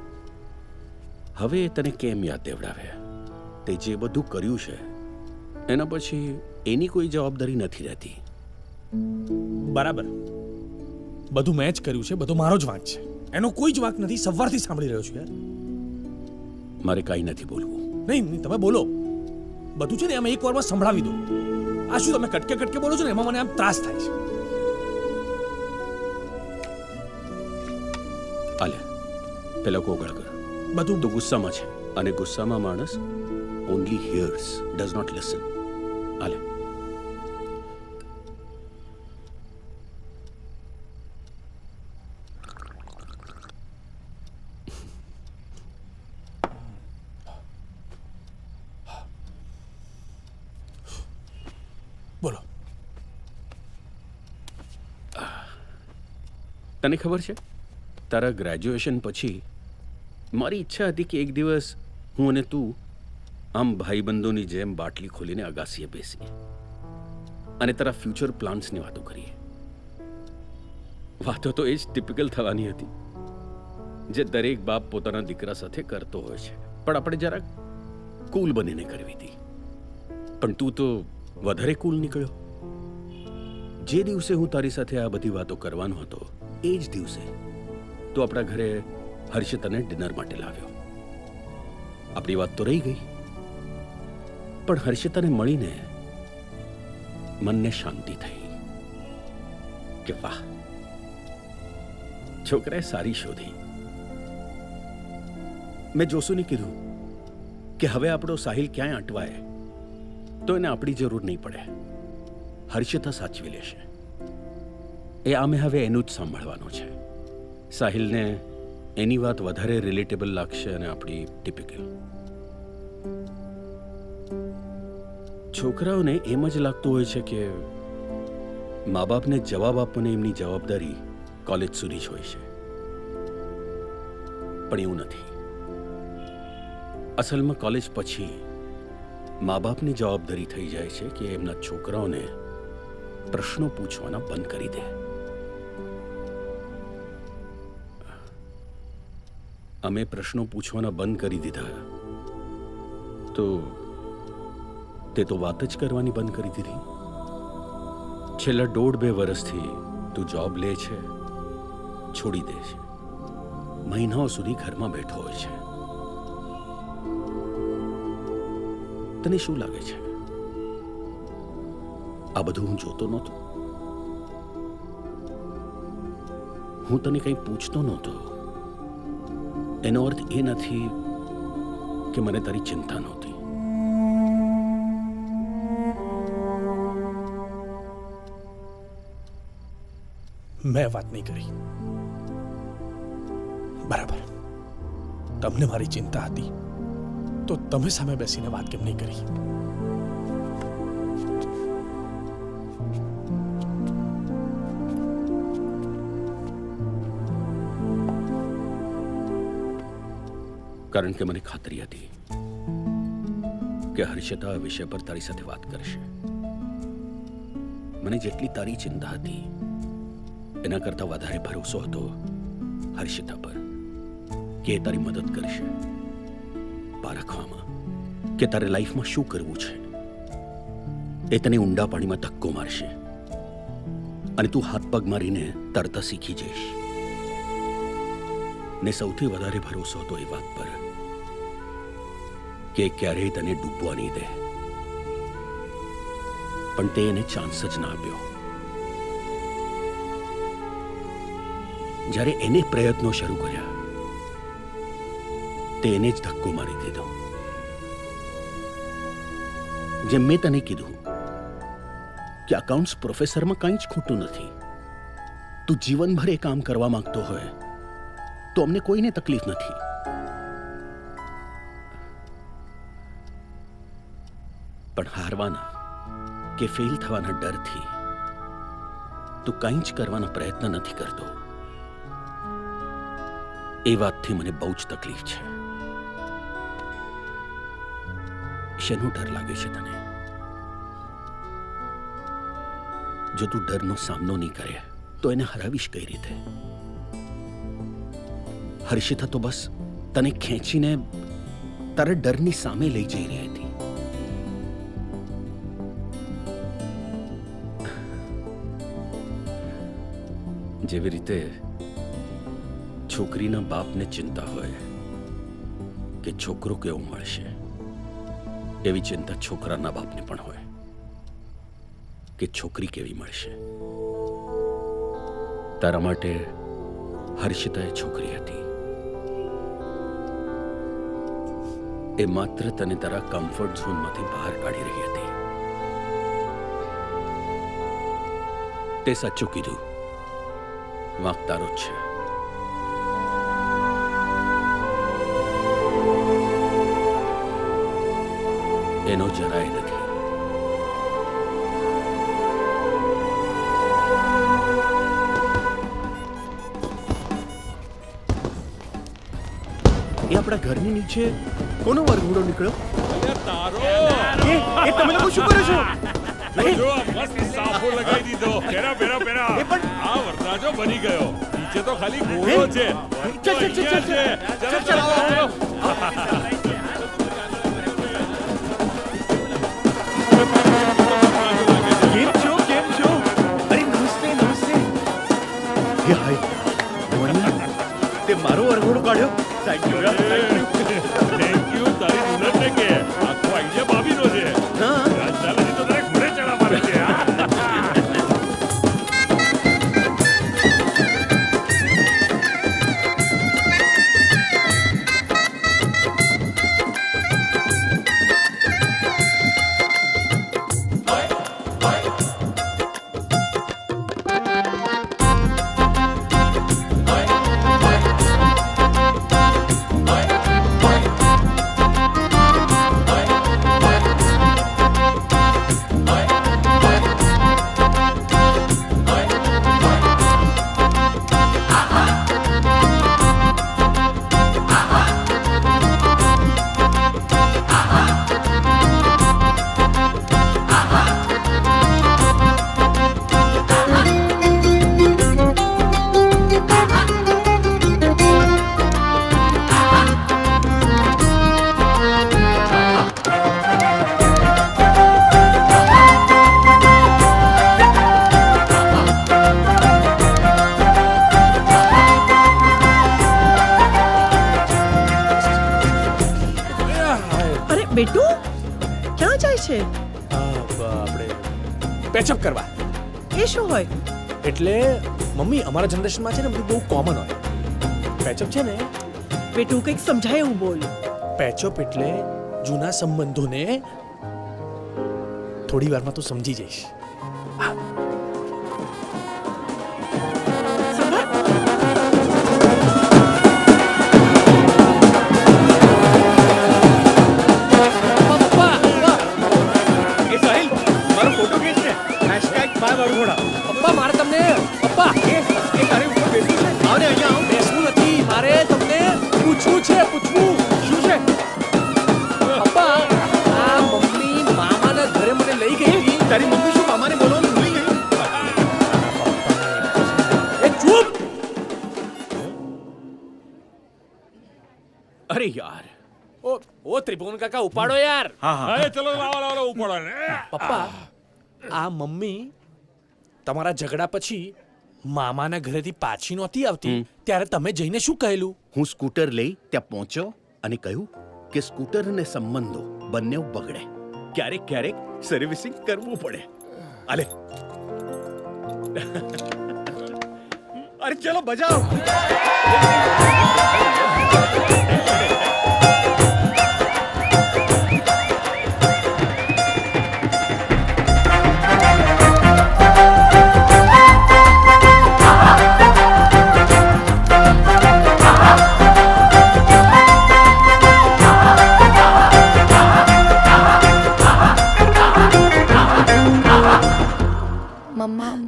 હવે તને કેમ યાદ દેવડાવે? તે જે બધું કર્યું છે એના પછી એની કોઈ જવાબદારી નથી રહેતી. બરાબર, બધું મેં જ કર્યું છે, બધો મારો જ વાંક છે. એનો કોઈ જ વાંક નથી. સવારથી સાંભળી રહ્યો છું યાર. મારે કાંઈ નથી બોલવું. નહીં નહીં, તમે બોલો. બધું છે ને એમ એક વારમાં સંભળાવી દો. આ શું તમે કટકે કટકે બોલો છો ને, એમાં મને આમ ત્રાસ થાય છે. આલે પેલા કોગળ કર. બધું તો ગુસ્સામાં છે, અને ગુસ્સામાં માણસ only hears, does not listen. આલે બોલો. તને ખબર છે, તારા ગ્રેજ્યુએશન પછી મારી ઈચ્છા હતી કે એક દિવસ હું અને તું આમ ભાઈબંધોની જેમ બાટલી ખોલીને અગાસીએ બેસીએ અને તારા ફ્યુચર પ્લાન્સની વાતો કરીએ. વાતો તો એ જ ટિપિકલ થવાની હતી જે દરેક બાપ પોતાના દીકરા સાથે કરતો હોય છે, પણ આપણે જરાક કૂલ બનીને કરવી હતી. પણ તું તો વધારે કૂલ નીકળ્યો. જે દિવસે હું તારી સાથે આ બધી વાતો કરવાનો હતો એ જ દિવસે તું આપણા ઘરે હર્ષિતાને ડિનર માટે લાવ્યો. આપણી વાત તો રહી ગઈ, પણ હર્ષિતાને મળીને મનને શાંતિ થઈ કે વાહ, છોકરાએ સારી શોધી. મેં જોશુને કીધું કે હવે આપણો સાહિલ ક્યાંય અટવાય તો એને આપણી જરૂર નહીં પડે, હર્ષિતા સાચવી લેશે. એ આમે હવે એનું જ સાંભળવાનું છે. સાહિલને એની વાત વધારે રિલેટેબલ લાગશે અને આપણી ટિપિકલ. છોકરાઓને એમ જ લાગતું હોય છે કે મા બાપને જવાબ આપવાની એમની જવાબદારી કોલેજ સુધી જ હોય છે, પણ એવું નથી. અસલમાં કોલેજ પછી મા બાપની જવાબદારી થઈ જાય છે કે એમના છોકરાઓને પ્રશ્નો પૂછવાના બંધ કરી દે. અમે પ્રશ્નો પૂછવાના બંધ કરી દીધા તો તે તો વાત જ કરવાની બંધ કરી દીધી. છેલ્લા 1.5-2 વર્ષથી તું જોબ લે છે, છોડી દે છે, મહિનાઓ સુધી ઘરમાં બેઠો હોય છે. તને શું લાગે છે આ બધું હું જોતો નહોતો? હું તને કંઈ પૂછતો નહોતો. એનો અર્થ એ નથી કે મને તારી ચિંતા નહોતી. મેં વાત નહીં કરી. બરાબર, તમને મારી ચિંતા હતી તો તમે સામે બેસીને વાત કેમ નહીં કરી? કારણ કે મને ખાતરી હતી કે હર્ષિતા આ વિષય પર તારી સાથે વાત કરશે. મને જેટલી તારી ચિંતા હતી એના કરતા વધારે ભરોસો હતો હર્ષિતા પર કે એ તારી મદદ કરશે પારખવામાં કે તારે લાઈફમાં શું કરવું છે. એ તને ઊંડા પાણીમાં ધક્કો મારશે અને તું હાથ પગ મારીને તરતા શીખી જઈશ. ને સૌથી વધારે ભરોસો હતો એ વાત પર કે ક્યારેય તને ડૂબવા નહીં દે. પણ તે એને ચાન્સ જ ના આપ્યો. જ્યારે એને પ્રયત્નો શરૂ કર્યા તે એને જ ધક્કો મારી દીધો. જેમ મેં તને કીધું કે અકાઉન્ટ્સ પ્રોફેસરમાં કંઈ જ ખોટું નથી. તું જીવનભર એ કામ કરવા માંગતો હોય તો અમને કોઈને તકલીફ નથી. પણ હારવાના કે ફેલ થવાના ડરથી તું કંઈ જ કરવાનો પ્રયત્ન નથી કરતો. એ વાતથી મને બહુ જ તકલીફ છે. શેનો ડર લાગે છે તને? જો તું ડરનો સામનો નહીં કરે તો એને હરાવીશ કઈ રીતે? હર્ષિતા તો બસ તને ખેંચીને તારા ડરની સામે લઈ જઈ રહી હતી. જેવી રીતે છોકરીના બાપને ચિંતા હોય કે છોકરો કેવો મળશે, એવી ચિંતા છોકરાના બાપને પણ હોય કે છોકરી કેવી મળશે. તારા માટે હર્ષિતા એ છોકરી હતી. એ માત્ર તને તારા કમ્ફર્ટ ઝોનમાંથી બહાર કાઢી રહી હતી. તે સાચું કીધું, વાંક તારો જ છે. એનો જરાય નથી. એ આપણા ઘરની નીચે કોનો વરઘોડો નીકળ્યો? એ તમે લોકો શું કરો છો? જો મસ્ત સાફો લગાવી દીધો. Para para para. એ પણ આ વરરાજો બની ગયો. નીચે તો ખાલી ઘોડો છે. ચલ ચલ ચલ ચલ ચલ આવો. કેમ છો? કેમ છો? અરે નમસ્તે નમસ્તે. હે હાય મણી, તે મારો વરઘોડો કાઢ્યો. Thank you thank you. તારી દુલત ને કે આખો આઈડિયા ભાભીનો છે. હા ચાલ તો તારે ઘોડે ચડા મારે છે. બેટુ ક્યાં જાય છે? આપણે પેચઅપ કરવા. એ શું હોય? એટલે મમ્મી અમારા જનરેશનમાં છે ને બધું બહુ કોમન હોય. પેચઅપ છે ને, બેટુ કંઈક સમજાય એવું બોલ. પેચઅપ એટલે જૂના સંબંધોને થોડી વારમાં તું સમજી જઈશ. પપ્પા મારે તમને પપ્પા એ તારી ઉપર બેસવું છે. આવને અહીંયા આવ. બેસવું નથી, મારે તમને પૂછવું છે. પૂછવું શું છે? પપ્પા આ મમ્મી મામાના ઘરે મને લઈ ગઈ હતી. તારી મમ્મી શું મામાને બોલવાનું ભૂલી ગઈ? એ ચૂપ. અરે યાર. ઓ ત્રિભુવન કાકા ઉપાડો યાર. હા હા ચલો લાવો લાવો ઉપાડો ને. પપ્પા આ મમ્મી તમારા ઝઘડા પછી મામાના ઘરેથી પાછી નહોતી આવતી ત્યારે તમે જઈને શું કહેલું? હું સ્કૂટર લઈ ત્યાં પહોંચ્યો અને કહ્યું કે સ્કૂટર અને સંબંધો બંને બગડે, ક્યારેક ક્યારેક સર્વિસિંગ કરવું પડે. અલે અરે ચલો બજાવ.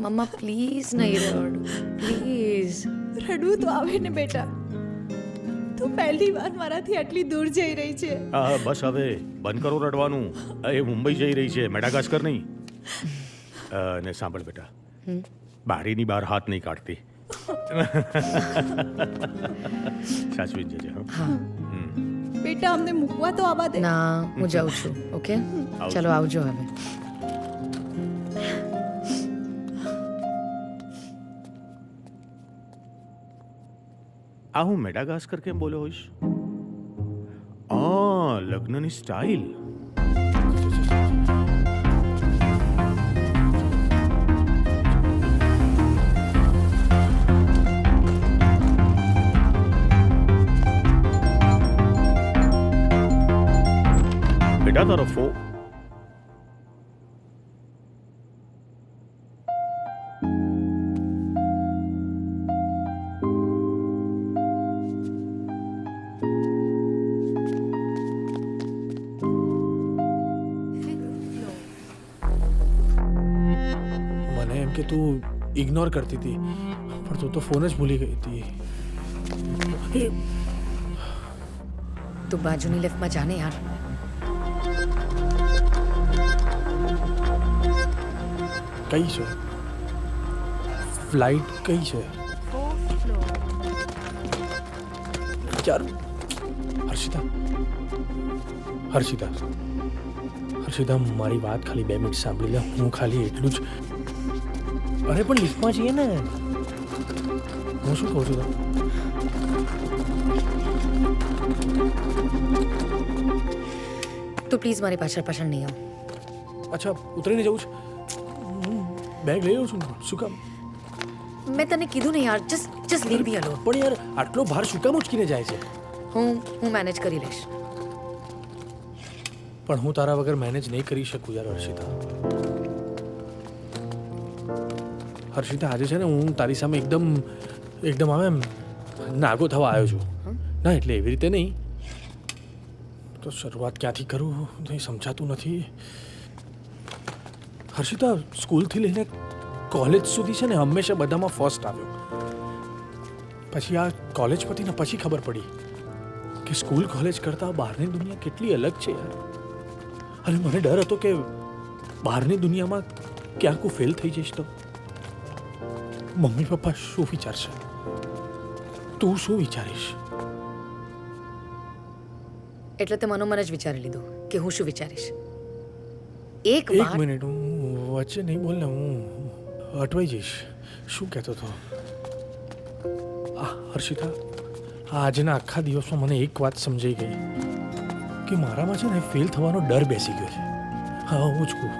મમ્મા પ્લીઝ નહીં રડ, પ્લીઝ. રડવું તો આવે ને બેટા. તું પહેલી વાર મારાથી આટલી દૂર જઈ રહી છે. બસ હવે બંધ કરો રડવાનું. એ મુંબઈ જઈ રહી છે, મેડાગાસ્કર નહીં. ને સાંભળ બેટા, બારીની બહાર હાથ નહીં કાઢતી. સાચવીને જજે. બેટા અમને મૂકવા તો આવવા દે. ના હું જાઉં છું. ઓકે ચલો આવજો હવે. આ હું મેડાગાસ્કર કેમ બોલ્યો હોઈશ? લગ્નની સ્ટાઇલ. બેટા તારો મને એમ કે તું ઇગ્નોર કરતી હતી પણ તું તો ફોન જ ભૂલી ગઈ હતી. તું બાજુની લિફ્ટમાં જાને યાર. કઈ છે ફ્લાઇટ? કઈ છે યાર? હર્ષિતા હર્ષિતા હર્ષિતા મારી વાત ખાલી 2 મિનિટ સાંભળી લે. હું ખાલી એટલું જ. અરે પણ લિફ્ટમાં જઈએ ને. હું શું કહું છું? તું પ્લીઝ મારી પાછળ પાછળ નહીં આવ. અચ્છા ઉતરીને જવું છે? બેગ લઈ લઉં છું. શું કામ? મેં તને કીધું ને યાર, જસ્ટ લીવ મી અલોન. પણ યાર આટલો ભાર શું કામ ઉચકીને જાય છે? હું મેનેજ કરી લઈશ. પણ હું તારા વગર મેનેજ નહીં કરી શકું યાર હર્ષિતા. હર્ષિતા આજે છે ને હું તારી સામે એકદમ આમ નાગો થવા આવ્યો છું. ના એટલે એવી રીતે નહીં. તો શરૂઆત ક્યાંથી કરું કંઈ સમજાતું નથી. હર્ષિતા સ્કૂલથી લઈને કોલેજ સુધી છે ને હંમેશા બધામાં ફર્સ્ટ આવ્યો. પછી આ કોલેજ પતીને પછી ખબર પડી કે સ્કૂલ કોલેજ કરતાં બહારની દુનિયા કેટલી અલગ છે યાર. અને મને ડર હતો કે બહારની દુનિયામાં ક્યાંક હું ફેલ થઈ જઈશ તો મમ્મી પપ્પા શું વિચારશે? તું શું વિચારીશ? એટલે તે મનોમન જ વિચારી લીધું કે હું શું વિચારીશ. એક મિનિટ હું વચ્ચે નહીં બોલ ને, હું અટવાઈ જઈશ. શું કહેતો હતો? હર્ષિતા આજના આખા દિવસમાં મને એક વાત સમજાઈ ગઈ કે મારામાં છે ને ફેલ થવાનો ડર બેસી ગયો છે. હા હું જ કહું.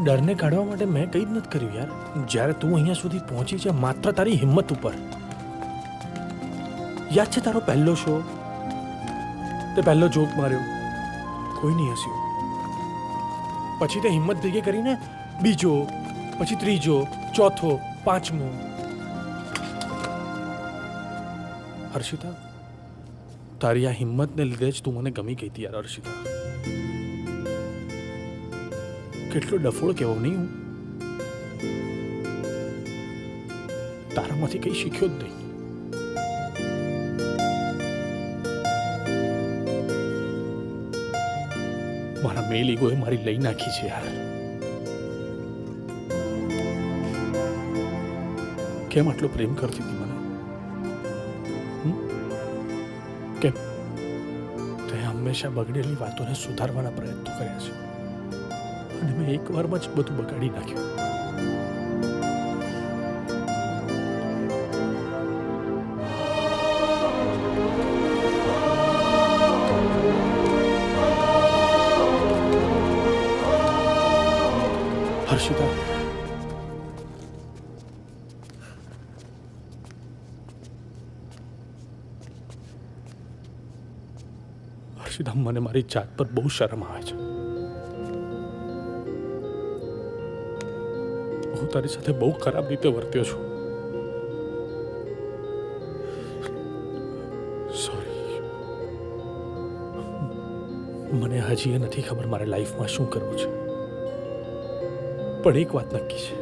ડરને કાઢવા માટે મેં કંઈ જ નથી કર્યું યાર. જ્યારે તું અહીંયા સુધી પહોંચી છે માત્ર તારી હિંમત ઉપર. યાદ છે તારો પહેલો શો? તે પહેલો જોક માર્યો, કોઈ નહીં હસ્યું. પછી તે હિંમત ભેગી કરીને બીજો, પછી ત્રીજો, ચોથો, પાંચમો. હર્ષિતા તારી આ હિંમતને લીધે જ તું મને ગમી ગઈ હતી યાર હર્ષિતા. કેટલો ડફોળ કેવો નહીં હું. તારામાંથી કંઈ શીખ્યો જ નહીં. મારા મેલ ઈગોએ મારી લઈ નાખી છે યાર. કેમ આટલો પ્રેમ કરતી હતી મને? કેમ તે હંમેશા બગડેલી વાતોને સુધારવાના પ્રયત્નો કર્યા છે અને મેં એકવારમાં જ બધું બગાડી નાખ્યું. હર્ષિતા હર્ષિતા મને મારી જાત પર બહુ શરમ આવે છે. હું તારી સાથે બહુ ખરાબ રીતે વર્ત્યો છું. સોરી. મને હજી એ નથી ખબર મારે લાઈફમાં શું કરવું છે. પણ એક વાત નક્કી છે,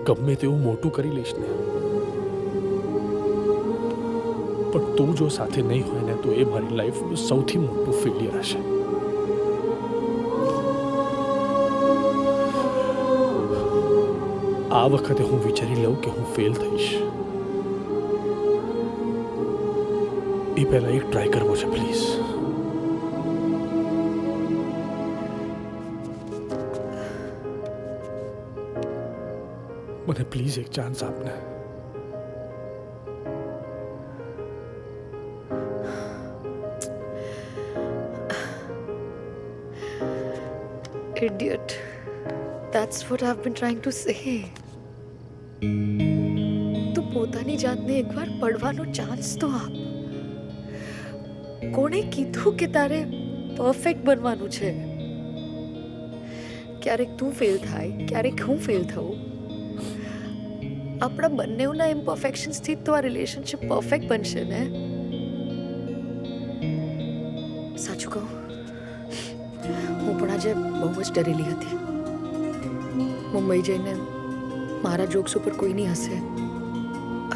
ગમે તેવું મોટું કરી લઈશ ને, પણ તું જો સાથે નહીં હોય ને તો એ મારી લાઈફનું સૌથી મોટું ફેલિયર હશે. આ વખતે હું વિચારી લઉં કે હું ફેલ થઈશ, એ પહેલા એક ટ્રાય કરવો છે પ્લીઝ. મને પ્લીઝ એક ચાન્સ આપને. Idiot. That's what I've been trying to say. તું પોતાની જાતને એકવાર પડવાનો ચાન્સ તો આપ. કોણે કીધું કે તારે પરફેક્ટ બનવાનું છે? ક્યારેક તું ફેલ થાય, ક્યારેક હું ફેલ થઉં. આપણા બંનેના ઇમ્પરફેક્શન્સથી તો આ રિલેશનશિપ પરફેક્ટ બનશે ને. સાચું કહું, હું પણ આજે બહુ જ ડરેલી હતી. મુંબઈ જઈને મારા જોક્સ ઉપર કોઈ નહીં હશે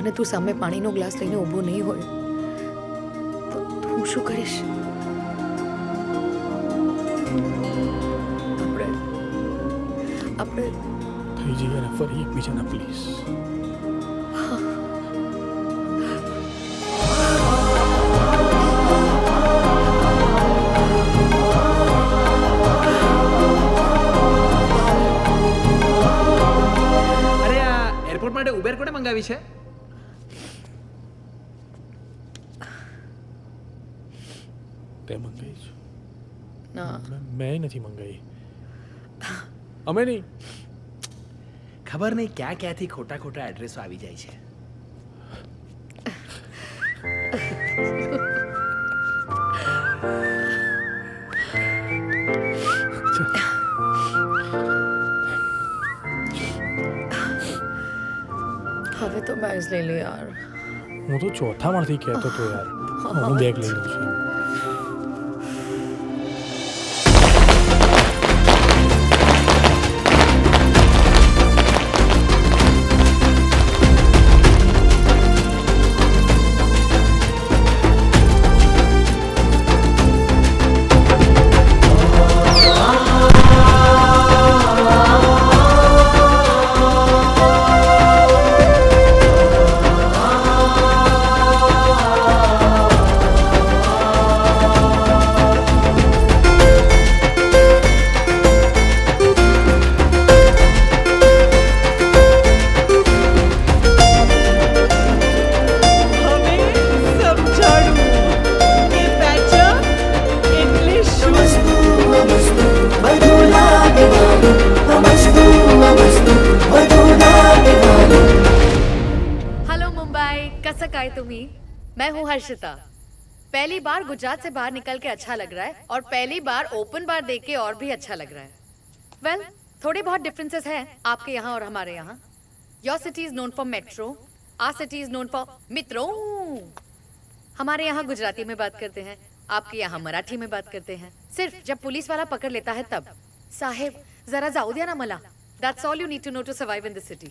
અને તું સામે પાણીનો ગ્લાસ લઈને ઊભો નહીં હોય તો હું શું કરીશ? આપણે થઈ જઈએ ને ફરી એકબીજાના પ્લીઝ. એરપોર્ટ માટે ઉબેર કોણે મંગાવી છે? તે મંગાવી છે? ના, મેં નથી મંગાવી. અમે નહીં. ખબર નહીં ક્યાં ક્યાંથી ખોટા ખોટા એડ્રેસો આવી જાય છે. હવે તો બેગ્સ લઈ લે યાર. હું તો ચોથા માળથી કહેતો હતો યાર. હું બેગ લઈ લઉં છું. मैं हूँ हर्षिता. पहली बार गुजरात से बाहर निकल के अच्छा लग रहा है और पहली बार ओपन बार देख के और भी अच्छा लग रहा है. वेल, थोड़े बहुत डिफरेंसेस हैं आपके यहाँ और हमारे यहाँ. Your city is known for metro, our city is known for मित्रों. हमारे यहाँ गुजराती में बात करते हैं, आपके यहाँ मराठी में बात करते हैं. सिर्फ जब पुलिस वाला पकड़ लेता है तब. साहेब जरा जाऊ दिया ना मला. That's all you need to know to survive in this city.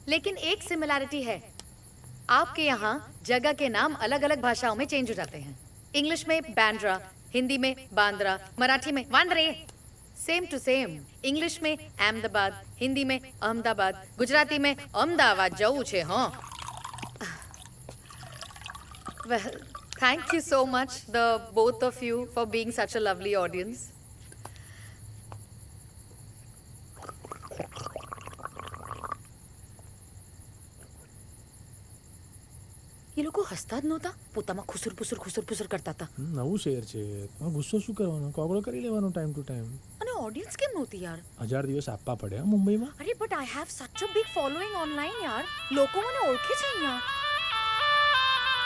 लेकिन एक सिमिलैरिटी है, आपके यहाँ जगह के नाम अलग अलग भाषाओं में चेंज हो जाते हैं. इंग्लिश में बैंड्रा, हिंदी में बांद्रा, मराठी में Vandre. Same to same. English में अहमदाबाद, हिंदी में अहमदाबाद, गुजराती में अहमदाबाद जવું છે. हाँ. Well, thank you so much, the both of you, for being such a lovely audience. ये लोग हंसता જ નહોતા, પોતામાં ખુસુર પુસુર કરતા હતા. નવું શહેર છે, ગુસ્સો શું કરવાનો, કોગળો કરી લેવાનો ટાઈમ ટુ ટાઈમ. અને ઓડિયન્સ કેમ નહોતી યાર? 1000 દિવસ આપવા પડે મુંબઈમાં. અરે બટ આઈ હેવ સચ અ બિગ ફોલોઈંગ ઓનલાઈન યાર. લોકો મને ઓળખે છે અહીંયા.